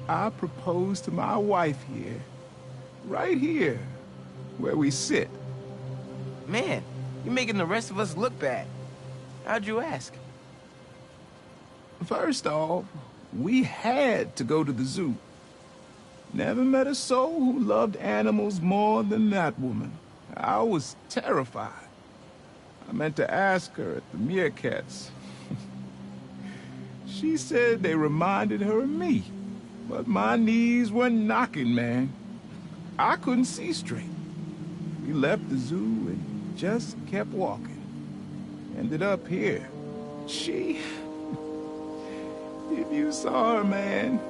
I proposed to my wife here. Right here. Where we sit. Man, you're making the rest of us look bad. How'd you ask? First off, we had to go to the zoo. Never met a soul who loved animals more than that woman. I was terrified. I meant to ask her at the meerkats. She said they reminded her of me, but my knees were knocking, man. I couldn't see straight. We left the zoo and just kept walking. Ended up here. She... if you saw her, man,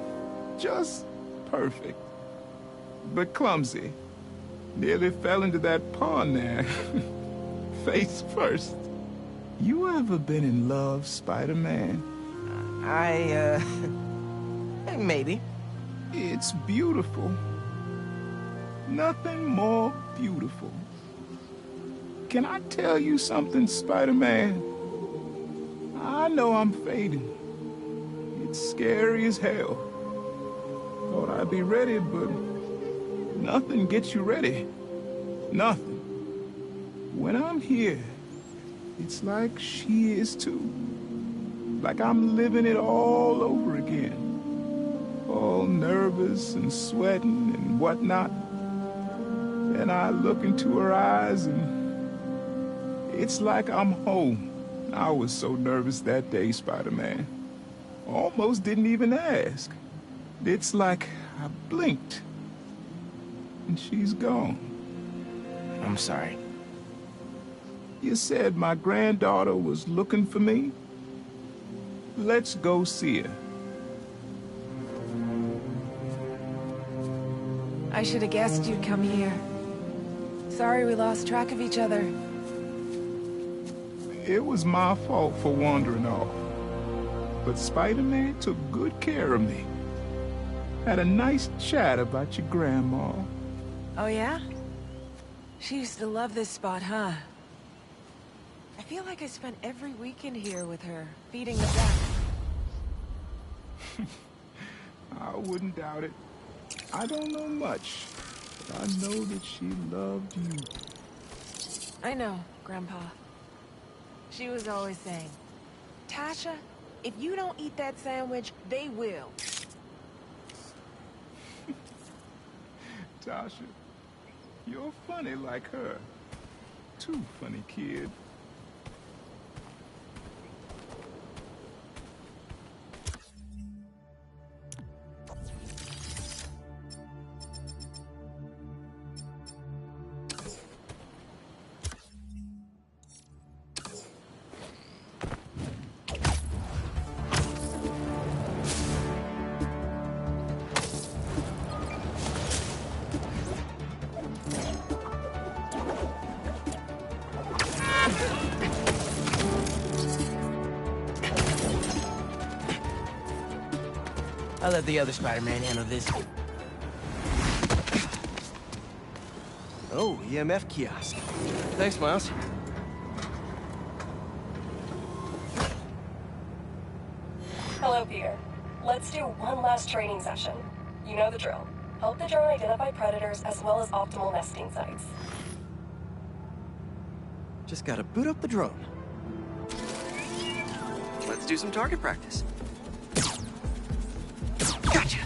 just perfect. But clumsy. Nearly fell into that pond there. Face first. You ever been in love, Spider-Man? Maybe. It's beautiful. Nothing more beautiful. Can I tell you something, Spider-Man? I know I'm fading. It's scary as hell. Thought I'd be ready, but nothing gets you ready. Nothing. When I'm here, it's like she is too. Like I'm living it all over again. All nervous and sweating and whatnot. And I look into her eyes and it's like I'm home. I was so nervous that day, Spider-Man. Almost didn't even ask. It's like I blinked and she's gone. I'm sorry. You said my granddaughter was looking for me? Let's go see her. I should have guessed you'd come here. Sorry we lost track of each other. It was my fault for wandering off. But Spider-Man took good care of me. Had a nice chat about your grandma. Oh, yeah? She used to love this spot, huh? I feel like I spent every weekend here with her, feeding the duck. I wouldn't doubt it. I don't know much, but I know that she loved you. I know, Grandpa. She was always saying, Tasha, if you don't eat that sandwich, they will. Tasha, you're funny like her. Too funny, kid. I'll let the other Spider-Man handle this. Oh, EMF kiosk. Thanks, Miles. Hello, Peter. Let's do one last training session. You know the drill. Help the drone identify predators as well as optimal nesting sites. Just gotta boot up the drone. Let's do some target practice. Gotcha!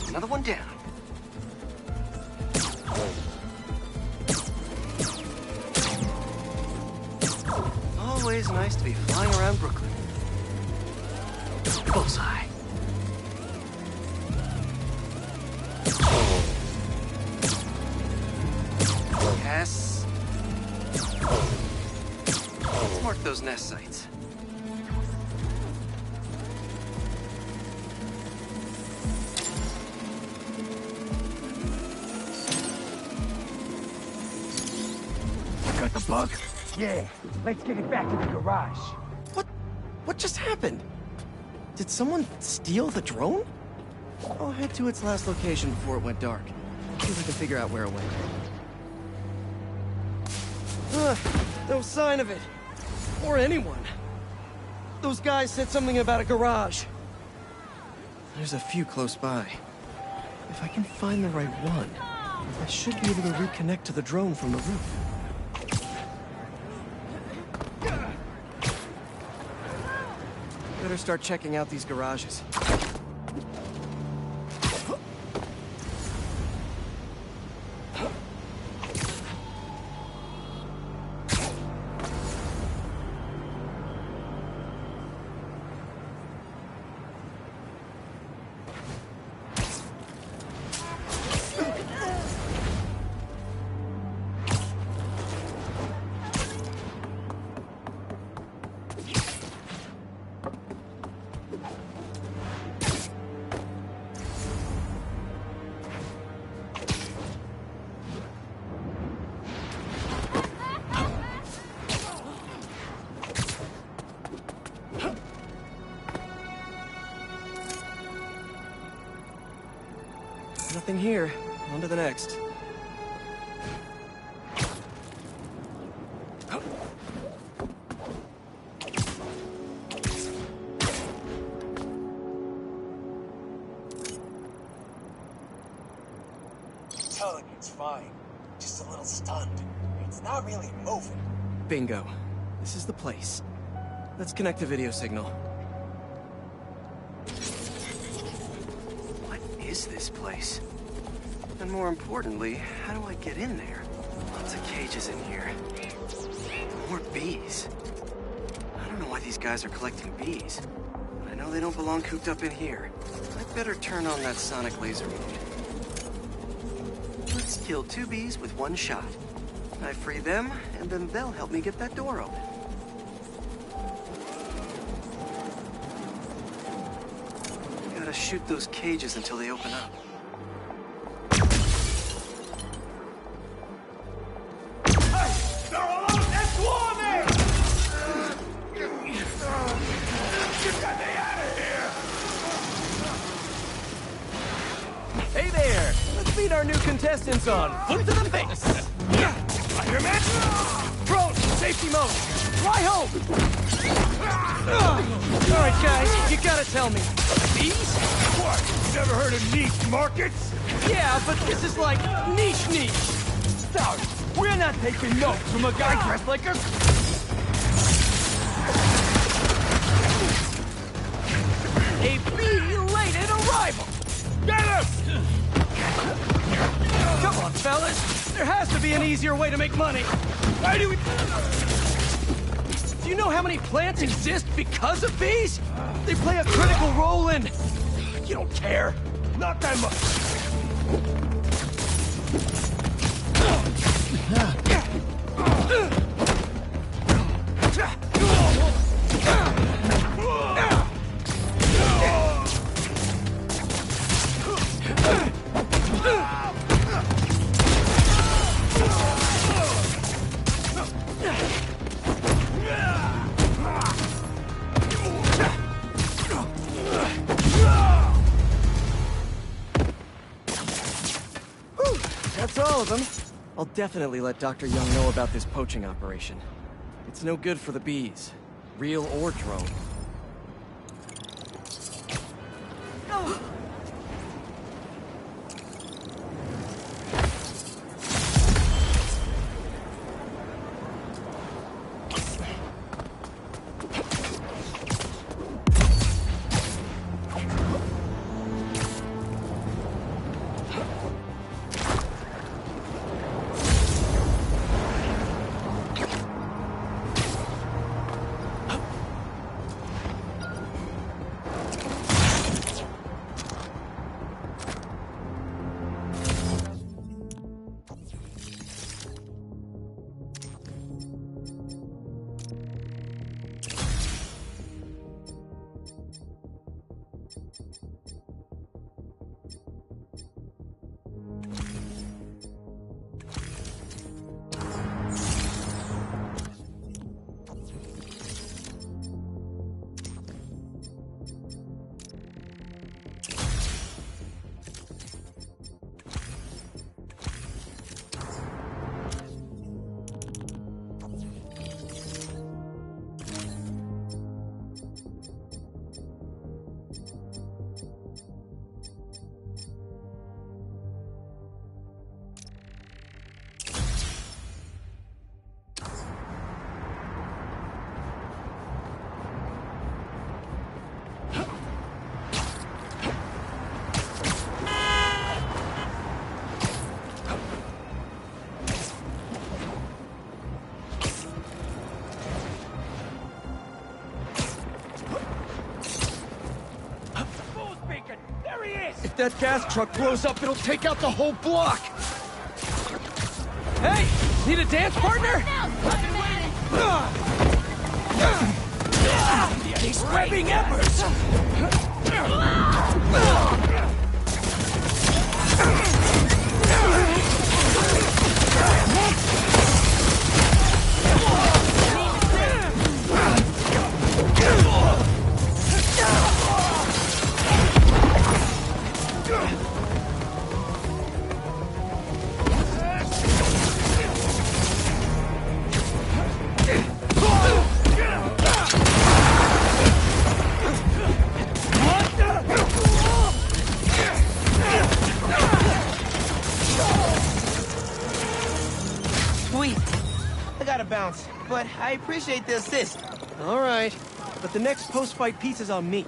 Another one down. Always nice to be flying around Brooklyn. Bullseye. Yes. Let's mark those nest sites. Got the bug? Yeah. Let's get it back to the garage. What just happened? Did someone steal the drone? I'll head to its last location before it went dark. See if I can figure out where it went. No sign of it. Or anyone. Those guys said something about a garage. There's a few close by. If I can find the right one, I should be able to reconnect to the drone from the roof. Better start checking out these garages. Nothing here. On to the next. Telling you it's fine. Just a little stunned. It's not really moving. Bingo. This is the place. Let's connect the video signal. What is this place? And more importantly, how do I get in there? Lots of cages in here. More bees. I don't know why these guys are collecting bees. But I know they don't belong cooped up in here. I'd better turn on that sonic laser mode. Let's kill 2 bees with 1 shot. I free them, and then they'll help me get that door open. Gotta shoot those cages until they open up. They're all on that swarming! Get me out of here! Hey there! Let's meet our new contestants on Foot to the Face. Spider-Man! Drone, safety mode. Fly home! All right, guys, you gotta tell me. These? What? Never heard of niche markets? Yeah, but this is like niche. Sorry, we're not taking notes from a guy dressed like a... A belated arrival! Get us! Come on, fellas. There has to be an easier way to make money. Why do we... Do you know how many plants exist because of bees? They play a critical role in... You don't care. Not that much. That's all of them. I'll definitely let Dr. Young know about this poaching operation. It's no good for the bees, real or drone. If that gas truck blows up, it'll take out the whole block! Hey! Need a dance partner? He's webbing embers! Bounce, but I appreciate the assist. All right, but the next post-fight piece is on me.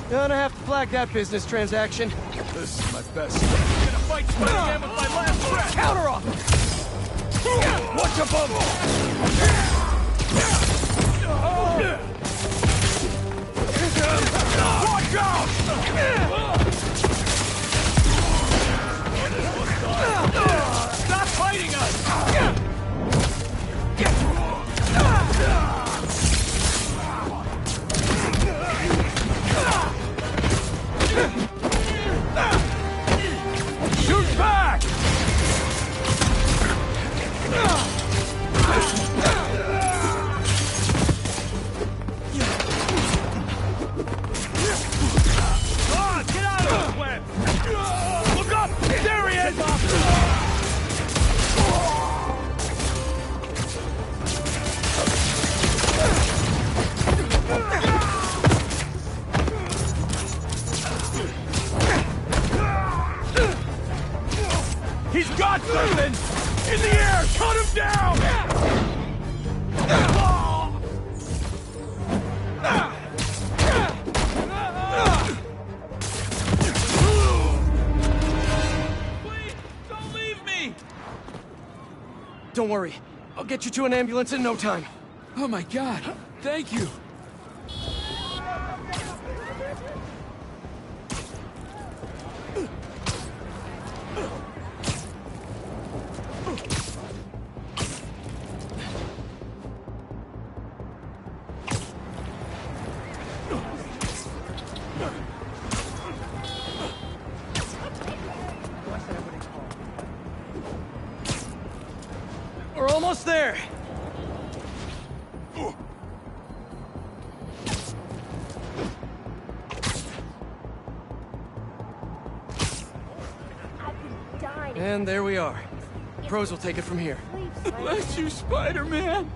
Gonna have to flag that business transaction. This is my best. I'm gonna fight Spider-Man with my last breath. Counter off! Watch above him! Watch out! Stop fighting us! Shoot back! Get out of the web! Look up! There he is! He's got something! In the air! Cut him down! Please, don't leave me! Don't worry. I'll get you to an ambulance in no time. Oh my god, thank you! We're almost there. And there we are. Pros will take it from here. Bless you, Spider-Man!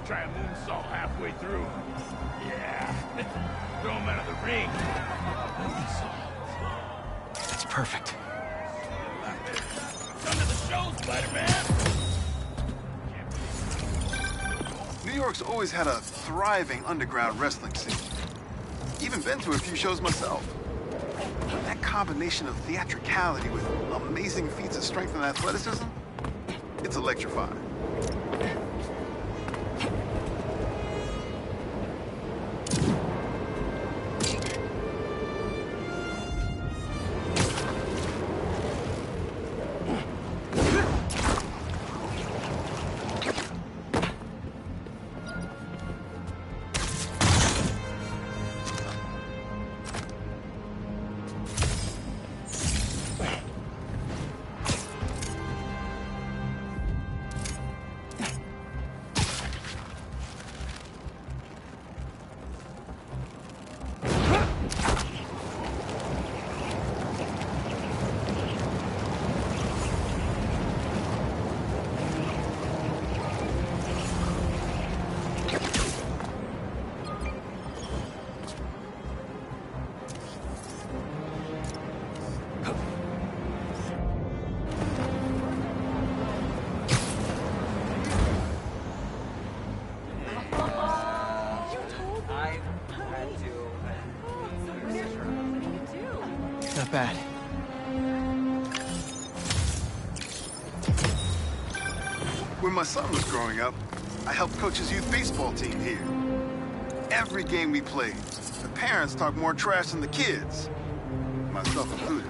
Try a moonsault halfway through. Yeah. Throw him out of the ring. That's perfect. Come to the show, Spider-Man! New York's always had a thriving underground wrestling scene. Even been to a few shows myself. That combination of theatricality with amazing feats of strength and athleticism, it's electrifying. Not bad. When my son was growing up, I helped coach his youth baseball team here. Every game we played, the parents talked more trash than the kids, myself included.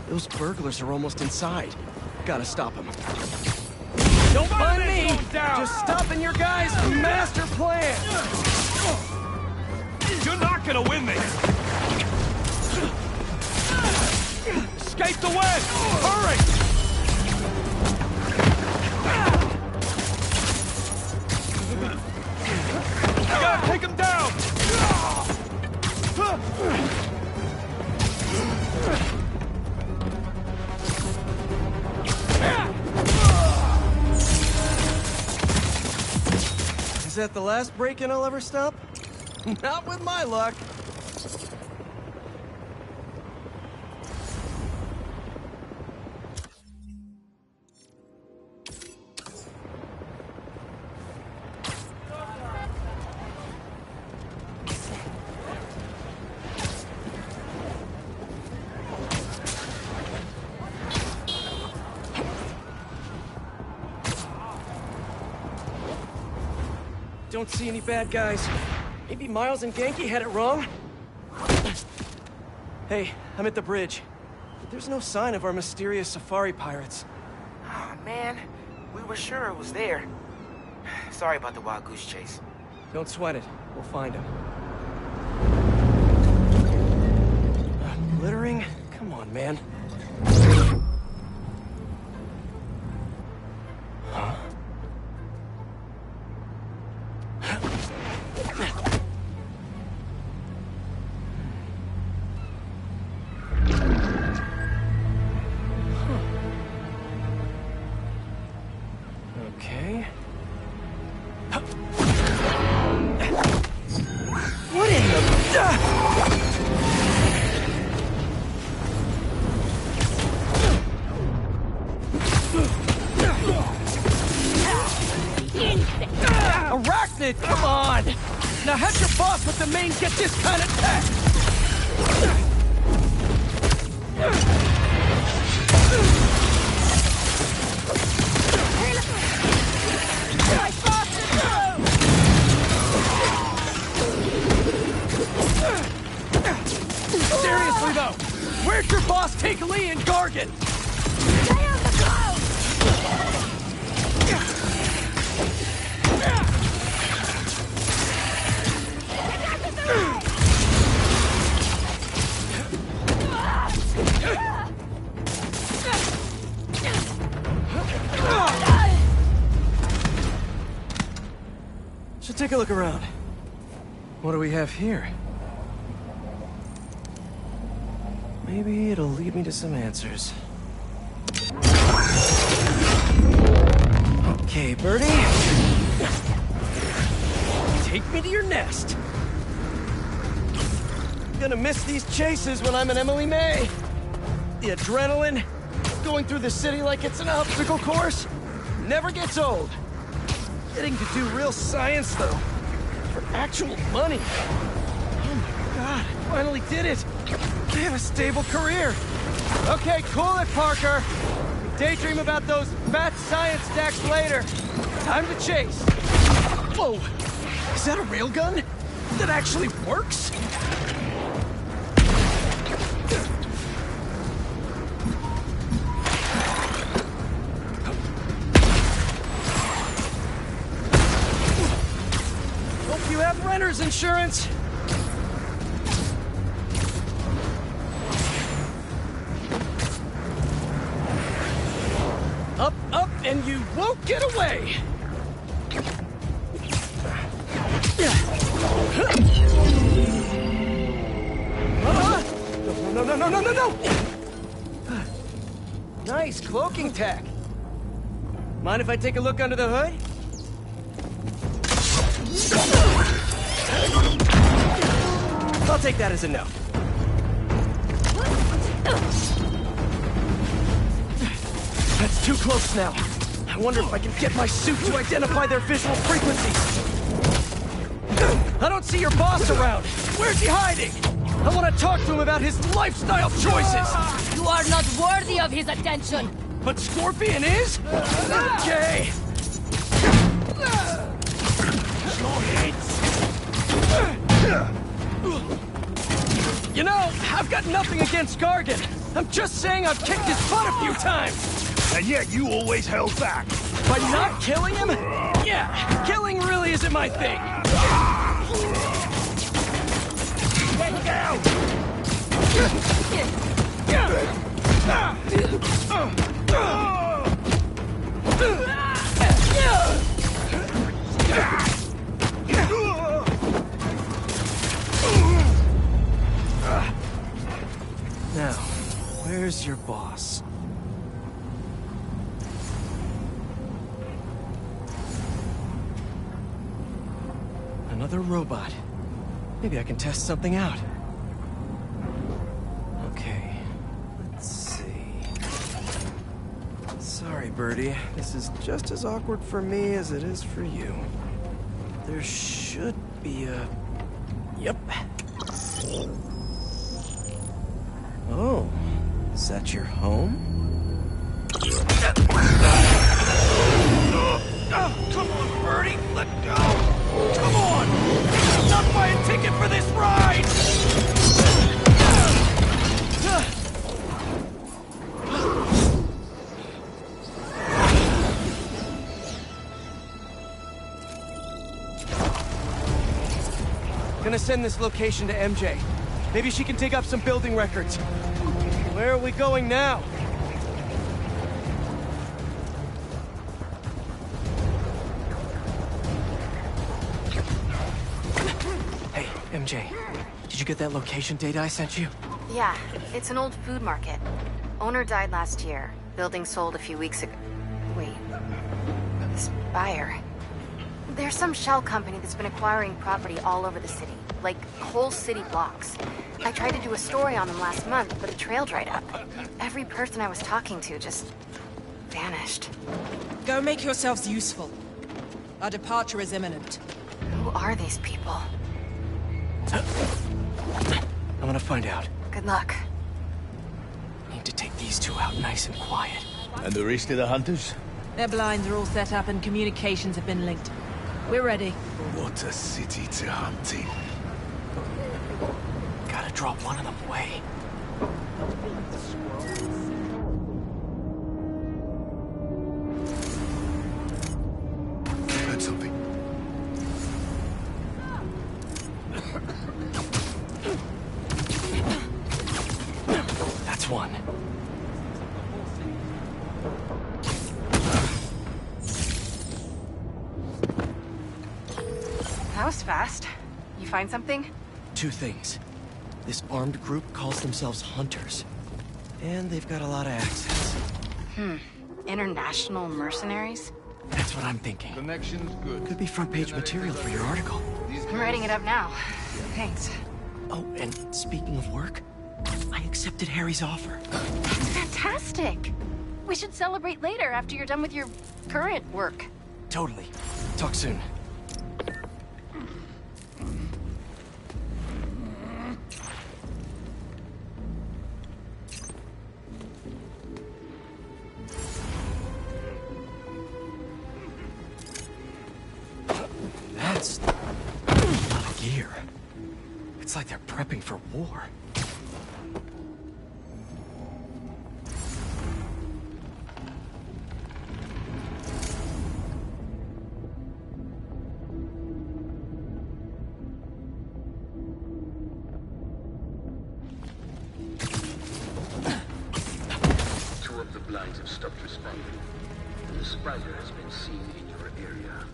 Those burglars are almost inside. Gotta stop them. Don't mind me! Just stopping your guys' master plan! You're not gonna win this! Escape the wedge! Hurry! You gotta take him down! Is that the last break-in I'll ever stop? Not with my luck. Don't see any bad guys. Maybe Miles and Genki had it wrong? Hey, I'm at the bridge. But there's no sign of our mysterious safari pirates. Oh, man. We were sure it was there. Sorry about the wild goose chase. Don't sweat it. We'll find him. Littering? Come on, man. Huh? Okay. What in the... Arachnid, come on! Now how'd your boss with the main get this kind of tech? Seriously though, where'd your boss take Lee and Gargan? Stay on the go! Should take a look around. What do we have here? Maybe it'll lead me to some answers. Okay, Birdie. Take me to your nest. Gonna miss these chases when I'm an Emily May. The adrenaline, going through the city like it's an obstacle course, never gets old. Getting to do real science, though, for actual money. Oh my God, I finally did it. I have a stable career. Okay, cool it, Parker. Daydream about those fat science stacks later. Time to chase. Whoa, is that a railgun? that actually works? Hope you have renter's insurance. Up, up, and you won't get away! No! Nice cloaking tech. Mind if I take a look under the hood? I'll take that as a no. That's too close now. I wonder if I can get my suit to identify their visual frequencies. I don't see your boss around. Where's he hiding? I want to talk to him about his lifestyle choices. You are not worthy of his attention. But Scorpion is? Okay. You know, I've got nothing against Gargan. I'm just saying I've kicked his butt a few times. And yet you always held back. By not killing him? Yeah, killing really isn't my thing. Get down! Now, where's your boss? Another robot. Maybe I can test something out. Okay, let's see. Sorry, Birdie. This is just as awkward for me as it is for you. There should be a... Yep. Oh, is that your home? Oh, come on, Birdie, let go! Come on! I'm not buying a ticket for this ride! Gonna send this location to MJ. Maybe she can dig up some building records. Where are we going now? Hey, MJ. Did you get that location data I sent you? Yeah, it's an old food market. Owner died last year. Building sold a few weeks ago. Wait. This buyer. There's some shell company that's been acquiring property all over the city. Like, whole city blocks. I tried to do a story on them last month, but the trail dried up. Every person I was talking to just... vanished. Go make yourselves useful. Our departure is imminent. Who are these people? I'm gonna find out. Good luck. Need to take these two out nice and quiet. And the rest of the hunters? Their blinds are all set up and communications have been linked. We're ready. What a city to hunt in. Gotta draw one of them away. Heard something. That's one. That was fast. You find something? Two things. This armed group calls themselves Hunters. And they've got a lot of access. International mercenaries? That's what I'm thinking. Connection's good. Could be front page material for your article. I'm writing it up now. Thanks. Oh, and speaking of work, I accepted Harry's offer. Fantastic! We should celebrate later after you're done with your current work. Totally. Talk soon. That's not a gear. It's like they're prepping for war. Two of the blinds have stopped responding. The spider has been seen in your area.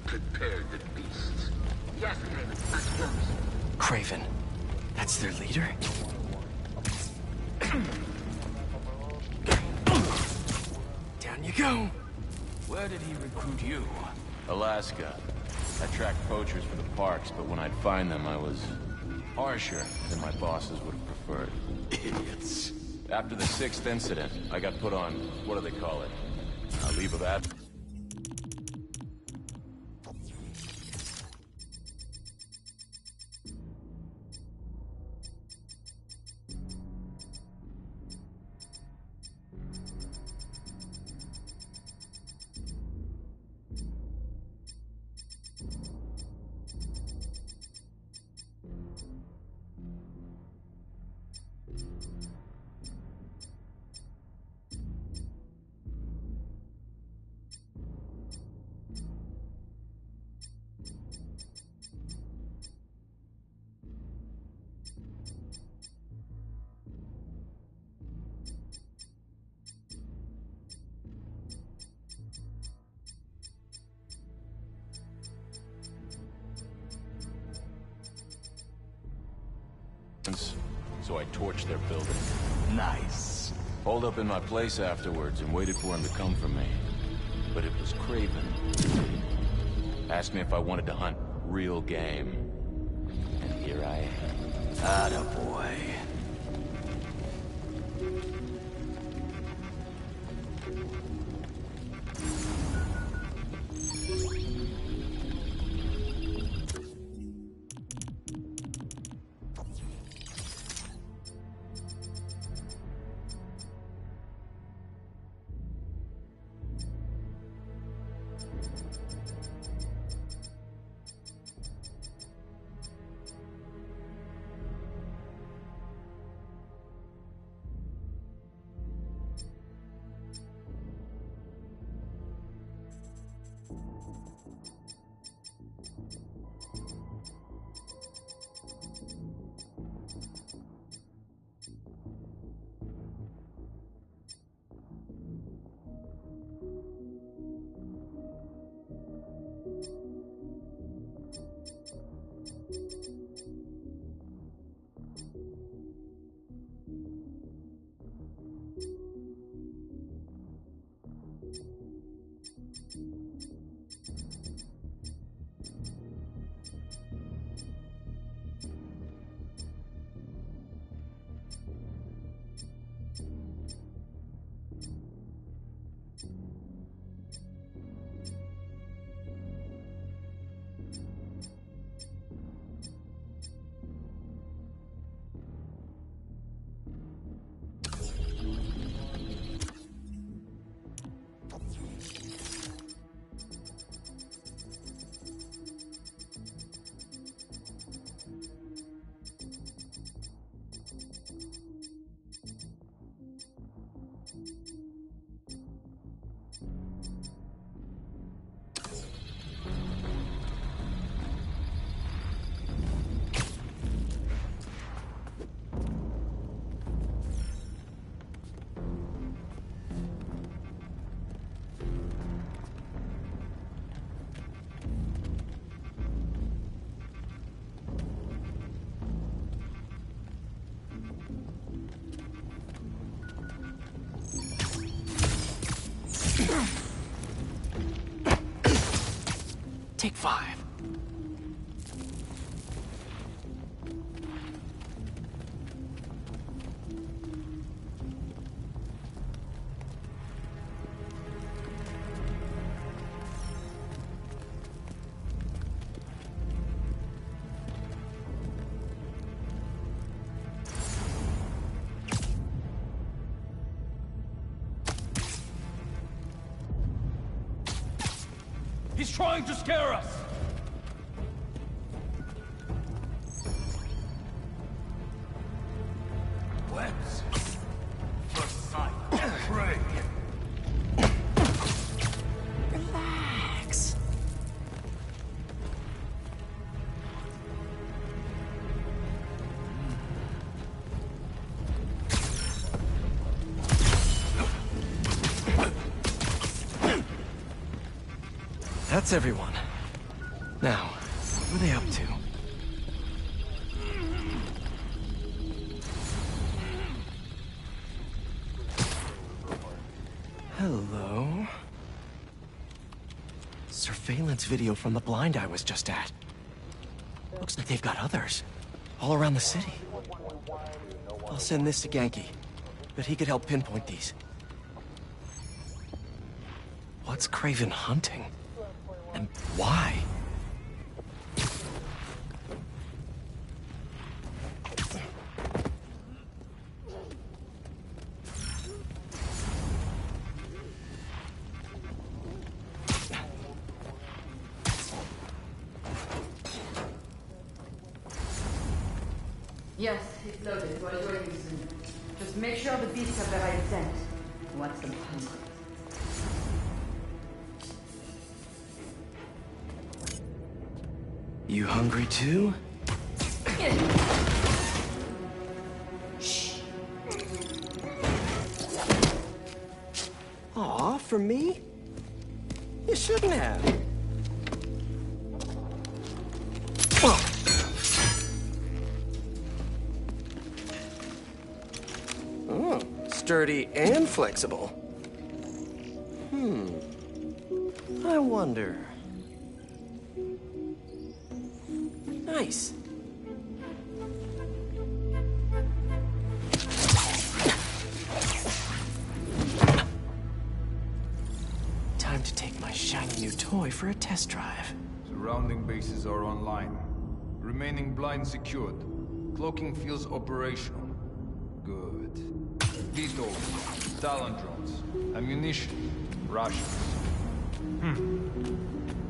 Prepare the beasts. Yes, Craven, at once. Craven. That's their leader? Down you go. Where did he recruit you? Alaska. I tracked poachers for the parks, but when I'd find them, I was harsher than my bosses would have preferred. Idiots. After the 6th incident, I got put on, what do they call it? A leave of absence. So I torched their building. Nice. Holed up in my place afterwards and waited for him to come for me. But it was Craven. Asked me if I wanted to hunt real game. And here I am. Attaboy. Take 5. He's trying to scare us! That's everyone. Now, what are they up to? Hello? Surveillance video from the blind I was just at. Looks like they've got others. All around the city. I'll send this to Genki. But he could help pinpoint these. What's Craven hunting? And why? Yes, it's loaded. We're joining you soon. Just make sure the beasts have the right scent. Want some hungry. You hungry too? Shh. Aw, for me? You shouldn't have. Oh, sturdy and flexible. I wonder. Nice. Time to take my shiny new toy for a test drive. Surrounding bases are online. Remaining blind secured. Cloaking fields operational. Good. Vetols, Talon drones, ammunition, rations.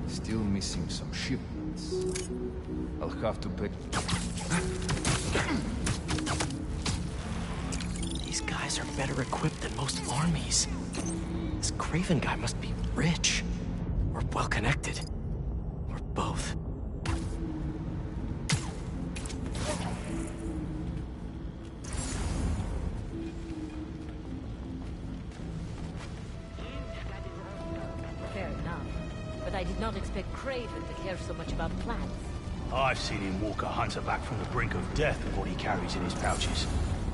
Still missing some shipments. I'll have to pay. These guys are better equipped than most armies. This Craven guy must be rich, or well-connected, or both. Fair enough. But I did not expect Craven to care so much about plants. I've seen him walk a hunter back from the brink of death with what he carries in his pouches.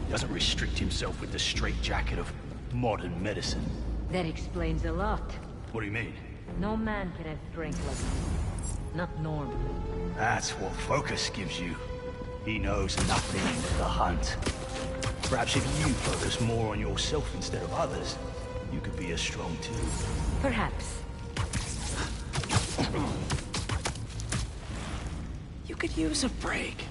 He doesn't restrict himself with the straitjacket of modern medicine. That explains a lot. What do you mean? No man can have strength like this. Not normally. That's what focus gives you. He knows nothing of the hunt. Perhaps if you focus more on yourself instead of others, you could be as strong too. Perhaps. You could use a break.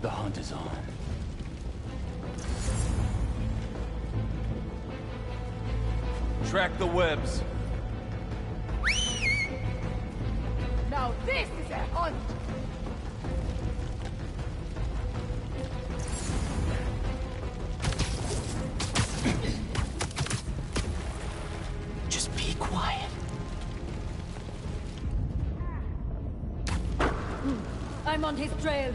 The hunt is on. Track the webs. Now this is a hunt! Just be quiet. I'm on his trail.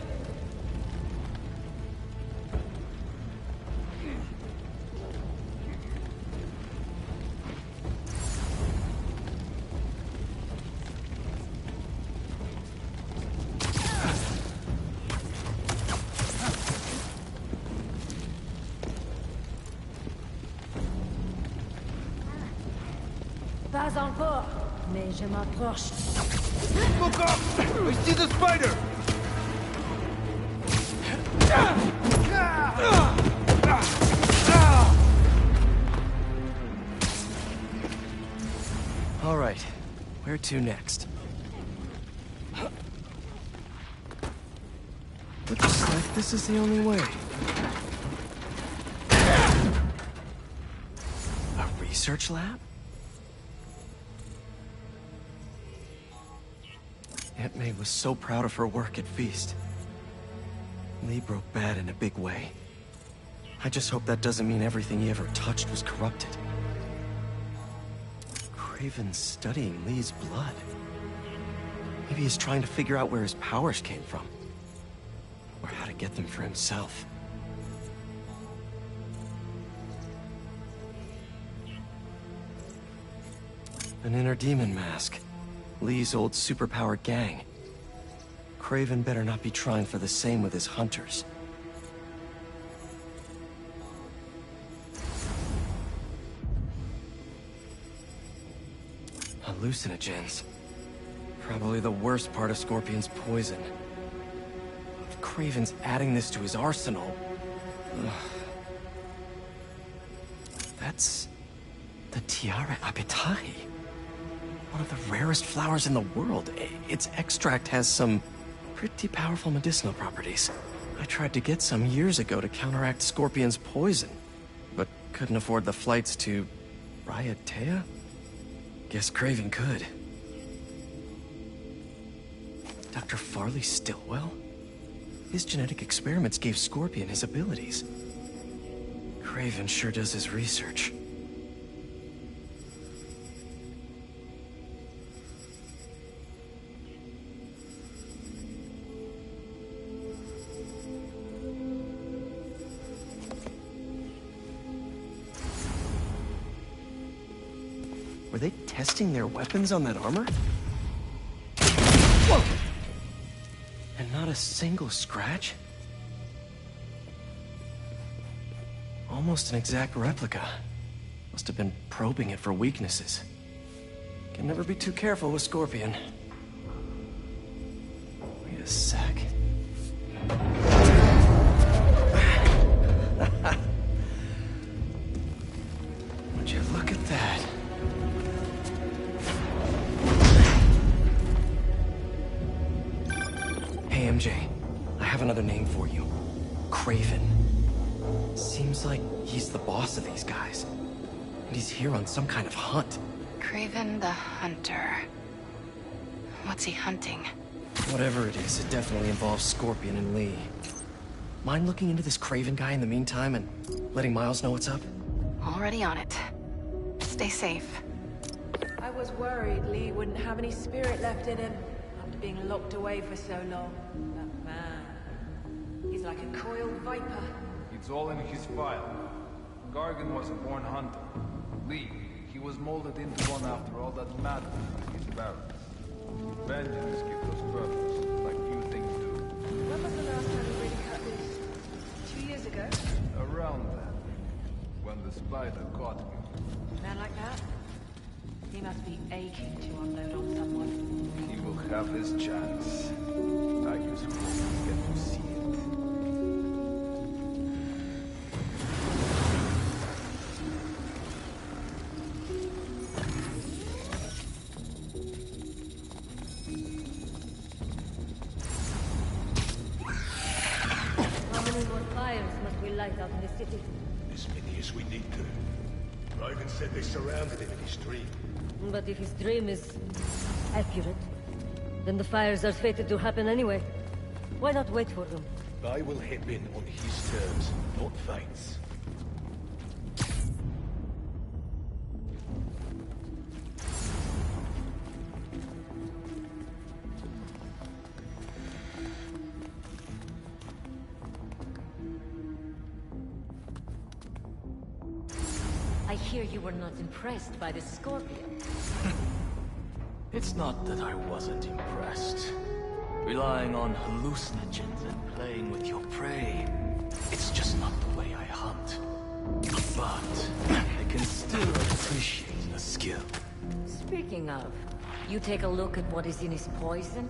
Pas encore, mais je m'approche. Look up! I see the spider! All right, where to next? Looks like this is the only way. A research lab? Aunt May was so proud of her work at Feast. Lee broke bad in a big way. I just hope that doesn't mean everything he ever touched was corrupted. Craven's studying Lee's blood. Maybe he's trying to figure out where his powers came from. Or how to get them for himself. An inner demon mask. Lee's old superpowered gang. Craven better not be trying for the same with his hunters. Hallucinogens. Probably the worst part of Scorpion's poison. If Craven's adding this to his arsenal... Ugh. That's... the Tiara Apitai. One of the rarest flowers in the world. Its extract has some pretty powerful medicinal properties. I tried to get some years ago to counteract Scorpion's poison, but couldn't afford the flights to... Raiatea? Guess Craven could. Dr. Farley Stillwell? His genetic experiments gave Scorpion his abilities. Craven sure does his research. Were they testing their weapons on that armor? Whoa! And not a single scratch? Almost an exact replica. Must have been probing it for weaknesses. Can never be too careful with Scorpion. Wait a sec. Would you look at that? Hey, MJ. I have another name for you. Craven. Seems like he's the boss of these guys. And he's here on some kind of hunt. Craven the Hunter. What's he hunting? Whatever it is, it definitely involves Scorpion and Lee. Mind looking into this Craven guy in the meantime and letting Miles know what's up? Already on it. Stay safe. I was worried Lee wouldn't have any spirit left in him after being locked away for so long. But man, he's like a coiled viper. It's all in his file. Gargan was a born hunter. Lee, he was molded into one after all that mattered in his barracks. Vengeance gives us purpose, like few things do. When was the last time you really cut loose? 2 years ago? Around then, when the spider caught me. A man like that? He must be aching to unload on someone. He will have his chance. I just hope we get to see it. How many more fires must we light out in the city? As many as we need to. Raven said they surrounded him in his dream. But if his dream is accurate, then the fires are fated to happen anyway. Why not wait for them? I will hip in on his terms, not Vane's. I hear you were not impressed by the Scorpion. It's not that I wasn't impressed. Relying on hallucinogens and playing with your prey, it's just not the way I hunt. But I can still appreciate the skill. Speaking of, you take a look at what is in his poison?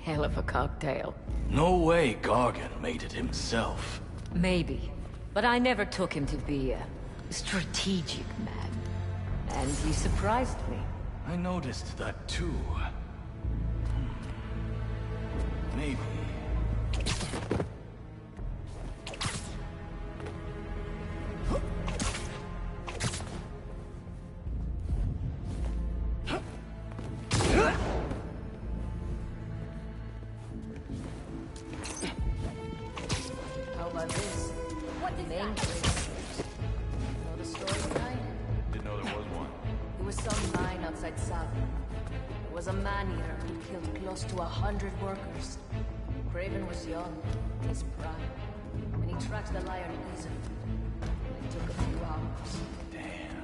Hell of a cocktail. No way Gargan made it himself. Maybe, but I never took him to be a strategic man. And he surprised me. I noticed that too. Maybe. How about this? What was some mine outside Sab. There was a man-eater who killed close to 100 workers. Craven was young, in his prime, and he tracked the lion easily. It took a few hours. Damn.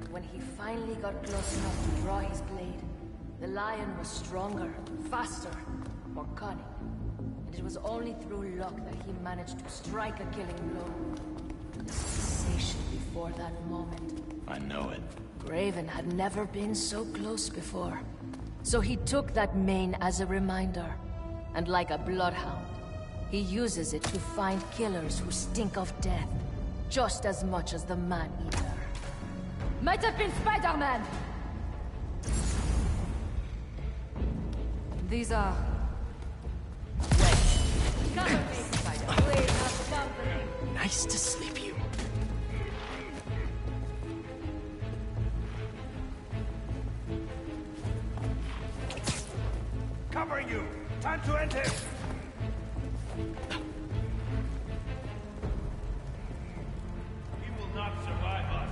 When he finally got close enough to draw his blade, the lion was stronger, faster, more cunning. And it was only through luck that he managed to strike a killing blow. The sensation before that moment. I know it. Craven had never been so close before. So he took that mane as a reminder. And like a bloodhound, he uses it to find killers who stink of death, just as much as the man-eater. Might have been Spider-Man! These are... Cover me, Spider. Please have company. Nice to sleep you. Covering you! Time to enter! He will not survive us.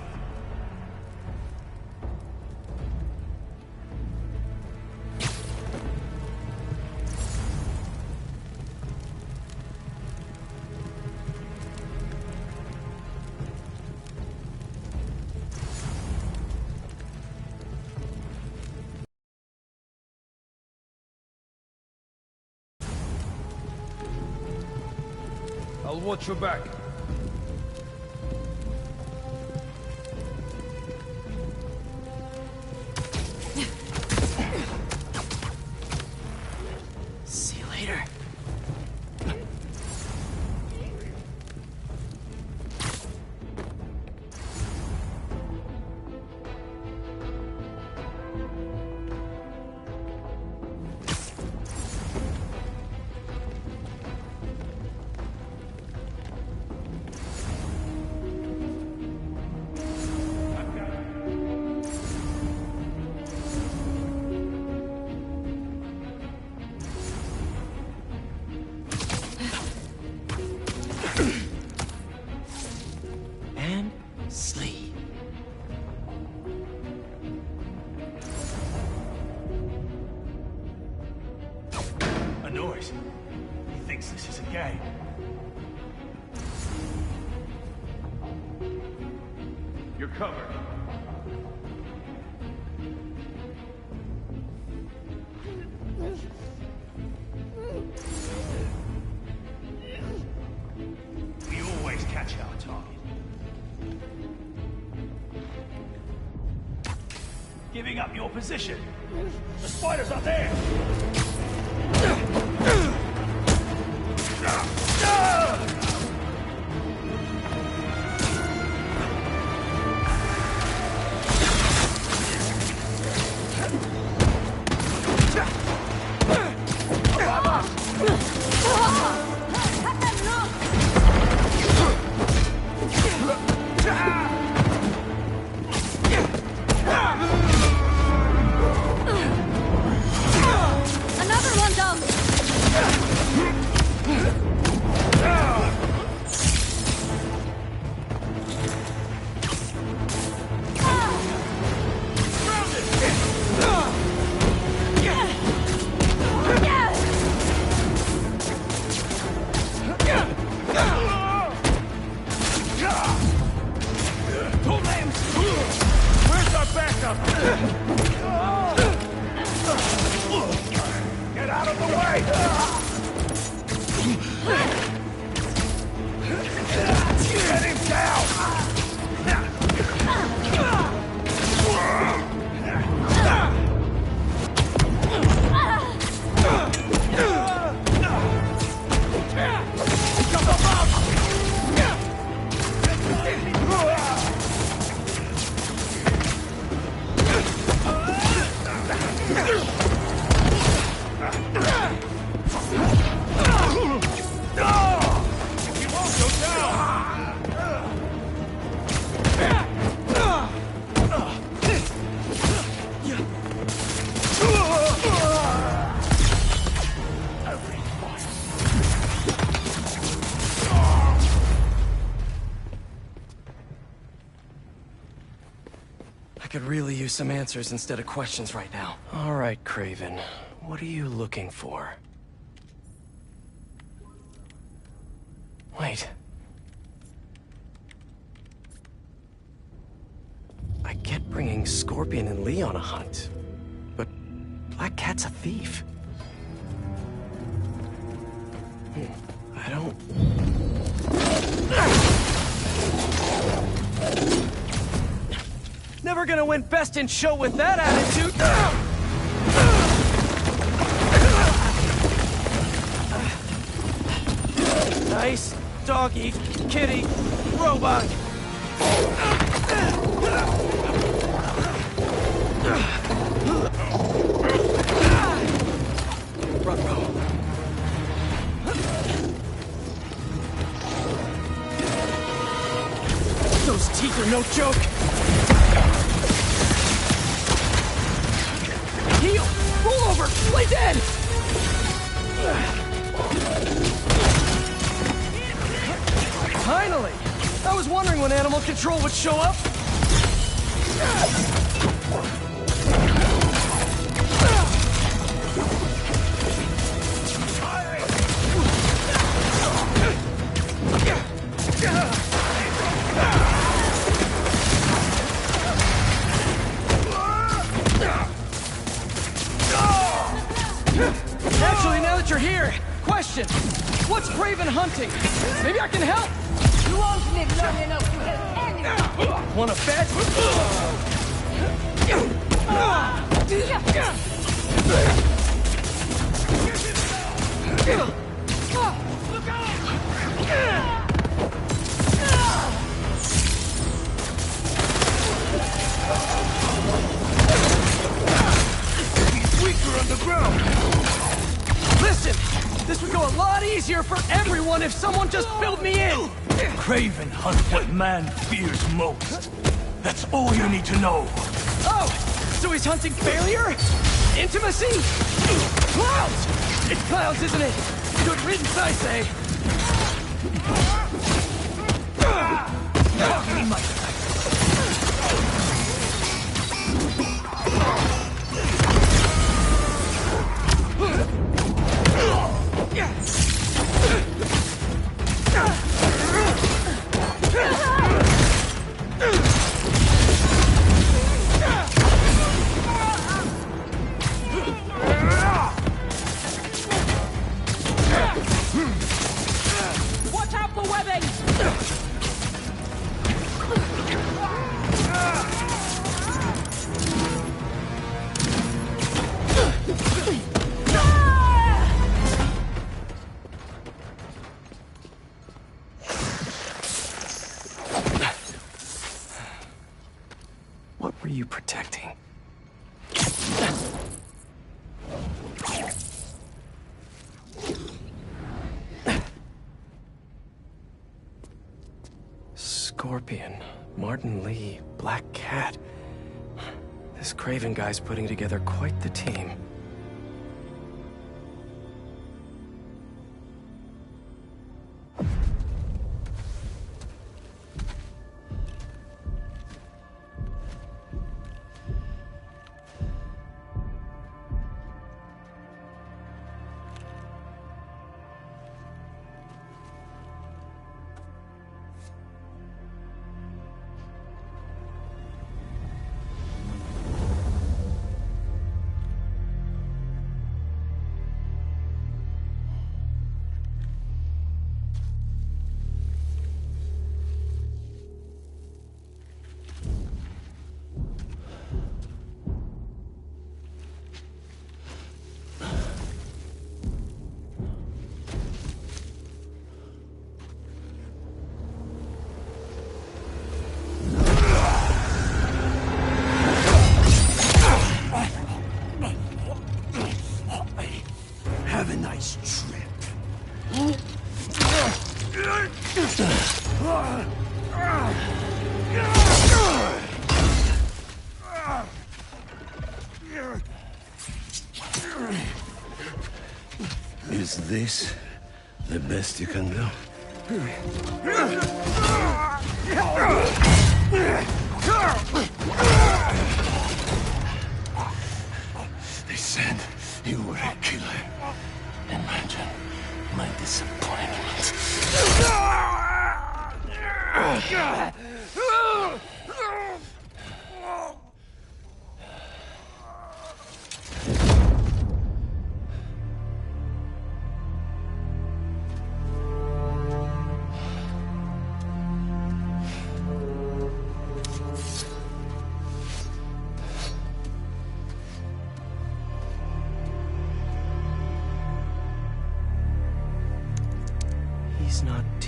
I'll watch your back. See you later. And sleep. A noise. He thinks this is a game. You're covered. We always catch our target. Giving up your position. The spiders are there. Another one down! Where's our backup? Get out of the way! Get him down! really use some answers instead of questions right now. All right, Craven. What are you looking for? Wait. I get bringing Scorpion and Lee on a hunt, but Black Cat's a thief. I don't... Never gonna win Best in Show with that attitude! Nice doggy, kitty, robot! Those teeth are no joke! Heal! Roll over! Play dead! Finally! I was wondering when Animal Control would show up! Actually, now that you're here, question! What's Craven hunting? Maybe I can help! You won't live long enough to help anyone! Wanna bet? He's weaker on the ground! Listen! This would go a lot easier for everyone if someone just filled me in! Craven hunts what man fears most. That's all you need to know. Oh! So he's hunting failure? Intimacy? Clowns! It's clowns, isn't it? Good riddance, I say. Watch out for webbing! What were you protecting? Scorpion, Martin Lee, Black Cat. This Craven guy's putting together quite the team. Have a nice trip. Is this the best you can do?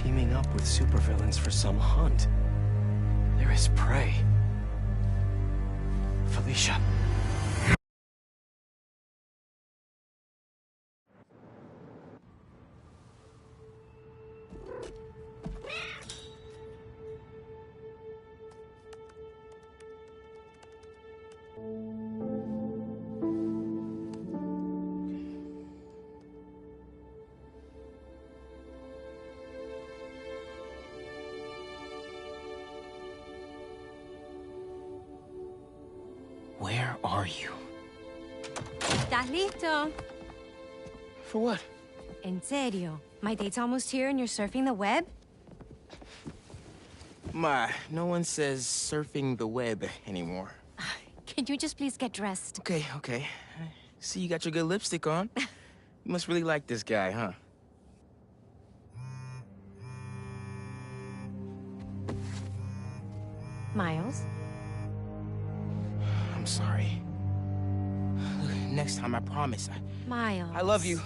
teaming up with supervillains for some hunt. There is prey. Felicia. Where are you? ¿Estás listo? For what? En serio? My date's almost here and you're surfing the web? Ma, no one says surfing the web anymore. Can you just please get dressed? Okay, okay. See, you got your good lipstick on. You must really like this guy, huh? Miles? I'm sorry. Next time, I promise. Miles. I love you.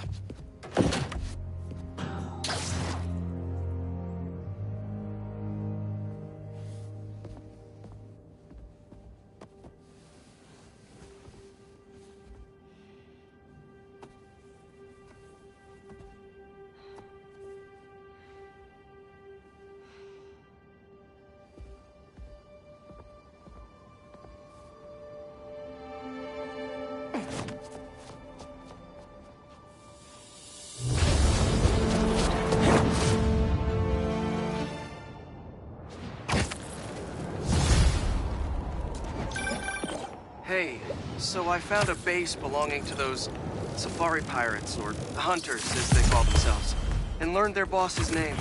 Hey, so I found a base belonging to those safari pirates, or hunters, as they call themselves, and learned their boss's name,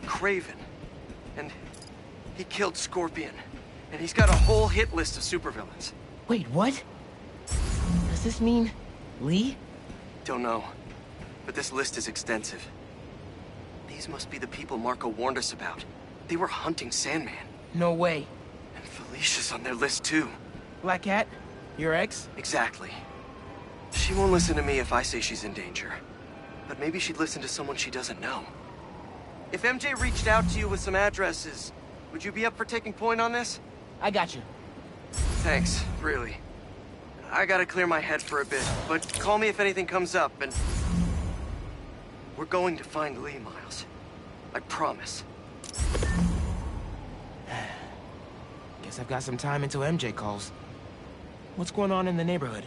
Craven. And he killed Scorpion, and he's got a whole hit list of supervillains. Wait, what? Does this mean Lee? Don't know, but this list is extensive. These must be the people Marco warned us about. They were hunting Sandman. No way. And Felicia's on their list too. Black Cat? Your ex? Exactly. She won't listen to me if I say she's in danger. But maybe she'd listen to someone she doesn't know. If MJ reached out to you with some addresses, would you be up for taking point on this? I got you. Thanks, really. I gotta clear my head for a bit, but call me if anything comes up, and... we're going to find Lee, Miles. I promise. Guess I've got some time until MJ calls. What's going on in the neighborhood?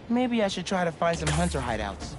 Maybe I should try to find some hunter hideouts.